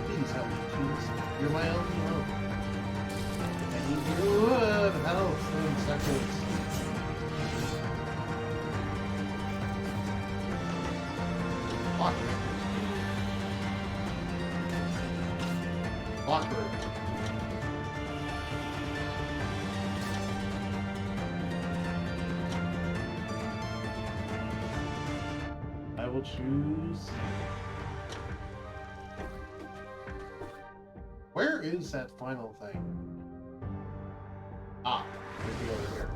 Please help me, please. You're my only hope. I need your help in seconds. Blocker. Blocker. I will choose. Where is that final thing? Ah, it'd be over here.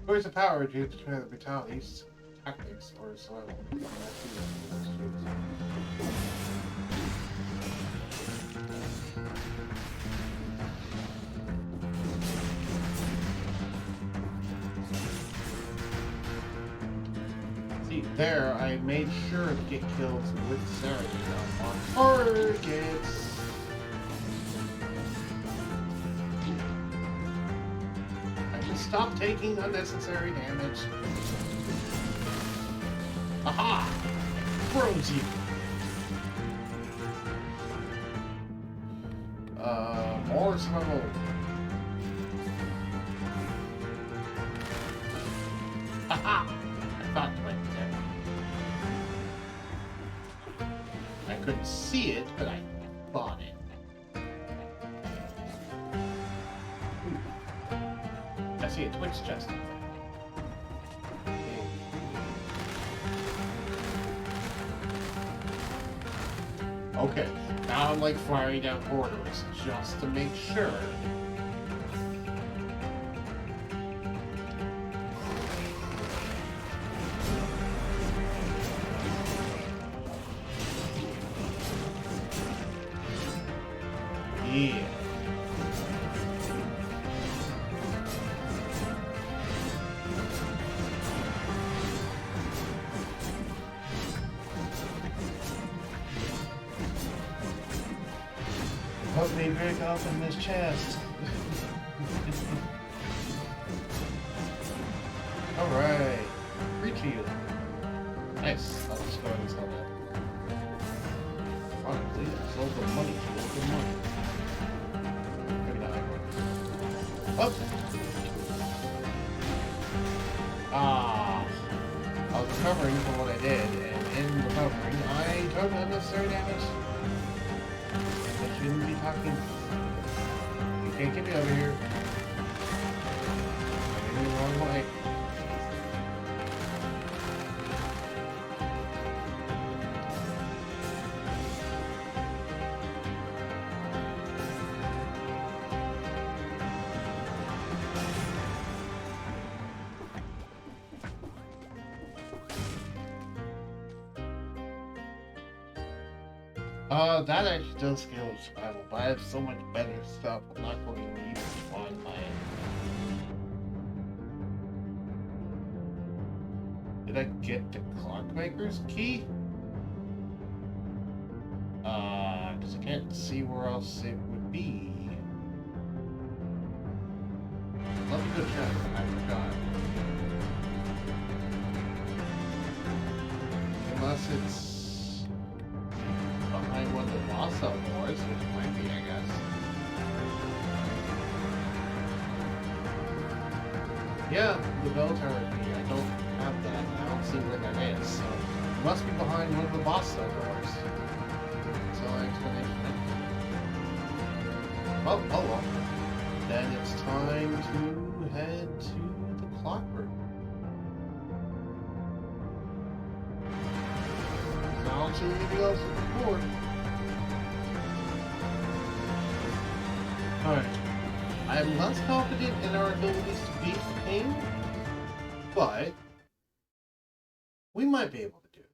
Where's the power due to the brutalities, tactics, or survival? See, there, I made sure to get kills with Serenity on targets. Stop taking unnecessary damage. Aha! Froze you. More survival. Aha! I thought it went there. I couldn't see it, but I thought it. I see a Twitch chest. Okay, now I'm like firing down corridors just to make sure. Yeah. Hope they break open this chest. Alright. Reach you. Nice. I'll just go ahead and sell that. Honestly, I sold the money. Sold the money. Maybe not everyone. Oops. Ah. I was recovering from what I did, and in recovering, I took unnecessary damage. I shouldn't be talking. You can't get me over here. I'm in the wrong way. That actually does scale with survival, but I have so much better stuff, I'm not going to even try to buy it. Did I get the clockmaker's key? Because I can't see where else it would be. Let me go check, I forgot. Unless it's behind one of the boss cell doors, which might be, I guess. Yeah, the bell tower key. I don't have that. I don't see where that is. So it must be behind one of the boss cell doors. So explanation. Oh well. Then it's time to head to the clock room. I don't see anything else on the board. Alright. I am less confident in our abilities to beat the pain, but we might be able to do it.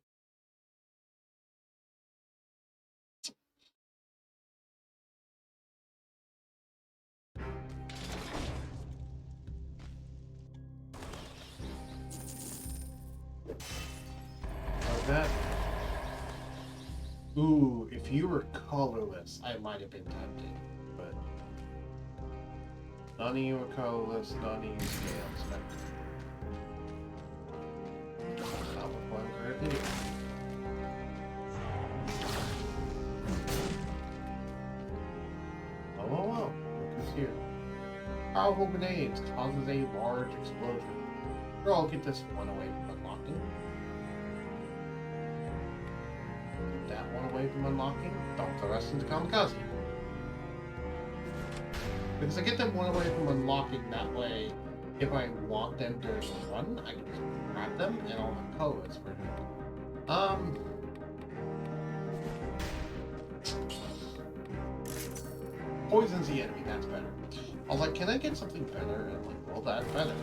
How's that? Ooh, if you were colorless, I might have been tempted, but none of you are colorless, none of you scale spectrum. Not what I'm going to do. Oh, look who's here. Powerful grenades causes a large explosion. Sure, I'll get this one away from unlocking. That one away from unlocking, dump the rest into kamikaze. Because I get them one away from unlocking, that way, if I want them during the run, I can just grab them and I'll have colors for them. Poison's the enemy, that's better. I was like, can I get something better? And I'm like, well, that's better.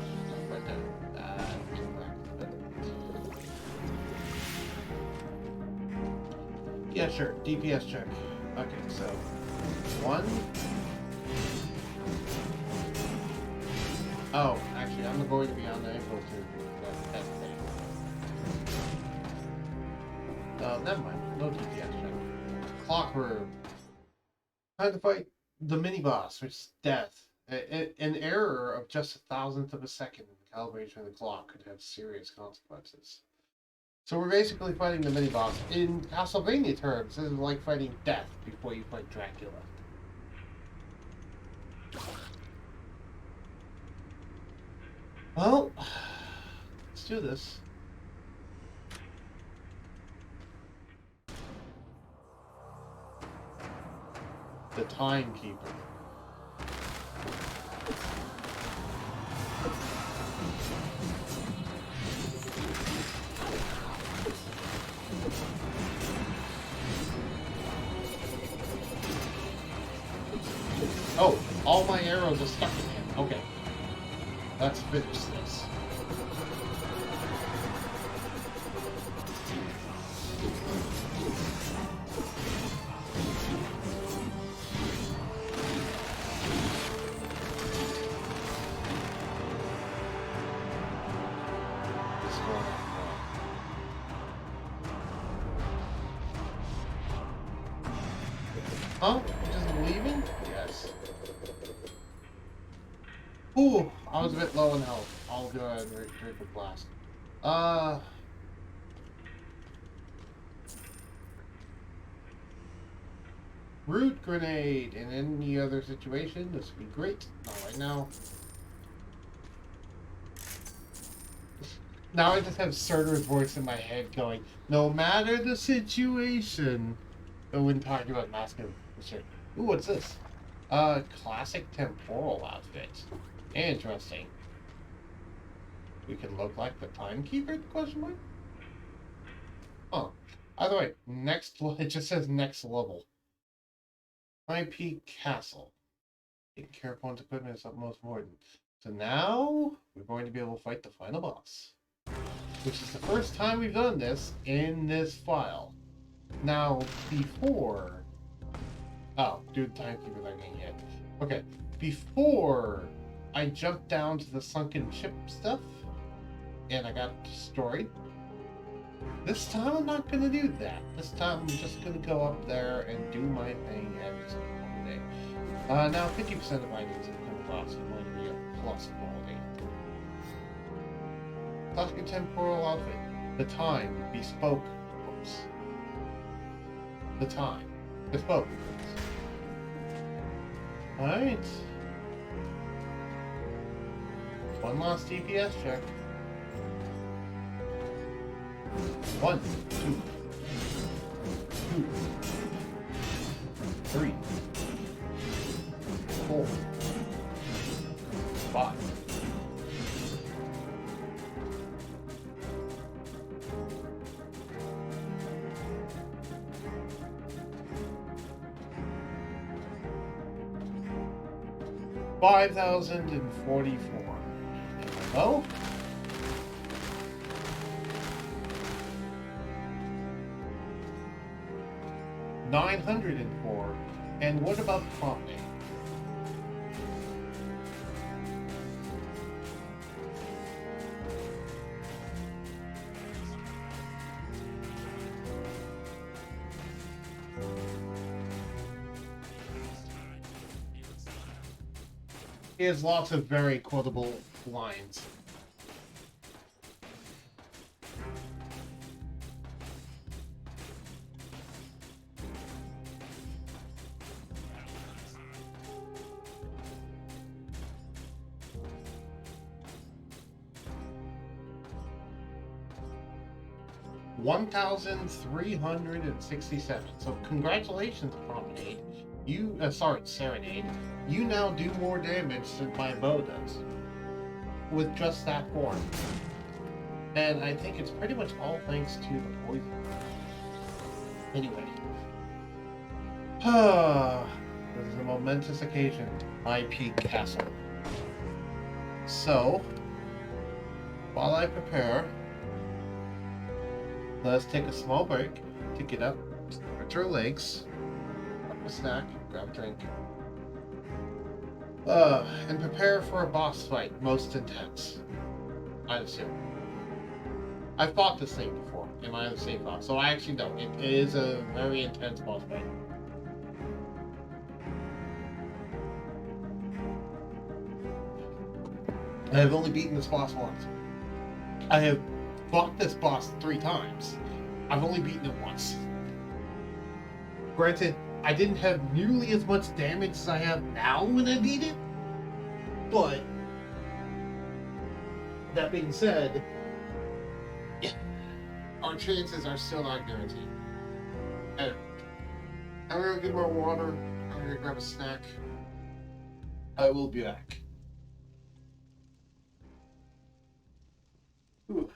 Right there. That's better. Yeah, sure. DPS check. Okay, so 1. Oh, actually, I'm going to be on the ankle to that thing. Never mind. No DPS check. Clockwork. Time to fight the mini boss, which is death. An error of just 1,000th of a second in the calibration of the clock could have serious consequences. So we're basically fighting the mini boss. In Castlevania terms, this is like fighting death before you fight Dracula. Well, let's do this. The Timekeeper. all my arrows are stuck in him. Okay. Let's finish this. Huh? Just leaving? Yes. Ooh, I was a bit low in health. I'll go ahead and drink a blast. Root grenade. In any other situation, this would be great. Not right now. Now I just have Surtur's voice in my head going, no matter the situation. But when talking about masculine. Ooh, what's this? Classic temporal outfit. Interesting. We can look like the timekeeper? Question mark? Oh. Either way, next. It just says next level. IP Castle. Taking care of one's equipment is utmost important. So now we're going to be able to fight the final boss, which is the first time we've done this in this file. Now, before. Oh, dude, timekeeper that ain't yet. Okay, before I jumped down to the sunken ship stuff and I got destroyed. This time I'm not gonna do that. This time I'm just gonna go up there and do my thing every single day. Now 50% of items that come across are going to be a plus quality. Classic temporal outfit. The time. Bespoke. Oops. The time. Bespoke. Alright. One last DPS check. 1, 2, 2, 3, 4, 5. $5,044. Oh. 904. And what about prompting? He has lots of very quotable lines. $1,367. So congratulations, Promenade. You, sorry, Serenade. You now do more damage than my bow does. With just that form. And I think it's pretty much all thanks to the poison. Anyway. This is a momentous occasion. IP Castle. So, while I prepare, let's take a small break to get up, stretch our legs, grab a snack, grab a drink, and prepare for a boss fight, most intense. I'd assume. I've fought this thing before in my other save file, so I actually know it is a very intense boss fight. I have only beaten this boss once. I have fought this boss 3 times. I've only beaten it once. Granted, I didn't have nearly as much damage as I have now when I beat it, but that being said, our chances are still not guaranteed. Anyway, I'm gonna get more water, I'm gonna grab a snack. I will be back. Ooh.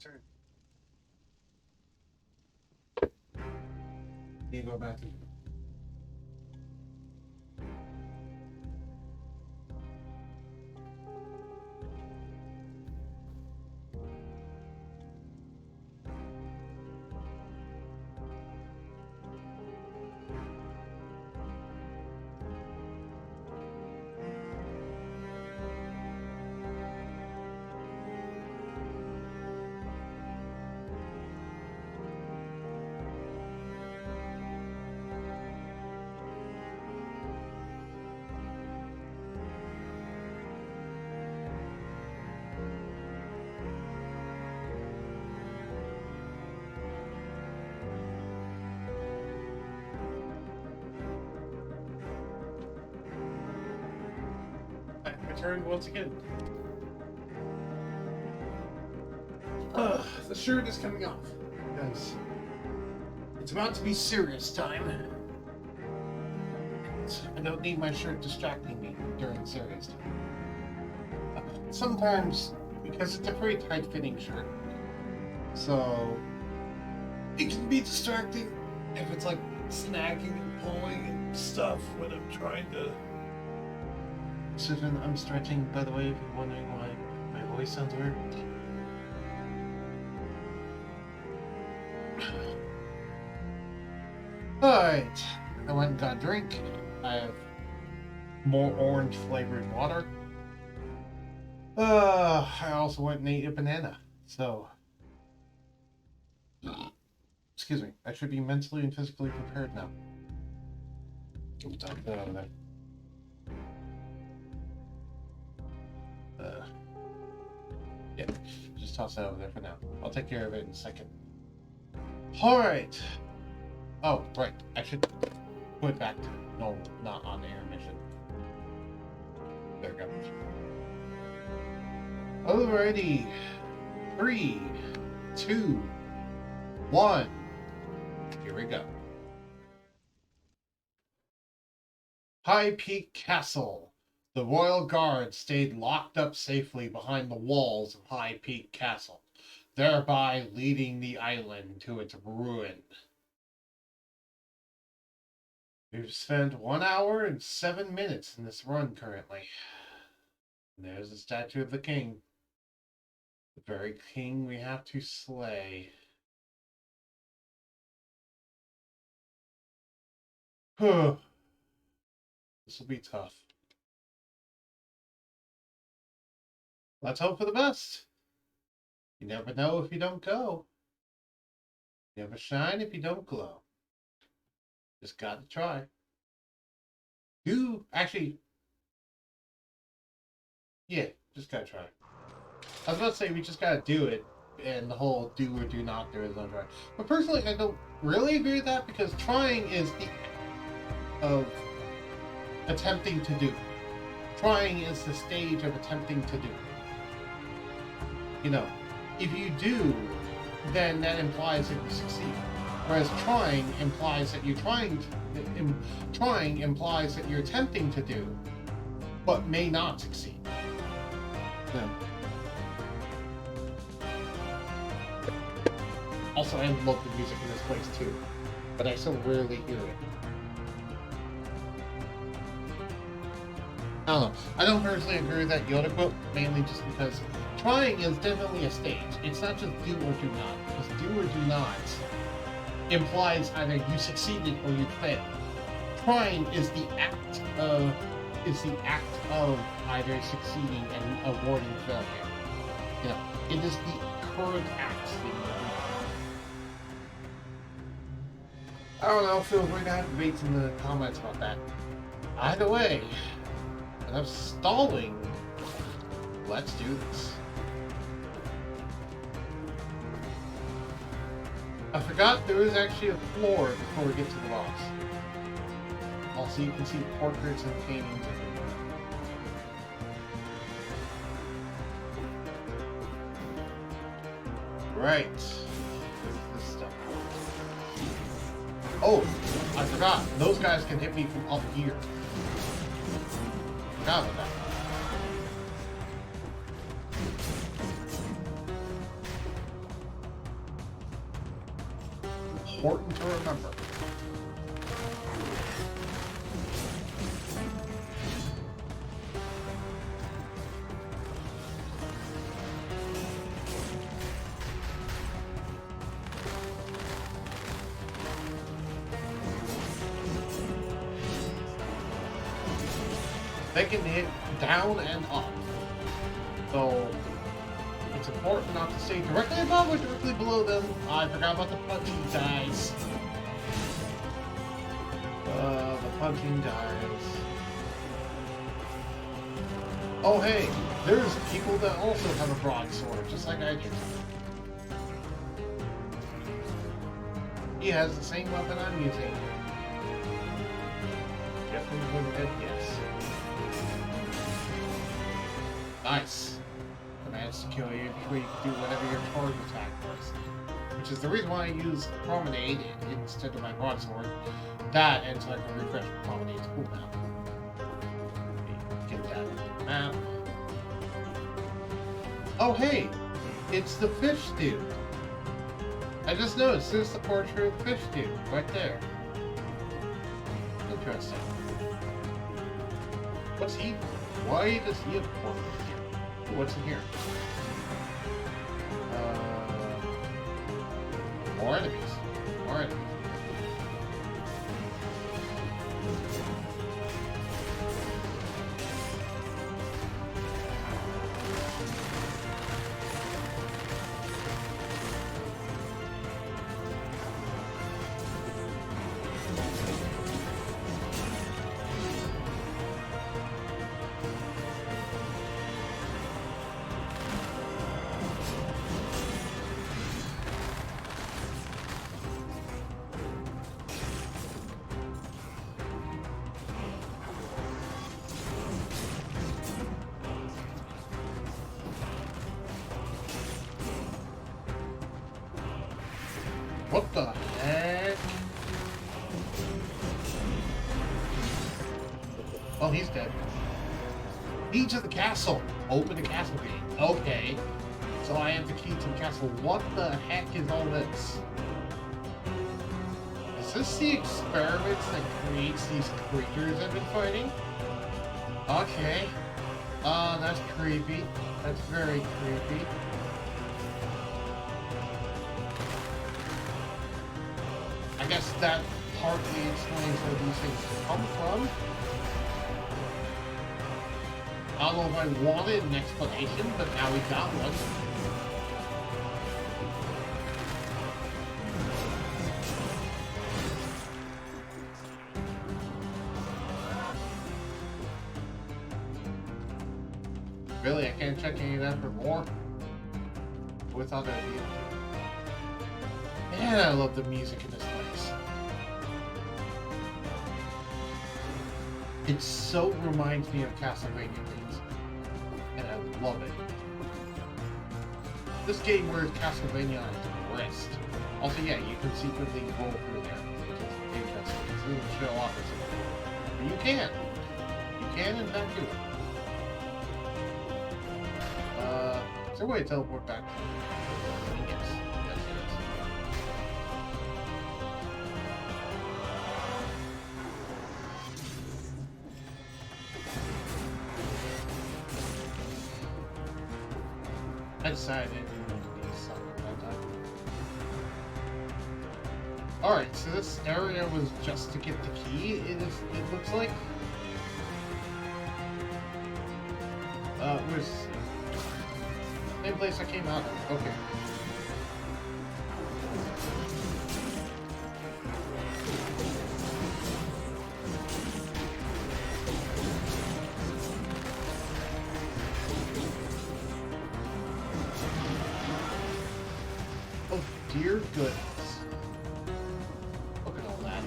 Turn. You go back. Returned once again. The shirt is coming off, guys. It's about to be serious time. I don't need my shirt distracting me during serious time. Sometimes, because it's a pretty tight-fitting shirt, so it can be distracting if it's like snagging and pulling and stuff when I'm trying to. Susan, I'm stretching, by the way, if you're wondering why my voice sounds weird. Alright, I went and got a drink. I have more orange flavored water. I also went and ate a banana, so. Excuse me, I should be mentally and physically prepared now. We'll talk that over there. Yeah, just toss that over there for now. I'll take care of it in a second. Alright. Oh, right. I should put it back to normal, not on air mission. There we go. Alrighty. 3, 2, 1. Here we go. High Peak Castle. The royal guard stayed locked up safely behind the walls of High Peak Castle, thereby leading the island to its ruin. We've spent 1 hour and 7 minutes in this run currently. And there's the statue of the king. The very king we have to slay. This will be tough. Let's hope for the best. You never know if you don't go. You never shine if you don't glow. Just gotta try. Yeah, just gotta try. I was about to say we just gotta do it, and the whole do or do not do is on try. But personally, I don't really agree with that because trying is the act of attempting to do. Trying is the stage of attempting to do. You know, if you do, then that implies that you succeed. Whereas trying implies that you're trying implies that you're attempting to do, but may not succeed. Yeah. Also, I love the music in this place too, but I so rarely hear it. I don't know. I don't personally agree with that Yoda quote, mainly just because trying is definitely a stage. It's not just do or do not, because do or do not implies either you succeeded or you failed. Trying is the act of either succeeding and avoiding failure. You know, it is the current act that you do. I don't know, feel free to have debates in the comments about that. Either way, enough stalling. Let's do this. I forgot there is actually a floor before we get to the boss. Also, you can see portraits and paintings everywhere. Right. This stuff. Oh, I forgot. Those guys can hit me from up here. Forgot about that. important to remember. They can hit down and up. So it's important not to stay directly above or directly below them. I forgot about the punching dice. The punching dice. Oh hey, there's people that also have a broadsword, just like I do. He has the same weapon I'm using. Definitely good hit, yes. Nice. Managed to kill you before you can do whatever your charge attack was. Which is the reason why I use Promenade instead of my broadsword. That, and so I can refresh Promenade's cooldown. Get that on the map. Oh hey! It's the fish dude! I just noticed there's the portrait of the fish dude, right there. Interesting. What's he? Why does he have a portrait here? What's in here? More enemies. More enemies. What the heck? Oh, he's dead. Key to the castle. Open the castle gate. Okay. So I have the key to the castle. What the heck is all this? Is this the experiments that creates these creatures I've been fighting? Okay. That's creepy. That's very creepy. I guess that partly explains where these things come from. I don't know if I wanted an explanation, but now we got one. Really, I can't check any of that for more? Without that idea. Man, I love the music in this place. It so reminds me of Castlevania things, and I love it. This game wears Castlevania on its wrist. Also, yeah, you can secretly roll through there, which is interesting. It's a little show off or something. But you can. You can, in fact, do it. Is there a way to teleport back? Yes. Yes, there is. I decided it didn't need to be something like that. Alright, so this area was just to get the key, it looks like. Where's... Same place I came out of. Okay. Oh, dear goodness. Look at all that.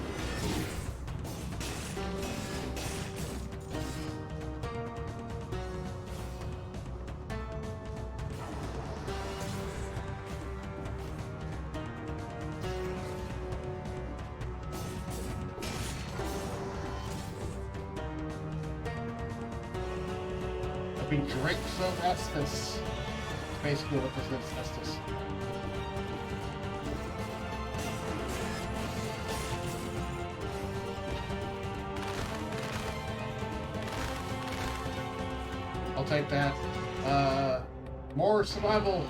We drink some Estus. That's basically what this is, Estus. I'll take that. More survival.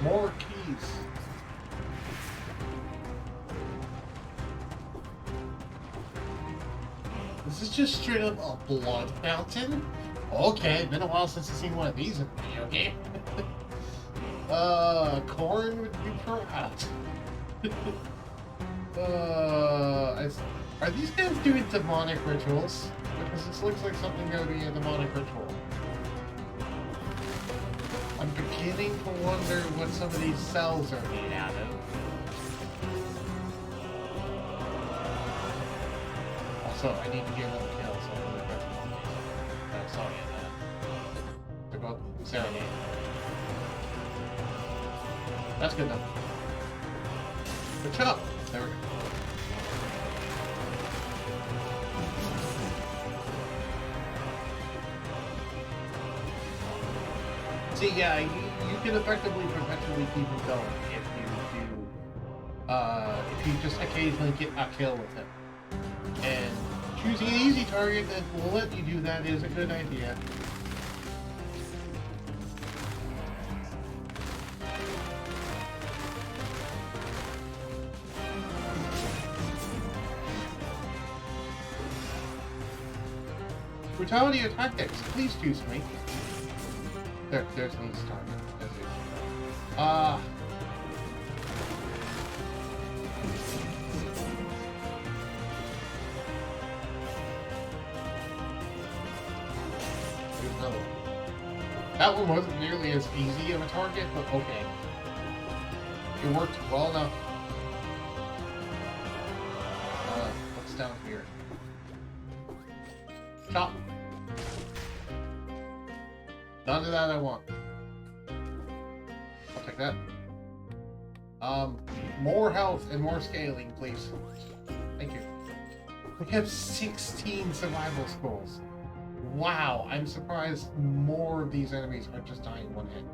More keys. This is just straight up a blood fountain? Okay, been a while since I've seen one of these in a video game. Corn would be proud. Are these guys doing demonic rituals? Because this looks like something gonna be a demonic ritual. I'm beginning to wonder what some of these cells are made out of. Also, I need to get another kill, so I'm going to press the I saw you in that. To go serenade. That's good enough. Good job! There we go. See, yeah, you can effectively perpetually keep him going if you just occasionally get a kill with him. And choosing an easy target that will let you do that is a good idea. Brutality or tactics, please choose me. There's an easy target. There's another one. That one wasn't nearly as easy of a target, but okay. It worked well enough. What's down here? Chop. None of that I want. I'll take that. More health and more scaling, please. Thank you. We have 16 survival skulls. Wow, I'm surprised more of these enemies are just dying one hit.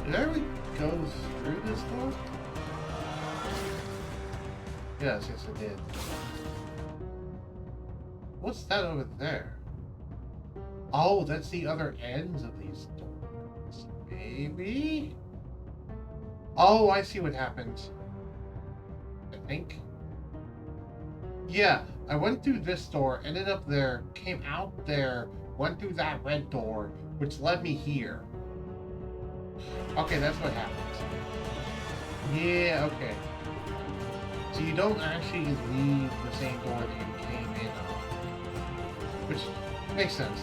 There we go through this door? Yes, I did. What's that over there? Oh, that's the other ends of these doors. Maybe? Oh, I see what happened. I think. Yeah, I went through this door, ended up there, came out there, went through that red door, which led me here. Okay, that's what happened. Yeah, okay. So you don't actually leave the same door that you came in on. Which makes sense.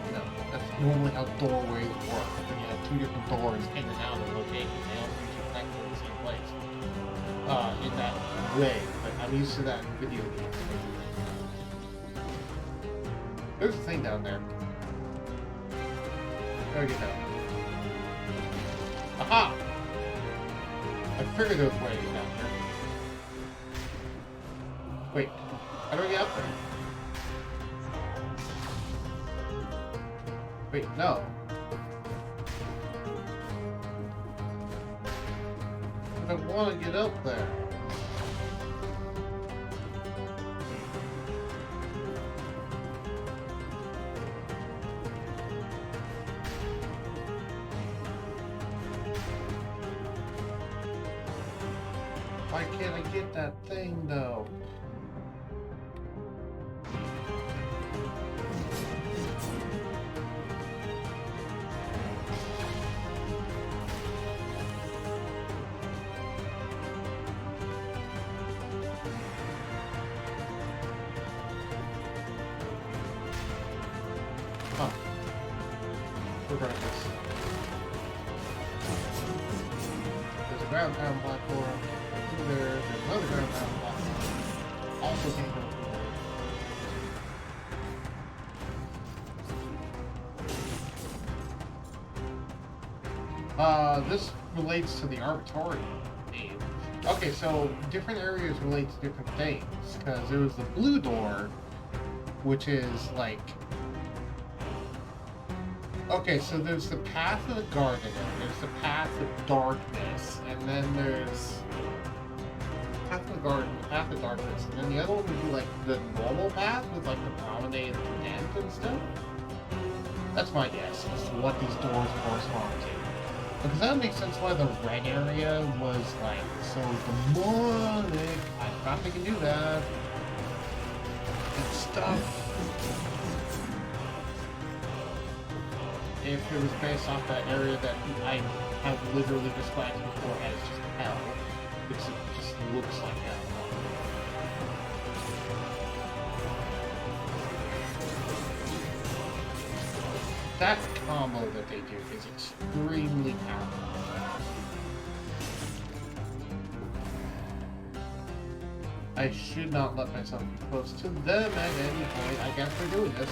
You know, that's normally how doorways work. When you have two different doors in and out of locations, they don't usually connect to the same place. In that way. But I'm used to that in video games. There's a thing down there. There we go. Aha! I figured there was way down there. Wait, how do I get up there? Wait, no. I don't want to get up there. Why can't I get that thing though? Oh. Regardless. There's a ground pound platform. There's another ground pound platform. Also can't go forward. This relates to the Arbitorium name. Okay, so different areas relate to different things. Because there was the blue door, which is like... Okay, so there's the path of the garden, there's the path of darkness, and then there's path of the garden, the path of darkness, and then the other one would be like the normal path with like the promenade and the tent and stuff. That's my guess as to what these doors correspond to. Because that makes sense why the red area was like so demonic. I thought they could do that. And stuff. If it was based off that area that I have literally described before as just hell, because it just looks like hell. That combo that they do is extremely powerful. I should not let myself be close to them at any point. I guess we're doing this.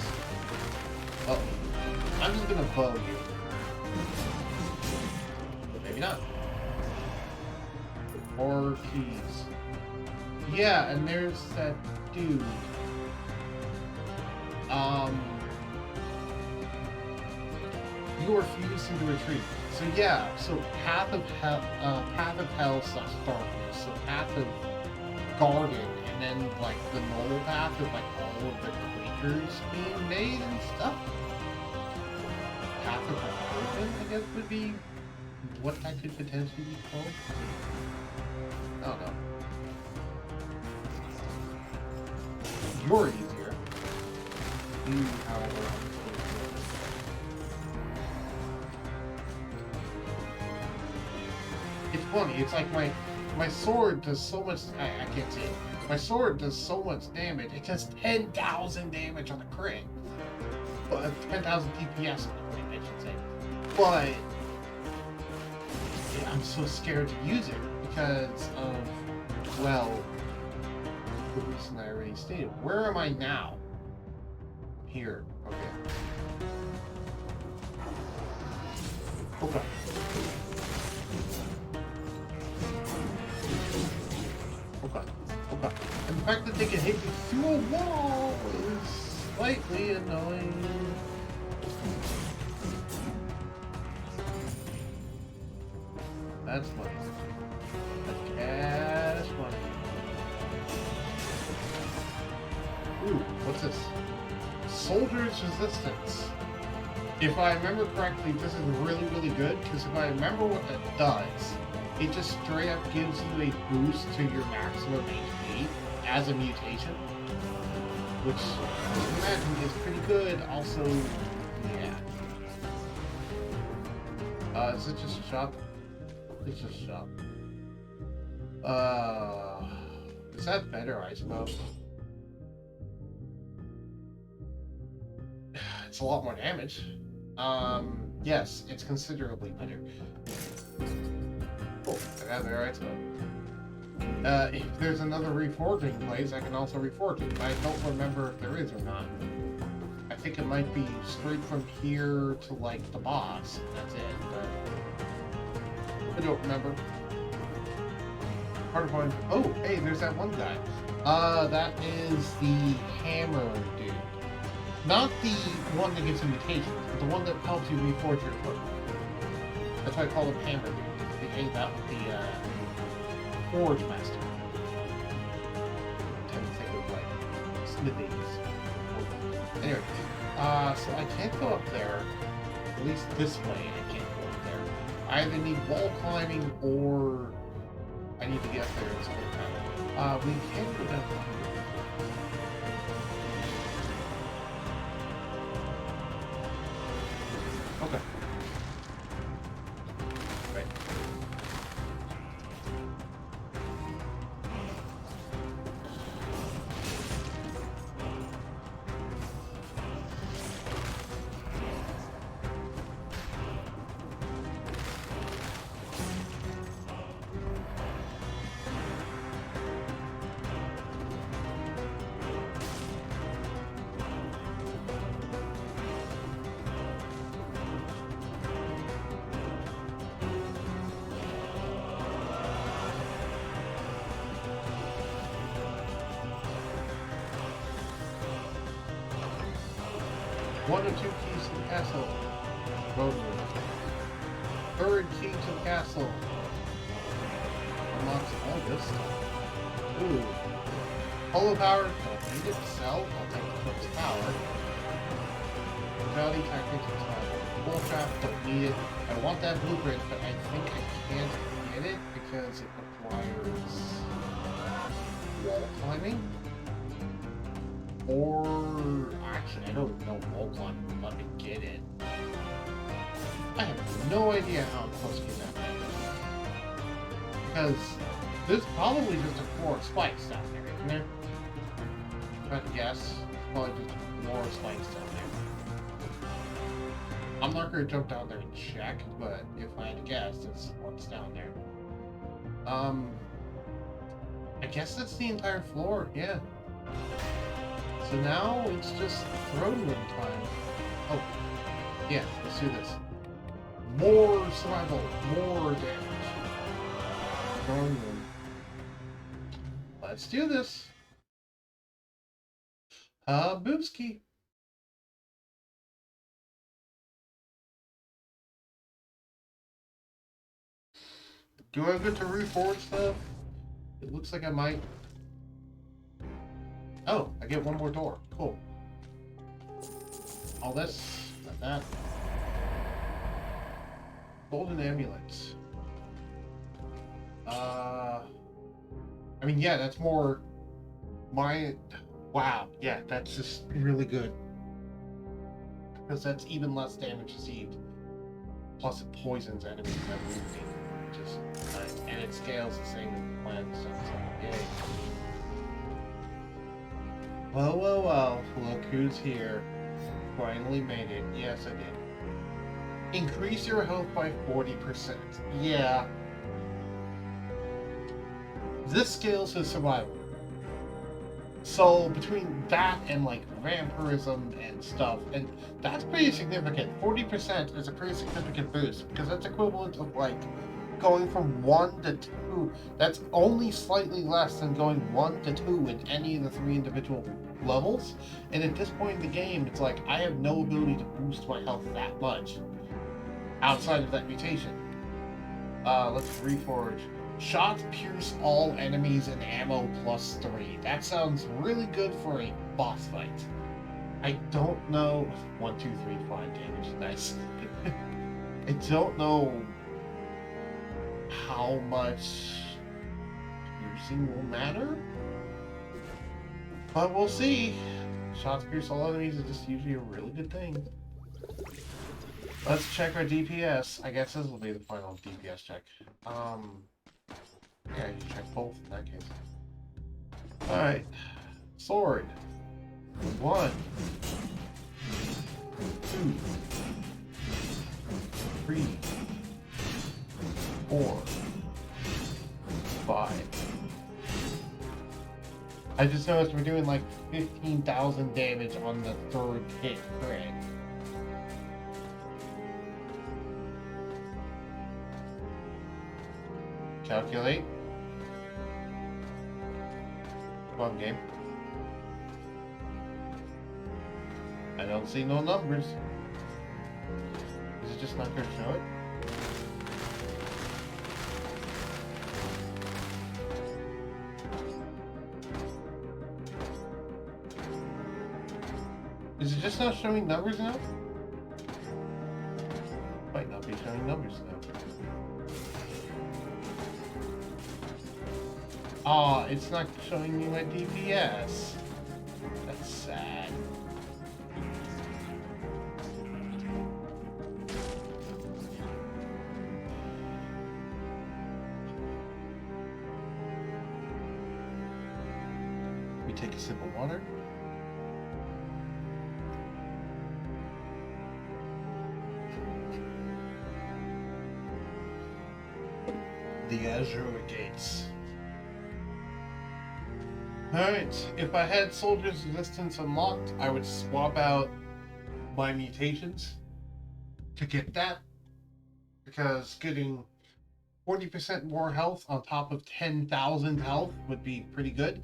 Uh-oh. I'm just gonna bow you. But maybe not. Or keys. Yeah, and there's that dude. You are refusing to retreat. So yeah, so path of hell / darkness. So path of garden, and then like the normal path of like all of the creatures being made and stuff. Path of open, I guess, would be what that could potentially be called. I don't know. You're easier. You, however, it's funny. It's like my sword does so much. I can't see it. My sword does so much damage. It does 10,000 damage on the crit. 10,000 DPS. But yeah, I'm so scared to use it because of, well, the reason I already stated. Where am I now? Here. Okay. Okay. Okay. Okay. And the fact that they can hit me through a wall is slightly annoying. That's money. That's cash money. Ooh, what's this? Soldier's Resistance. If I remember correctly, this is really, really good, because if I remember what that does, it just straight up gives you a boost to your maximum HP as a mutation. Which, I can imagine, is pretty good. Also, yeah. Is it just a shop? It's just a shop. Is that better, I suppose? It's a lot more damage. Yes, it's considerably better. Oh, I got the right spot. If there's another reforging place, I can also reforge it. I don't remember if there is or not. I think it might be straight from here to, like, the boss. That's it, but I don't remember. Hard to find. Oh, hey, there's that one guy. That is the hammer dude. Not the one that gives you mutations, but the one that helps you reforge your equipment. That's why I call it hammer dude. The forge master. I tend to think of like smithies. Anyway, so I can't go up there. At least this way, I can't go up there. I either need wall climbing or I need to get up there in some kind. We can't go down here. Okay. Right. One or two keys to the castle. Road room. Third key to the castle. Unlocks all this stuff. Ooh. Hollow power. Don't need it. Sell. I'll take the first power. Howdy, tactics and style. Wall trap. Don't need it. I want that blueprint, but I think I can't get it because it requires wall climbing. Or actually, I don't know wall climbing would let me get it. I have no idea how I'm supposed to get that thing. Because there's probably just a floor of spikes down there, isn't there? If I had to guess, probably just a floor of spikes down there. I'm not going to jump down there and check, but if I had to guess, that's what's down there. I guess that's the entire floor, yeah. So now it's just throne room time. Oh, yeah, let's do this. More survival, more damage. Throne room. Let's do this. Boobski. Do I get to reforge stuff? It looks like I might. Oh, I get one more door. Cool. All this, and that. Golden amulets. I mean, yeah, that's more my. Wow, yeah, that's just really good. Because that's even less damage received. Plus, it poisons enemies that move me. Just nice. And it scales the same as the plant stuff. So, yay. Well, well, well, look who's here. Finally made it. Yes, I did. Increase your health by 40%. Yeah. This scales to survival. So, between that and, like, vampirism and stuff, and that's pretty significant. 40% is a pretty significant boost, because that's equivalent of, like, going from 1 to 2. That's only slightly less than going 1 to 2 in any of the 3 individual levels. And at this point in the game, it's like, I have no ability to boost my health that much outside of that mutation. Let's reforge. Shots pierce all enemies and ammo plus 3. That sounds really good for a boss fight. I don't know. 1, 2, 3, 5 damage. Nice. I don't know how much piercing will matter, but we'll see. Shots pierce all enemies is just usually a really good thing. Let's check our DPS. I guess this will be the final DPS check. Yeah, you check both in that case. Alright. Sword. 1, 2, 3, 4, 5. I just noticed we're doing like 15,000 damage on the third hit crit. Calculate. Fun game. I don't see no numbers. Is it just not going to show it? Is it just not showing numbers now? Might not be showing numbers now. Ah, it's not showing me my DPS. That's sad. We take a sip of water. The Azure Gates. Alright, if I had Soldier's Resistance unlocked, I would swap out my mutations to get that. Because getting 40% more health on top of 10,000 health would be pretty good.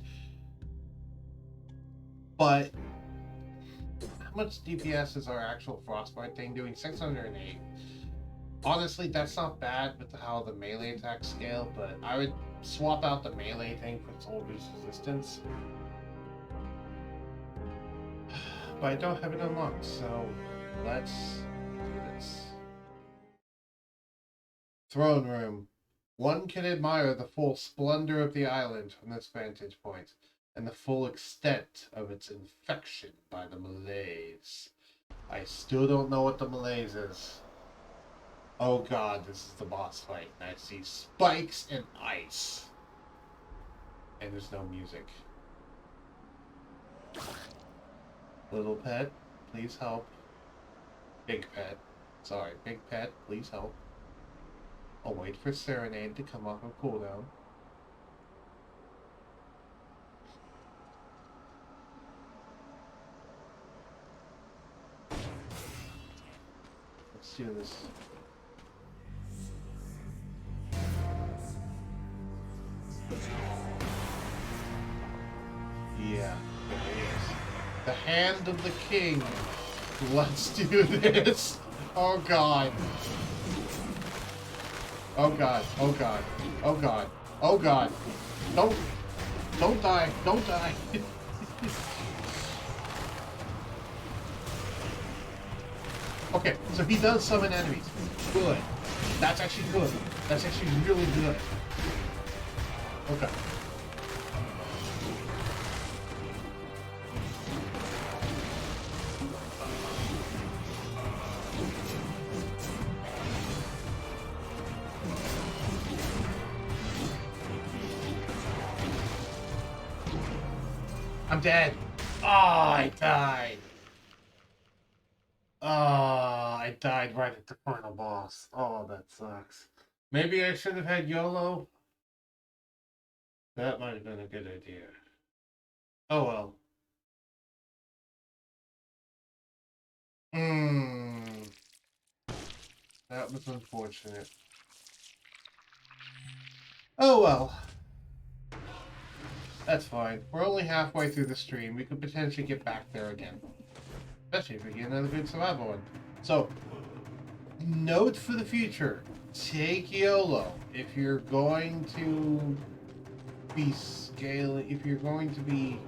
But how much DPS is our actual Frostbite thing doing? 608. Honestly, that's not bad with how the melee attacks scale, but I would swap out the melee thing for Soldier's Resistance. But I don't have it unlocked, so let's do this. Throne Room. One can admire the full splendor of the island from this vantage point, and the full extent of its infection by the malaise. I still don't know what the malaise is. Oh god, this is the boss fight. And I see spikes and ice. And there's no music. Little pet, please help. Big pet. Sorry, big pet, please help. I'll wait for Serenade to come off of cooldown. Let's do this. Yeah, it is. The hand of the king. Let's do this. Oh god. Oh god. Oh god. Oh god. Oh god. Don't die. Don't die. Okay, so he does summon enemies. Good. That's actually good. That's actually really good. Okay. I'm dead. Oh, I died. Oh, I died right at the final boss. Oh, that sucks. Maybe I should have had YOLO. That might have been a good idea. Oh well. That was unfortunate. Oh well. That's fine. We're only halfway through the stream. We could potentially get back there again. Especially if we get another good survival one. So, note for the future. Take YOLO. If you're going to be scaling, if you're going to be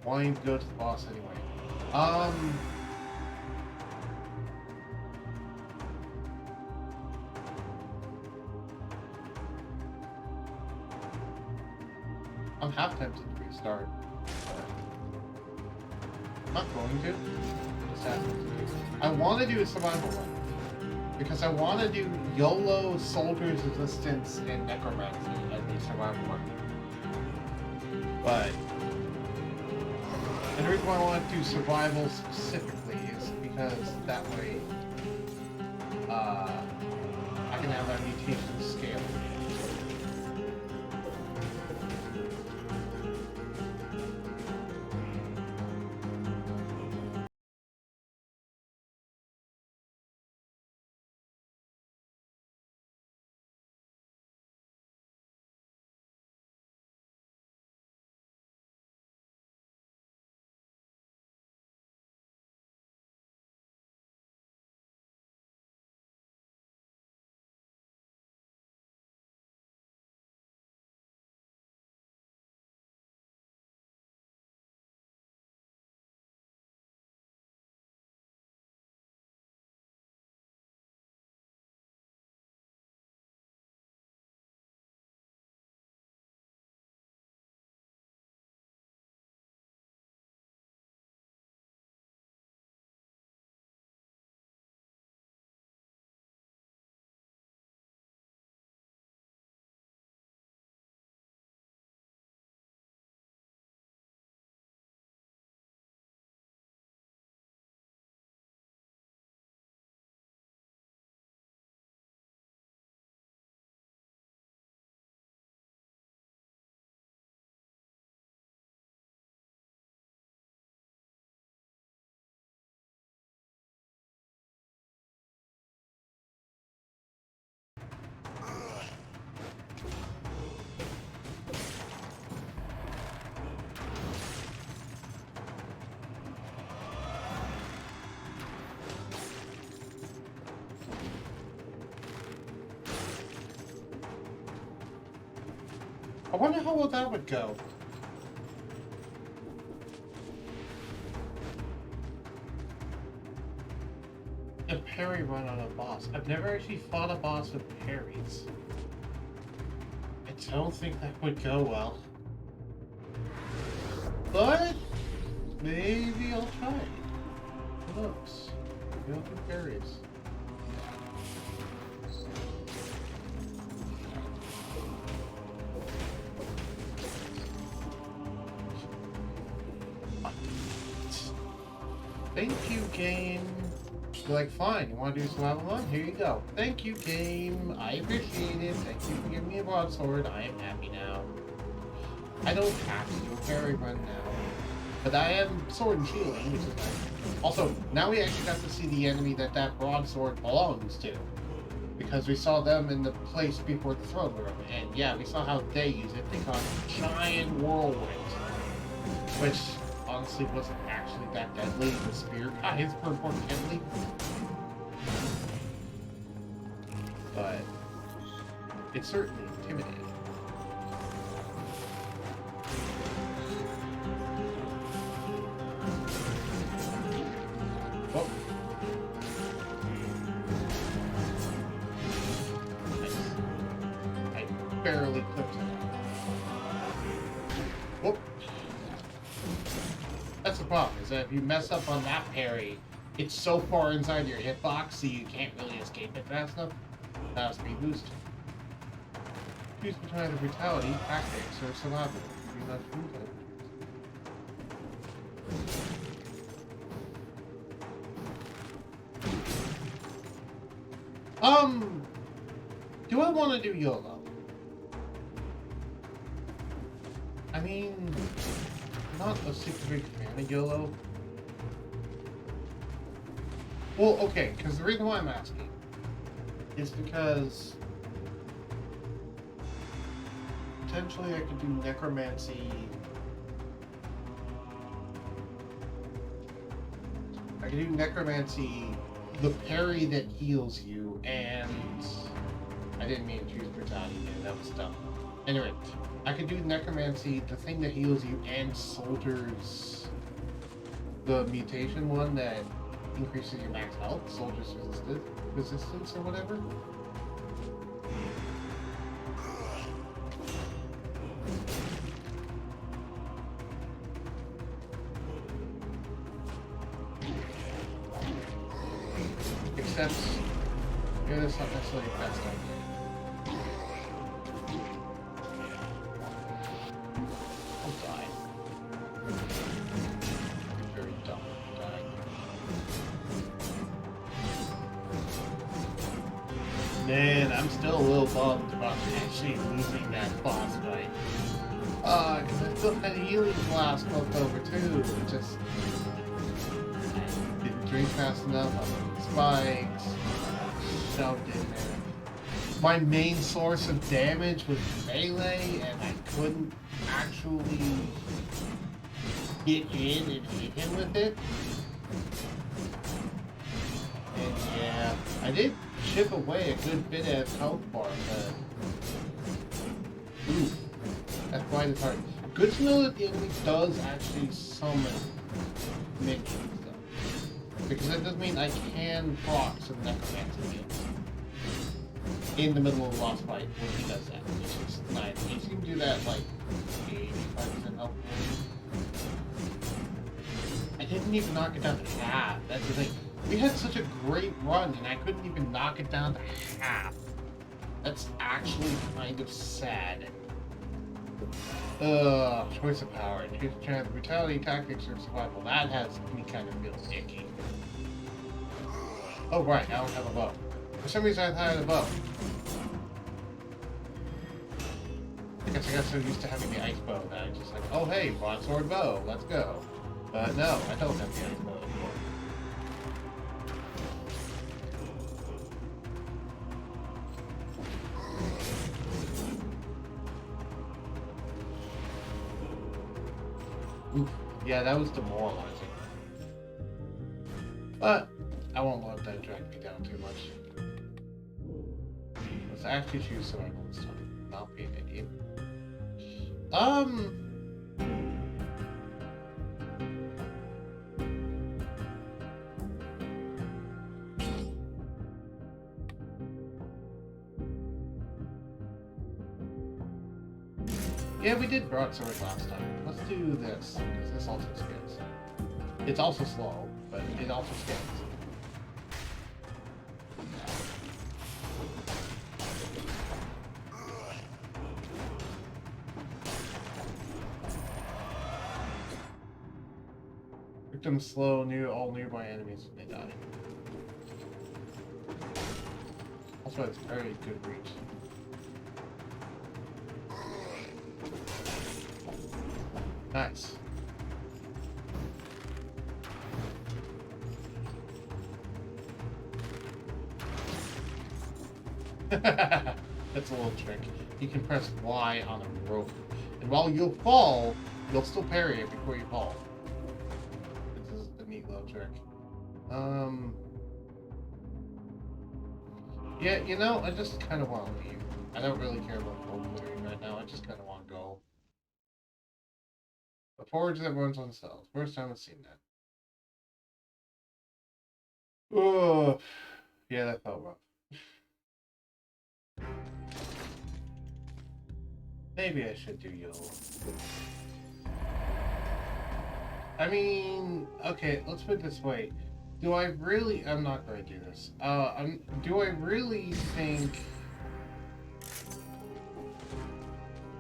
wanting to go to the boss anyway. I'm half tempted to restart. I'm not going to. Just have to do. I want to do a survival one. Because I want to do YOLO, Soldier's Resistance, and Necromancy as a survival one. But the reason why I want to do survival specifically is because that way I can have that mutation scale. I wonder how well that would go. A parry run on a boss. I've never actually fought a boss with parries. I don't think that would go well. But maybe I'll try it. Who knows? Maybe I'll do parries. Thank you, game. You're like, fine, you want to do survival mode? Here you go. Thank you, game. I appreciate it. Thank you for giving me a broadsword. I am happy now. I don't have to do a parry run now. But I am sword and shielding, which is nice. Also, now we actually got to see the enemy that broadsword belongs to. Because we saw them in the place before the throne room. And yeah, we saw how they use it. They call it giant whirlwind. Which honestly wasn't actually that deadly. The spear guys were more deadly. But it's certainly intimidating. Oh. Nice. I barely clipped it. Whoop. That's the problem, is that if you mess up on that parry, it's so far inside your hitbox, so you can't really escape it fast enough. Speed boost. Choose between either brutality, tactics, or survival. Do not choose it. Do I want to do YOLO? I mean, not a super big fan of YOLO. Well, okay, because the reason why I'm asking is because potentially I could do necromancy. I could do necromancy, the parry that heals you, and I didn't mean to choose brutality, man, that was dumb. Anyway, I could do necromancy, the thing that heals you, and soldiers, the mutation one that increases your max health, soldiers resistance or whatever. Except, yeah, that's not necessarily the best idea. I'll die. Very dumb. Die. Man, I'm still a little bummed about actually losing that boss fight. Because I still had a healing blast left over too. It just didn't drink fast enough. I was spikes. Shoved in there. My main source of damage was melee, and I couldn't actually get in and hit him with it. And yeah, I did chip away a good bit of health bar, but ooh, that's quite as hard. Good to know that the enemy does actually summon minions, though, because that does mean I can proc some necromancy hits in the middle of the boss fight when he does that, which is nice. He seems to do that like 85% health. I didn't even knock it down to half. That's the thing. We had such a great run, and I couldn't even knock it down to half. That's actually kind of sad. Choice of power. Choose a chance, brutality, tactics, or survival. That has me kind of feel icky. Oh, right, I don't have a bow. For some reason, I thought I had a bow. I guess I got so used to having the ice bow that I just like, oh hey, broadsword bow, let's go. But no, I don't have the ice bow anymore. Oof. Yeah, that was demoralizing. But I won't let that drag me down too much. Let's actually choose survival this time. Not be an idiot. Um. Yeah, we did broadsword last time. Let's do this, because this also scales. It's also slow, but it also scales. Victims slow all nearby enemies when they die. Also, it's very good reach. Nice. That's a little trick. You can press Y on a rope, and while you'll fall, you'll still parry it before you fall. This is a neat little trick. Yeah, you know, I just kind of want to leave. I don't really care about Feburary right now. I just kind of want to go. The forge that runs on cells. First time I've seen that. Oh, yeah, that felt rough. Maybe I should do YOLO. I mean, okay, let's put it this way. Do I really... I'm not going to do this. Do I really think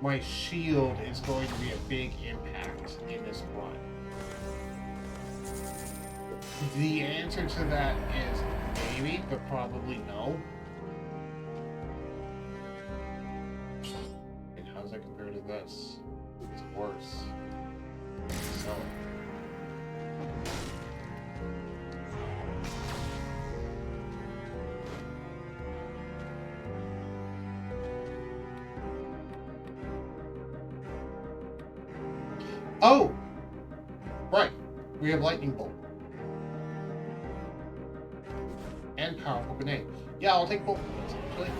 my shield is going to be a big impact in this run? The answer to that is maybe, but probably no. And how does that compare to this? It's worse. So... Oh! Right. We have Lightning Bolt. And Powerful Grenade. Yeah, I'll take both of those, actually.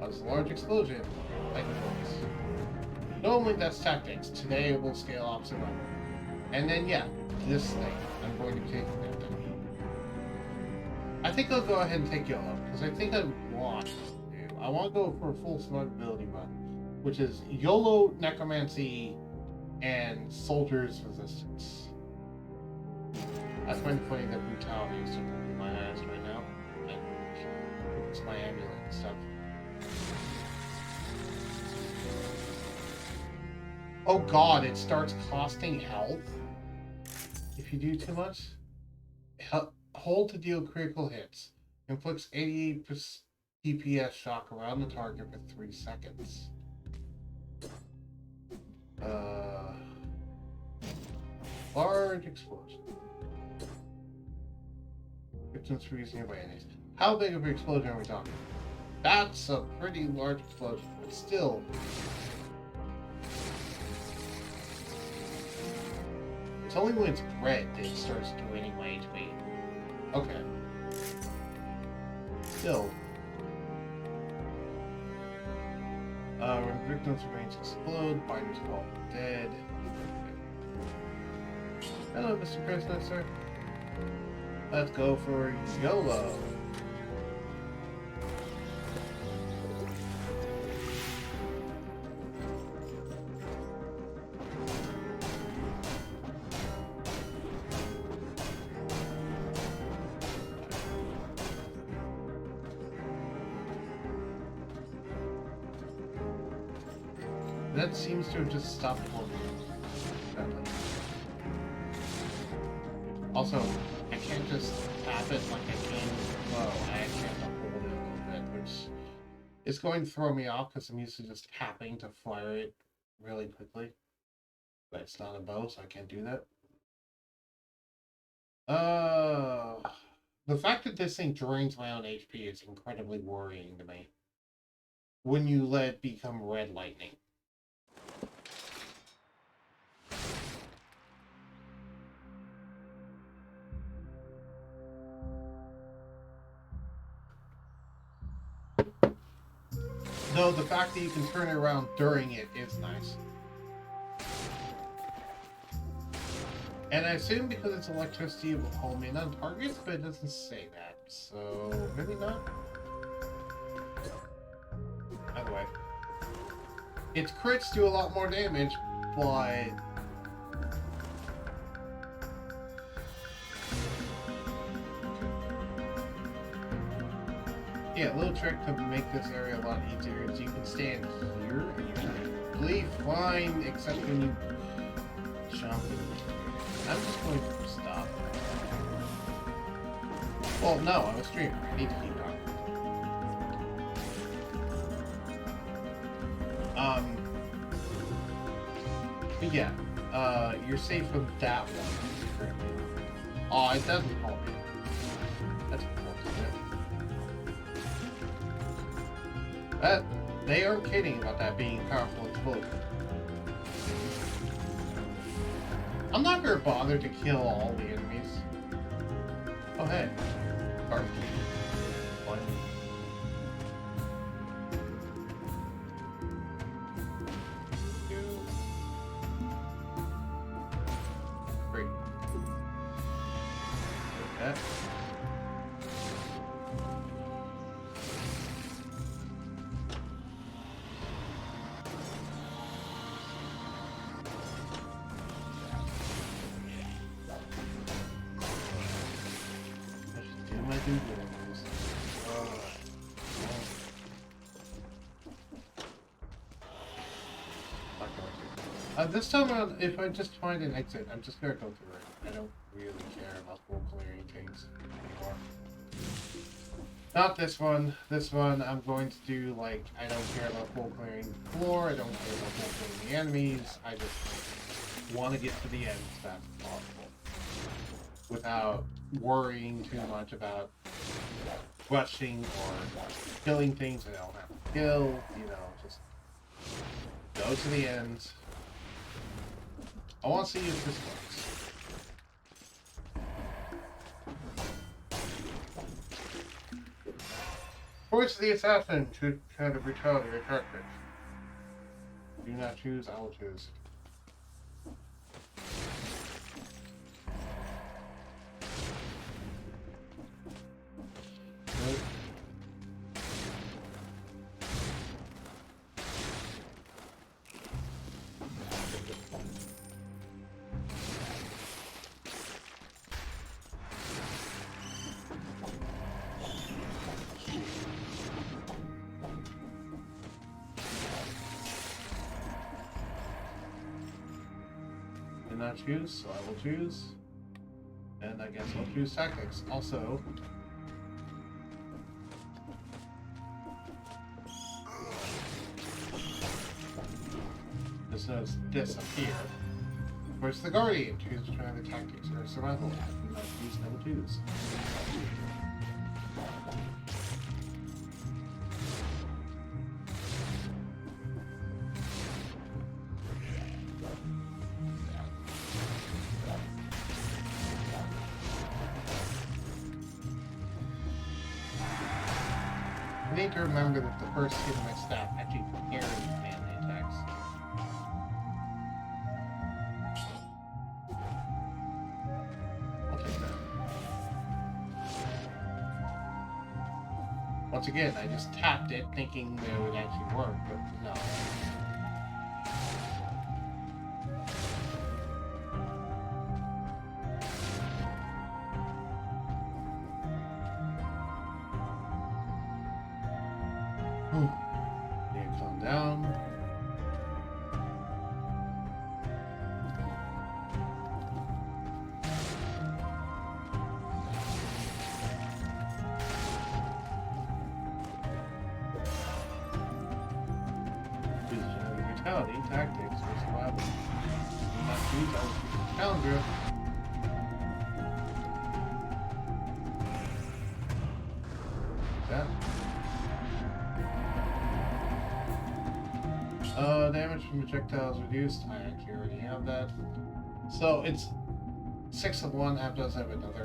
That's a large explosion. Lightning Bolts. Normally that's tactics. Today we'll scale opposite armor. And then, yeah, this thing. I'm going to be taking that thing. I think I'll go ahead and take YOLO, because I think I want to. I want to go for a full survivability run, which is YOLO, Necromancy, and Soldier's Resistance. I find it funny that Brutality is in my eyes right now. It's my amulet and stuff. Oh god, it starts costing health if you do too much. Hold to deal critical hits. Inflicts 88% DPS shock around the target for 3 seconds. Large explosion. Victims freeze nearby enemies. How big of an explosion are we talking? That's a pretty large explosion, but still. It's only when it's red that it starts doing my HP. Okay. Still. When victims' remains explode, binders fall dead. Hello, Mr. President, sir. Let's go for YOLO. That seems to have just stopped working. Also, I can't just tap it like I can. Well, I actually have to hold it a little bit, which is going to throw me off because I'm used to just tapping to fire it really quickly. But it's not a bow, so I can't do that. The fact that this thing drains my own HP is incredibly worrying to me. When you let it become red lightning. Though the fact that you can turn it around during it is nice. And I assume because it's electricity, it will home in on targets, but it doesn't say that. So, maybe not. Either way. Its crits do a lot more damage, but... yeah, a little trick to make this area a lot easier is you can stand here and you're completely fine, except when you jump. I'm just going to stop. Well, no, I'm a streamer. I need to keep talking. But yeah, you're safe from that one. Oh, it doesn't call me. That's important. They aren't kidding about that being powerful explosion. I'm not gonna bother to kill all the enemies. Oh hey. Garbage. One. 2. 3. Okay. This time around, if I just find an exit, I'm just gonna go through it. I don't really care about full clearing things anymore. Not this one. This one, I'm going to do, like, I don't care about full clearing the floor, I don't care about full clearing the enemies, I just want to get to the end as fast as possible. Without worrying too much about rushing or killing things I don't have to kill, you know, just go to the end. I want to see if this works. Force the assassin to kind of retaliate your cartridge. Do not choose, I will choose. Nope. Not choose, so I will choose. And I guess I'll choose tactics. Also, this does disappear. Where's the guardian? Choose between the tactics or survival. Not choose, I will choose. I need to remember that the first hit of my staff actually parries melee attacks. I'll take that. Once again, I just tapped it thinking that it would actually work, but no. Calm down. Brutality, tactics, or survival. Not choose, I will choose challenger. That. Damage from projectiles reduced. I actually already have that. So it's 6 of one, half does have another.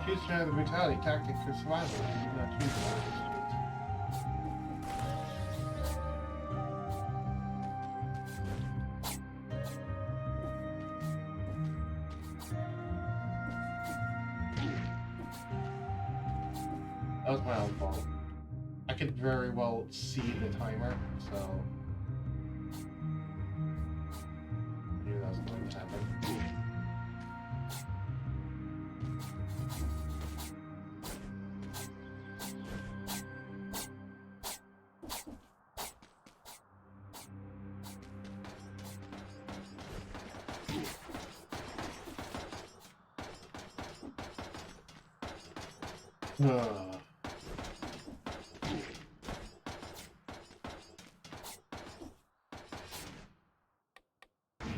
Choose another brutality tactic for survival. Do not choose one. That was my own fault. I could very well see the timer, so I knew that was going to happen.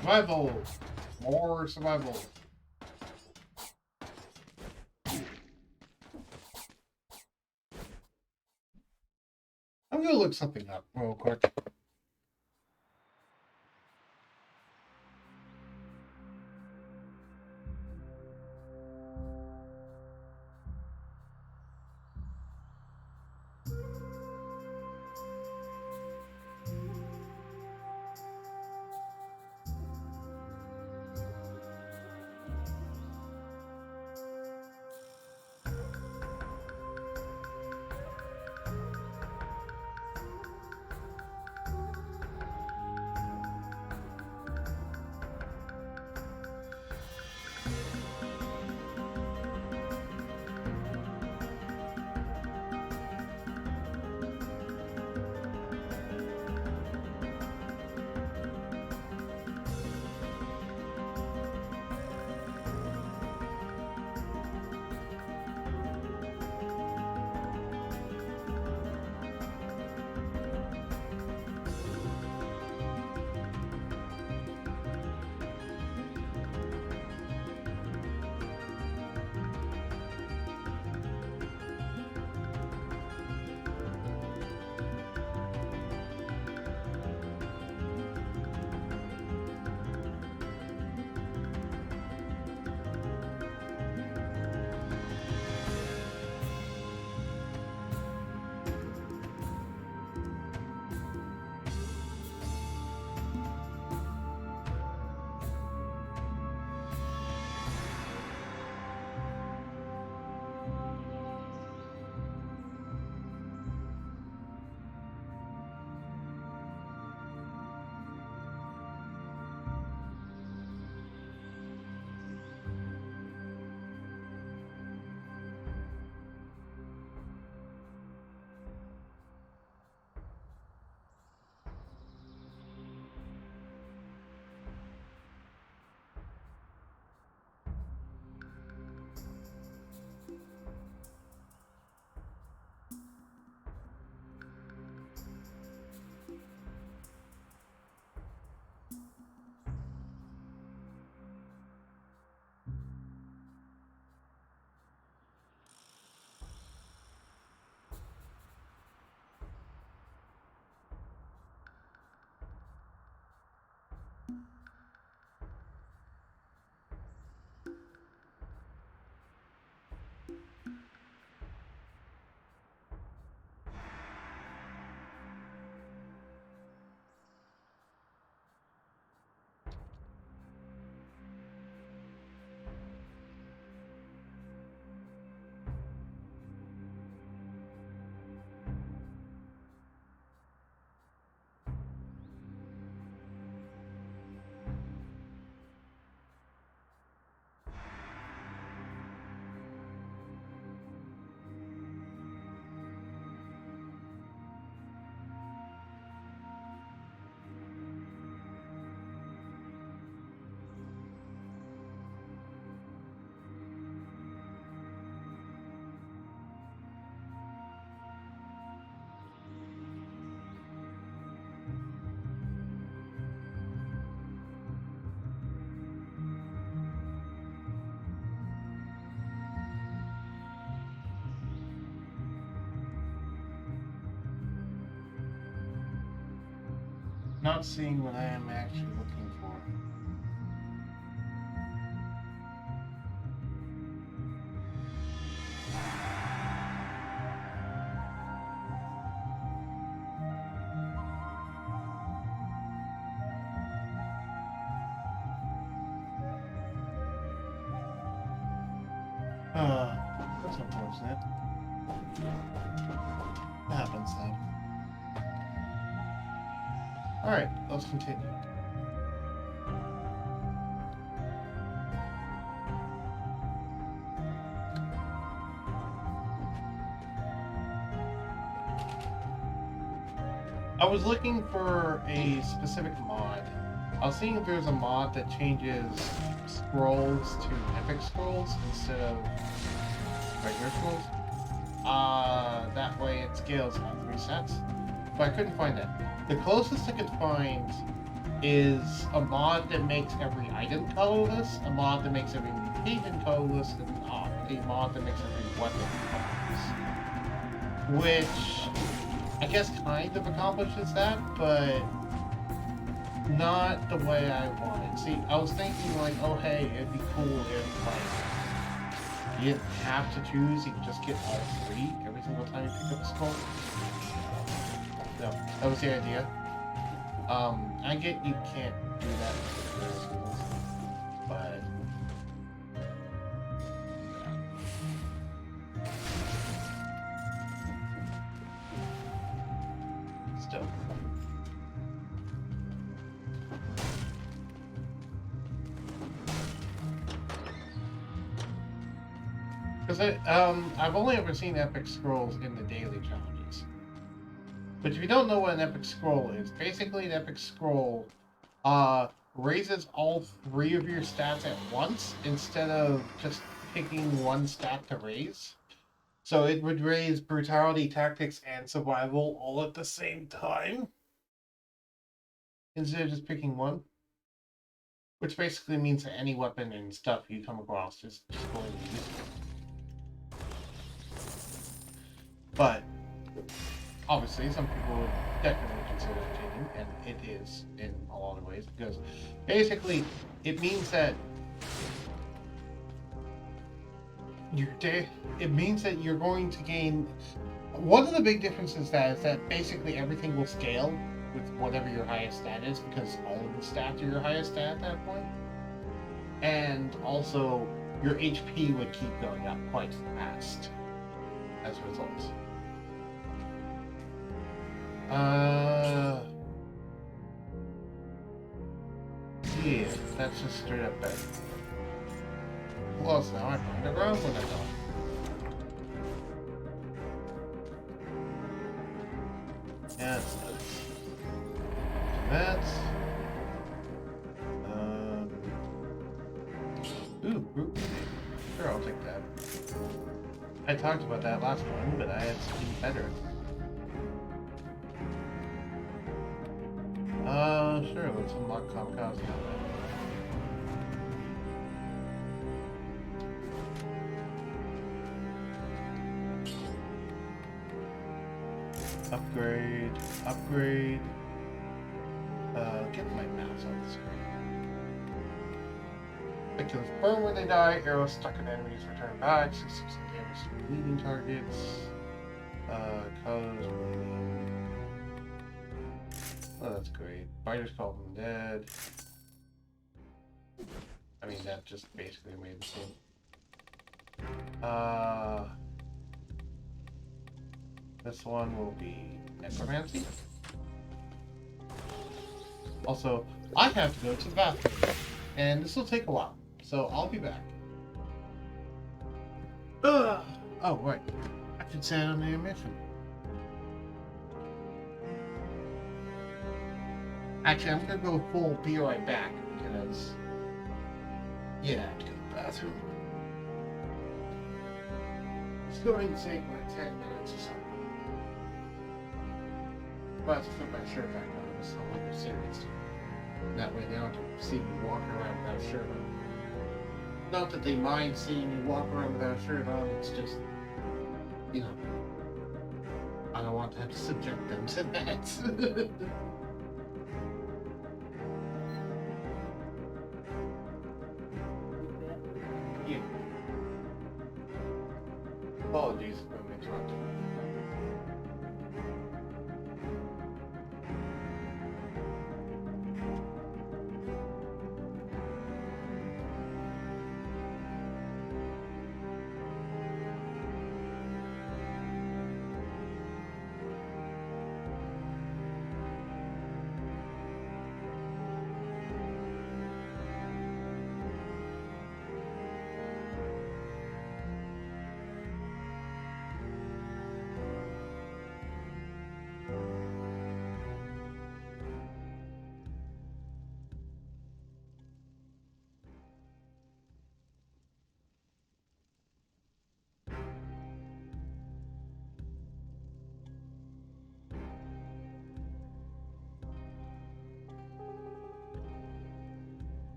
Survival! More survival. I'm gonna look something up real quick. Not seeing what I am actually looking for. That's unfortunate. It happens though. Alright, let's continue. I was looking for a specific mod. I was seeing if there's a mod that changes scrolls to epic scrolls instead of regular scrolls. That way it scales all 3 sets. But I couldn't find that. The closest I could find is a mod that makes every item colorless, a mod that makes every mutation colorless, and a mod that makes every weapon colorless. Which I guess kind of accomplishes that, but not the way I wanted. See, I was thinking like, oh hey, it'd be cool if like you didn't have to choose, you could just get all 3 every single time you pick up a scroll. No, that was the idea. I get you can't do that for various reasons, but still. Because I've only ever seen epic scrolls in the daily challenges. But if you don't know what an epic scroll is, basically an epic scroll raises all 3 of your stats at once instead of just picking one stat to raise. So it would raise brutality, tactics, and survival all at the same time instead of just picking one. Which basically means that any weapon and stuff you come across is just going to be useful. But obviously, some people would definitely consider it cheating, and it is in a lot of ways, because basically it means that it means that you're going to gain. One of the big differences is that basically everything will scale with whatever your highest stat is, because all of the stats are your highest stat at that point, and also your HP would keep going up quite fast as a result. Yeah, that's just straight up bad. Well, so now I find the ground when I don't. Yeah, that's nuts. That's... Ooh, group. Sure, I'll take that. I talked about that last one, but I had something better. Sure, let's unlock Kamikaze. Upgrade, upgrade. Get my mouse on the screen. Victims burn when they die, arrows stuck in enemies return back, 66% damage to bleeding targets. Colors bleeding. Oh, that's great. Fighters call them dead. I mean, that just basically made the same. This one will be necromancy. Also, I have to go to the bathroom, and this will take a while, so I'll be back. Oh, right. I should say it on the mission. Actually, I'm gonna go full be right back, because yeah, I have to go to the bathroom. It's going to take like 10 minutes or something. But I have to put my shirt back on, so I'm under serious. That way they don't have to see me walking around without a shirt on. Not that they mind seeing me walk around without a shirt on, it's just, you know, I don't want to have to subject them to that. Yeah. Apologies for interrupting.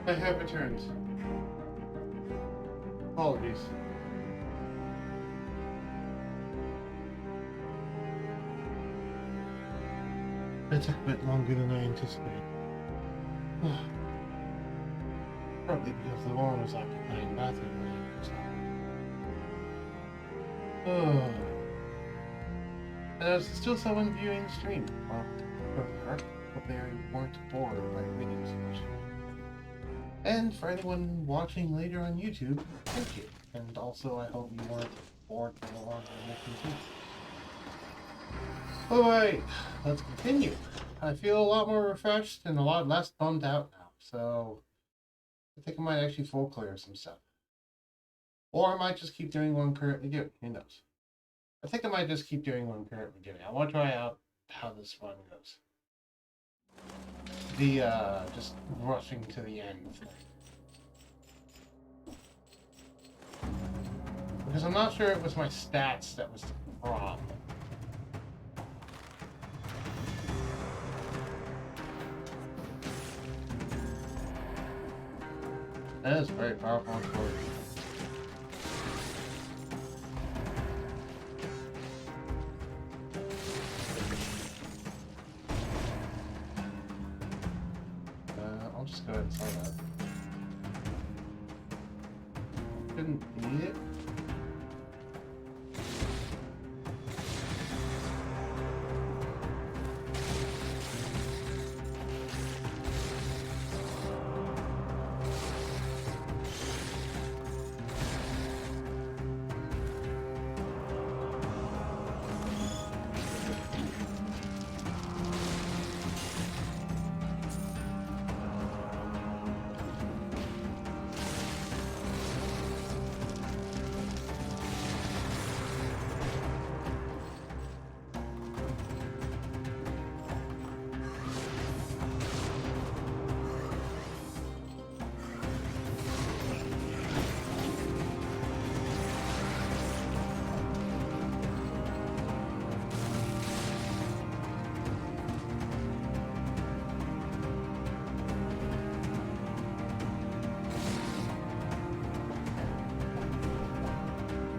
I have returned. Apologies. It took a bit longer than I anticipated. Probably because the lawn was occupying bathroom when I was out. And there's still someone viewing the stream. Well, hope they weren't bored by reading so much. And for anyone watching later on YouTube, thank you. And also, I hope you weren't bored for the longer than too. Alright, let's continue. I feel a lot more refreshed and a lot less bummed out now, so I think I might actually full clear some stuff. Or I might just keep doing what I'm currently doing, who knows. I think I might just keep doing what I'm currently doing. I want to try out how this run goes. The, just rushing to the end thing. Because I'm not sure it was my stats that was the problem. That is very powerful and short. I'll just go ahead and sell that. Didn't need it.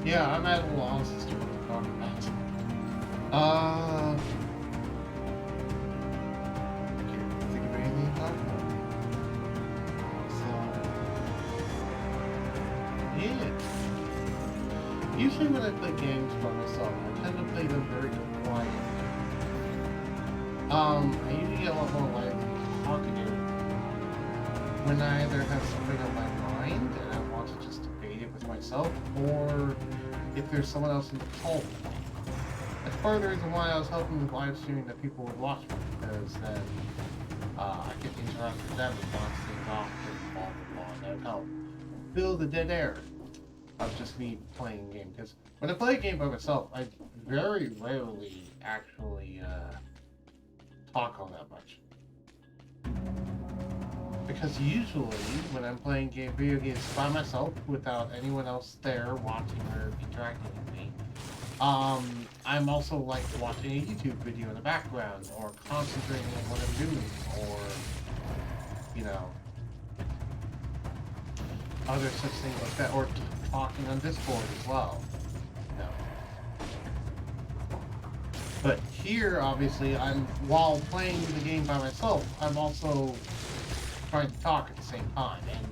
Yeah, I'm at a loss as to what to talk about. I can't think of anything to talk about. So, yeah. Usually when I play games by myself, I tend to play them very quiet. I usually get a lot more lively talkative when I either have something on my mind and I want to just debate it with myself, or if there's someone else in the call. That's part of the reason why I was helping with live streaming that people would watch me, because then I could interact with them and bounce things off and blah blah blah, and that would help fill the dead air of just me playing a game. Because when I play a game by myself, I very rarely actually talk all that much. Because usually, when I'm playing video games by myself, without anyone else there watching or interacting with me, I'm also like watching a YouTube video in the background, or concentrating on what I'm doing, or, you know, other such things like that, or talking on Discord as well, you know. But here, obviously, while playing the game by myself, I'm also trying to talk at the same time. And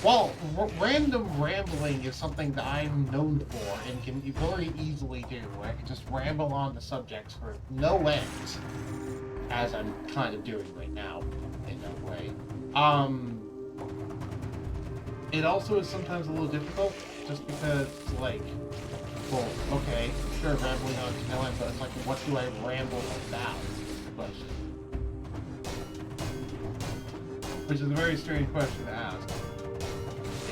while random rambling is something that I'm known for and can very easily do, I can just ramble on the subjects for no end, as I'm kind of doing right now, in a way. It also is sometimes a little difficult, just because, like, well, okay, sure, rambling on to no end, but it's like, what do I ramble about? Is the question. Which is a very strange question to ask.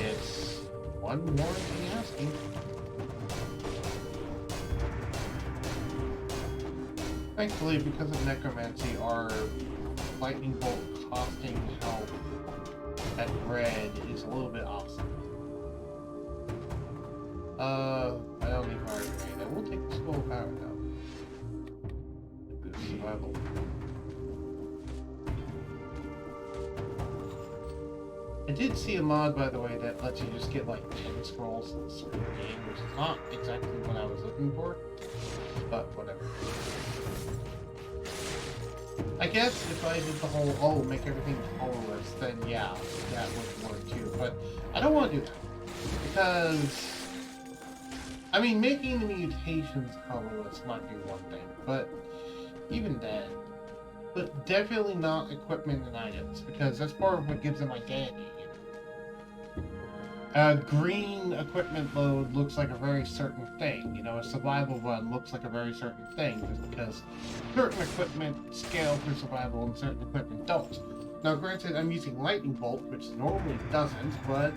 It's one more than asking. Thankfully, because of necromancy, our lightning bolt costing health at red is a little bit awesome. I don't need fire grenade. I will take the skull of power now. Good survival. I did see a mod, by the way, that lets you just get like 10 scrolls in the certain game, which is not exactly what I was looking for, but whatever. I guess if I did the whole, oh, make everything colorless, then yeah, that would work too, but I don't want to do that, because, I mean, making the mutations colorless might be one thing, but even then, but definitely not equipment and items, because that's part of what gives them identity. Green equipment load looks like a very certain thing. You know, a survival run looks like a very certain thing, just because certain equipment scale for survival and certain equipment don't. Now, granted, I'm using lightning bolt, which normally doesn't, but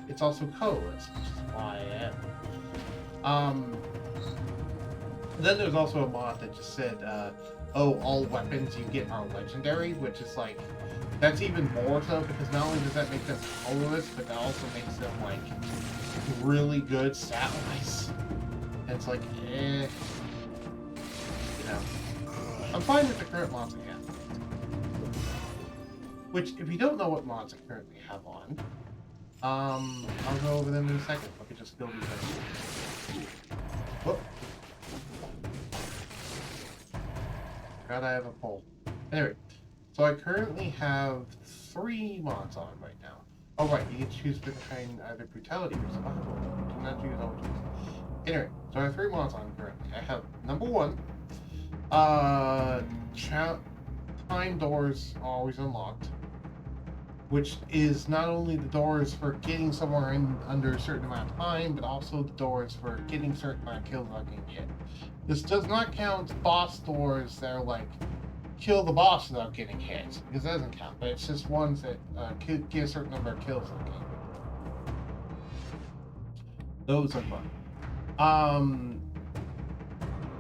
it's also colorless, which is why I am. Then there's also a mod that just said, oh, all weapons you get are legendary, which is like, that's even more so, because not only does that make them colorless, but that also makes them, like, really good stat-wise. And it's like, you know. I'm fine with the current mods I have. Which, if you don't know what mods I currently have on, I'll go over them in a second. I could just go these things. Whoop. God, I have a poll. Anyway, so I currently have 3 mods on right now. Oh right, you can choose between either brutality or survival. You do not choose all choose. Anyway, so I have 3 mods on currently. I have number 1, time doors are always unlocked, which is not only the doors for getting somewhere in under a certain amount of time, but also the doors for getting a certain amount of kills without getting hit. This does not count boss doors that are like, kill the boss without getting hit, because that doesn't count, but it's just ones that get a certain number of kills in the game. Those are fun.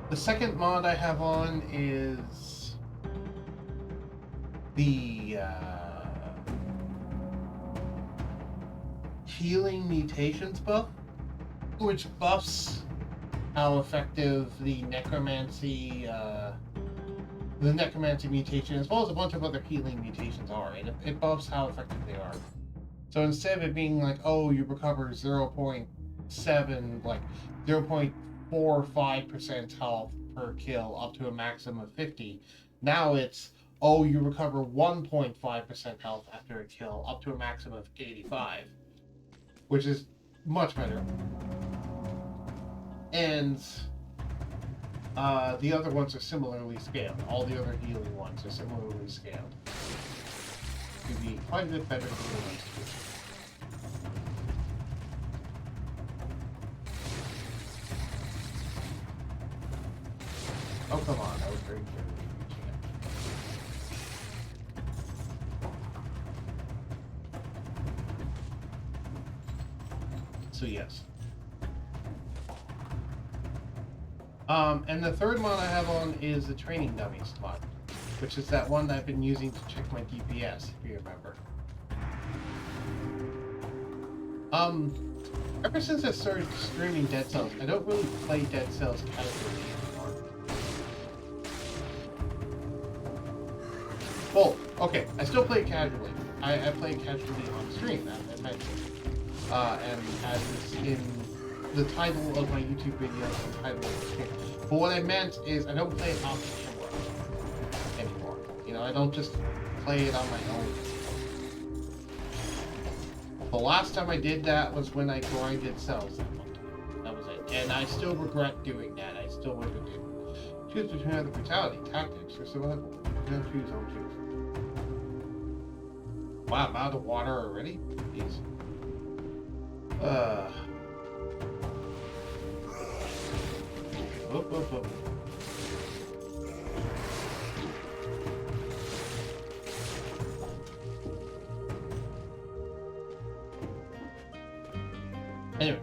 The second mod I have on is the healing mutations buff, which buffs how effective the necromancy mutation, as well as a bunch of other healing mutations are. It buffs how effective they are. So instead of it being like, oh, you recover 0.7, like 0.45% health per kill up to a maximum of 50, now it's, oh, you recover 1.5% health after a kill up to a maximum of 85, which is much better. And the other ones are similarly scaled. All the other healing ones are similarly scaled. To be quite a bit better than the ones. Oh, come on, that was very good. So yes. And the third mod I have on is the training dummies mod, which is that one that I've been using to check my DPS, if you remember. Ever since I started streaming Dead Cells, I don't really play Dead Cells casually anymore. Well, okay, I still play it casually. I play it casually on stream, as I mentioned. And as is in the title of my YouTube video, the title of the stream. But what I meant is I don't play it off camera anymore. You know, I don't just play it on my own. The last time I did that was when I grinded cells that one time. That was it. And I still regret doing that. I still wish I did. Choose between either brutality, tactics, or survival. Don't choose, don't choose. Wow, I'm out of water already? Jeez. Whoop, whoop, whoop. Anyway.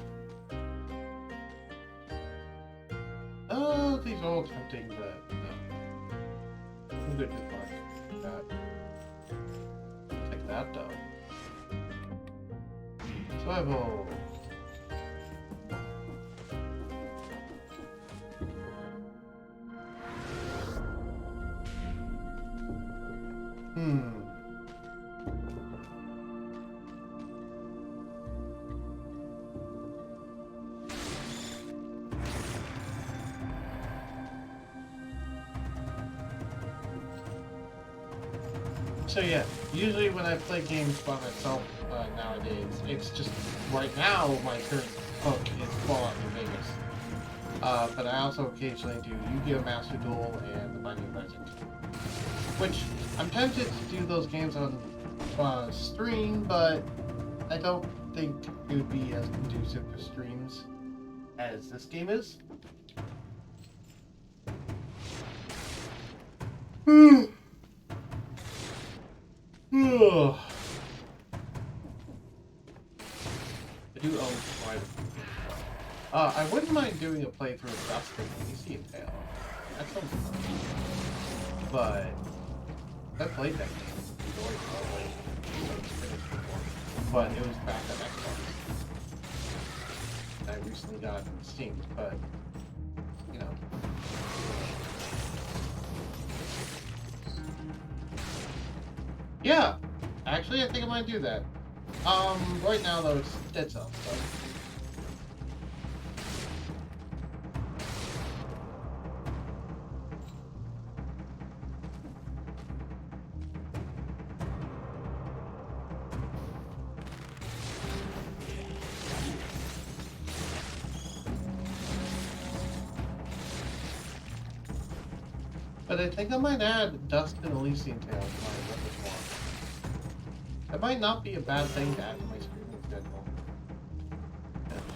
Oh, these are all tempting, but no. I'm good with that. Like that, though. Survival. So yeah, usually when I play games by myself nowadays, it's just right now my current hook is Fallout New Vegas. But I also occasionally do Yu-Gi-Oh! Master Duel and The Binding of Isaac, which I'm tempted to do those games on stream, but I don't think it would be as conducive for streams as this game is. I do own quite a few games. I wouldn't mind doing a playthrough of Dust and Elysian Tale. That sounds fun. But I played that game. But it was back on Xbox. I recently got it on Steam, but you know. Yeah, actually, I think I might do that. Right now though, it's Dead Cells. So. But I think I might add Dust and Elysian Tale to my repertoire. That might not be a bad thing to add to my streaming schedule.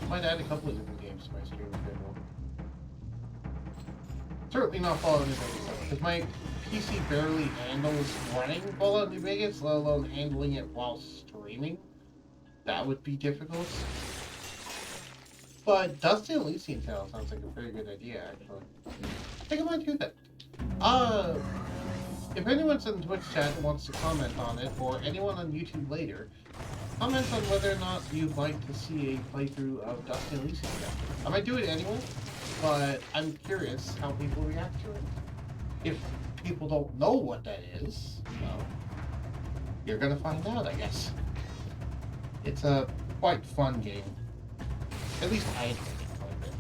I might add a couple of different games to my streaming schedule. Certainly not Fallout New Vegas, because my PC barely handles running Fallout New Vegas, let alone handling it while streaming. That would be difficult. But Dust and Elysian Tale sounds like a very good idea, actually. I think I might do that. If anyone's in Twitch chat and wants to comment on it, or anyone on YouTube later, comment on whether or not you'd like to see a playthrough of Dust and Elysian Tale. I might do it anyway, but I'm curious how people react to it. If people don't know what that is, well, you're gonna find out, I guess. It's a quite fun game. At least I played it.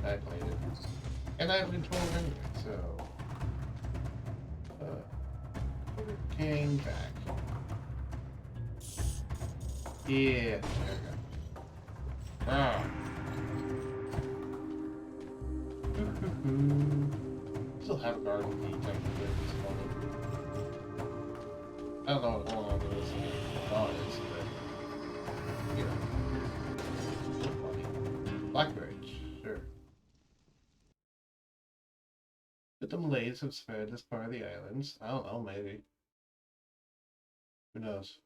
I played it. And I have control anyway, so... King back. Yeah, there we go. Ah. Still have a garden key technically at this moment. I don't know what going on with this dog is, but... You know. Funny. Blackberry, sure. But the Malays have spared this part of the islands. I don't know, maybe. Who knows?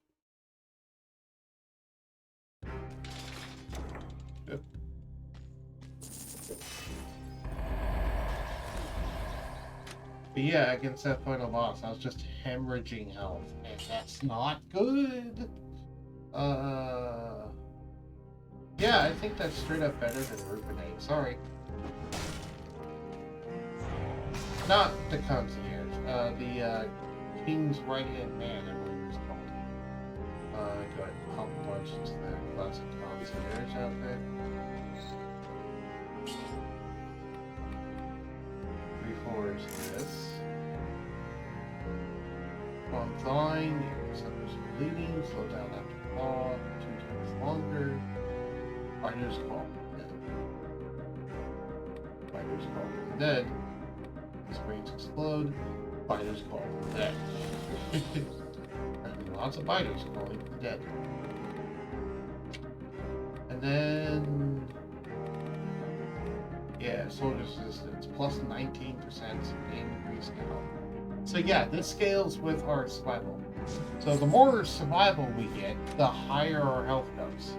Yep. But yeah, against that final boss, I was just hemorrhaging health, and that's not good. Yeah, I think that's straight up better than Rupinate. Sorry. Not the concierge. The King's right-hand man, I believe it's called. Go ahead and pump a bunch into that classic concierge outfit. Reforge this. On thawing, your suffers from bleeding, slow down after thaw, 2 times longer. Fighter's call. Fighter's call for the dead. Springs explode. Fighters call for the dead. And lots of fighters calling for the dead. And then... yeah, soldier's resistance. Plus 19% increase now. So yeah, this scales with our survival. So the more survival we get, the higher our health goes.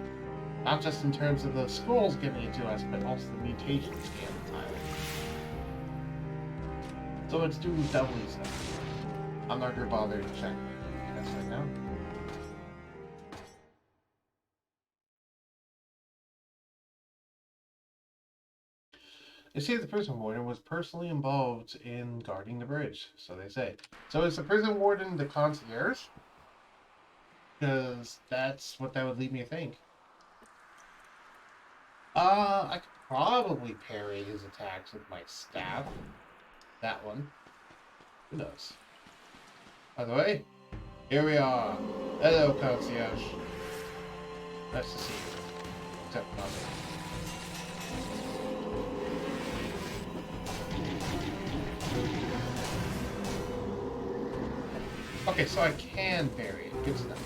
Not just in terms of the scrolls giving it to us, but also the mutations scale entirely. So it's doing doubly so. I'm not going to bother to check this right now. They say the prison warden was personally involved in guarding the bridge, so they say. So is the prison warden the concierge? Because that's what that would lead me to think. I could probably parry his attacks with my staff. That one. Who knows? By the way, here we are. Hello, concierge. Nice to see you. Except not. Okay, so I can bury it. Good stuff.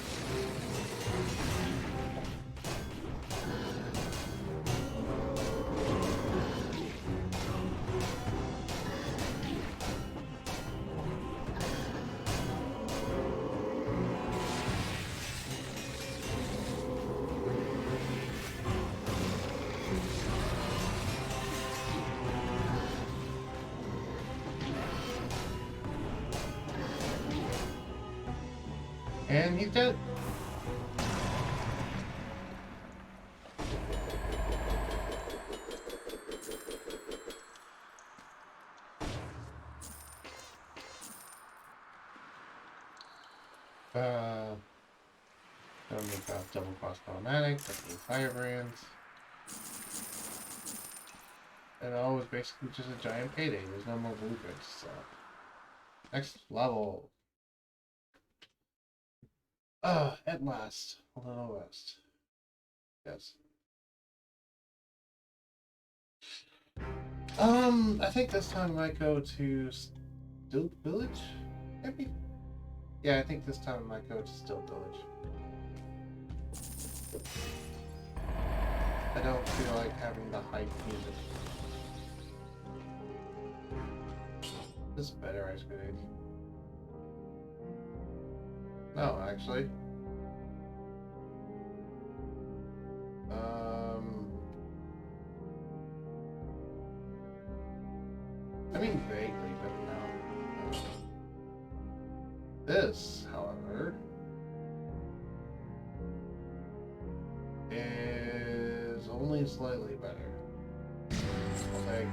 And he's dead. Then we've got double cross automatic, fire brands. And all was basically just a giant payday. There's no more blueprints, so. Next level. At last. A little rest. Yes. I think this time I might go to Still Village? Maybe? Yeah, I think this time I might go to Still Village. I don't feel like having the hype music. This is better ice grenade. No, actually. I mean vaguely, but no. This, however, is only slightly better. I'll take it.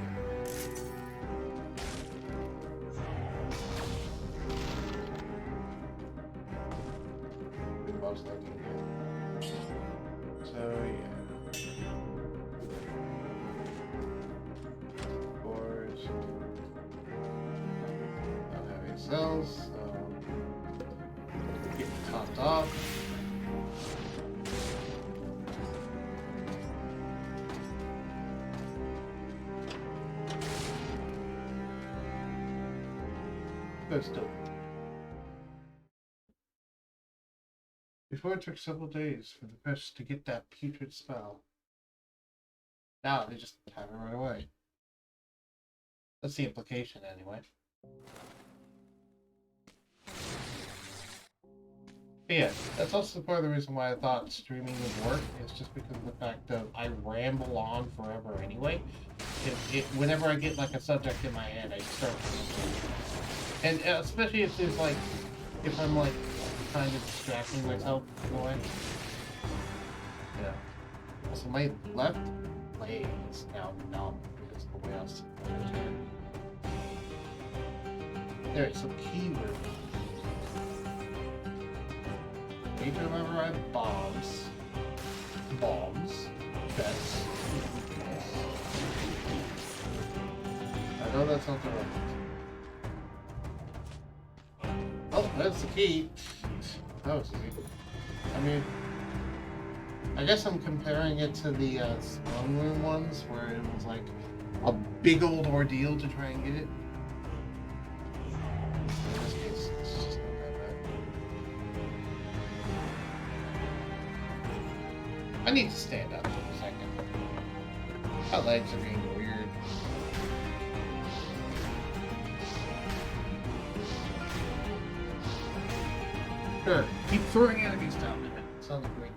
Most looking good. So yeah. Boards. Not having cells, so get topped off. Good stuff. Before it took several days for the fish to get that putrid smell. Now they just have it right away. That's the implication anyway. But yeah, that's also part of the reason why I thought streaming would work. It's just because of the fact that I ramble on forever anyway. Whenever I get like a subject in my head, I start rambling. And especially if there's like, if I'm like kind of distracting myself in a way. Yeah. So my left leg is now numb because of the way I was there, so keyword. Need to remember bombs. Chests. I know that's not the right. Oh, that's the key. That was easy. I mean, I guess I'm comparing it to the throne room ones, where it was like a big old ordeal to try and get it. In this case, it's just not that bad. I need to stand up for a second. My legs are being weird. Sure, keep throwing enemies down there. Sounds great.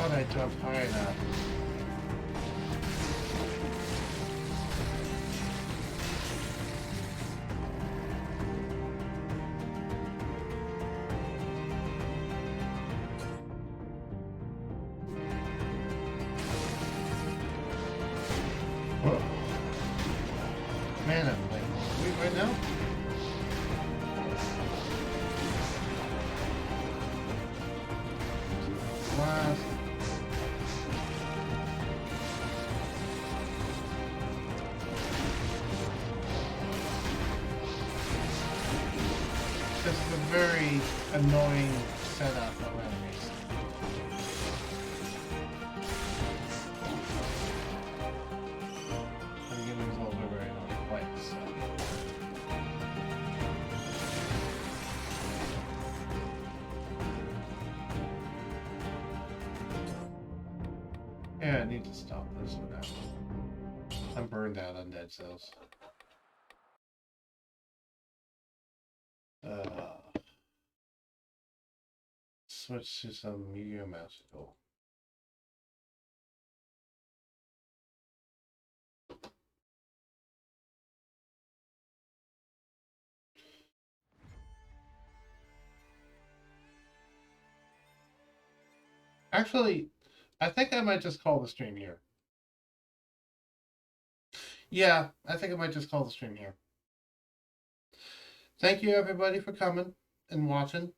thought I jumped high enough. Whoa. Man, I'm playing sweet right now. Last. Just a very annoying setup of enemies. I'm getting these also very annoying fights. So. Yeah, I need to stop this one now. I'm burned out on dead cells. Switch to some medium magical. Actually, I think I might just call the stream here. Yeah, I think I might just call the stream here. Thank you everybody for coming and watching.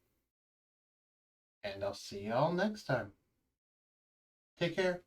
And I'll see y'all next time. Take care.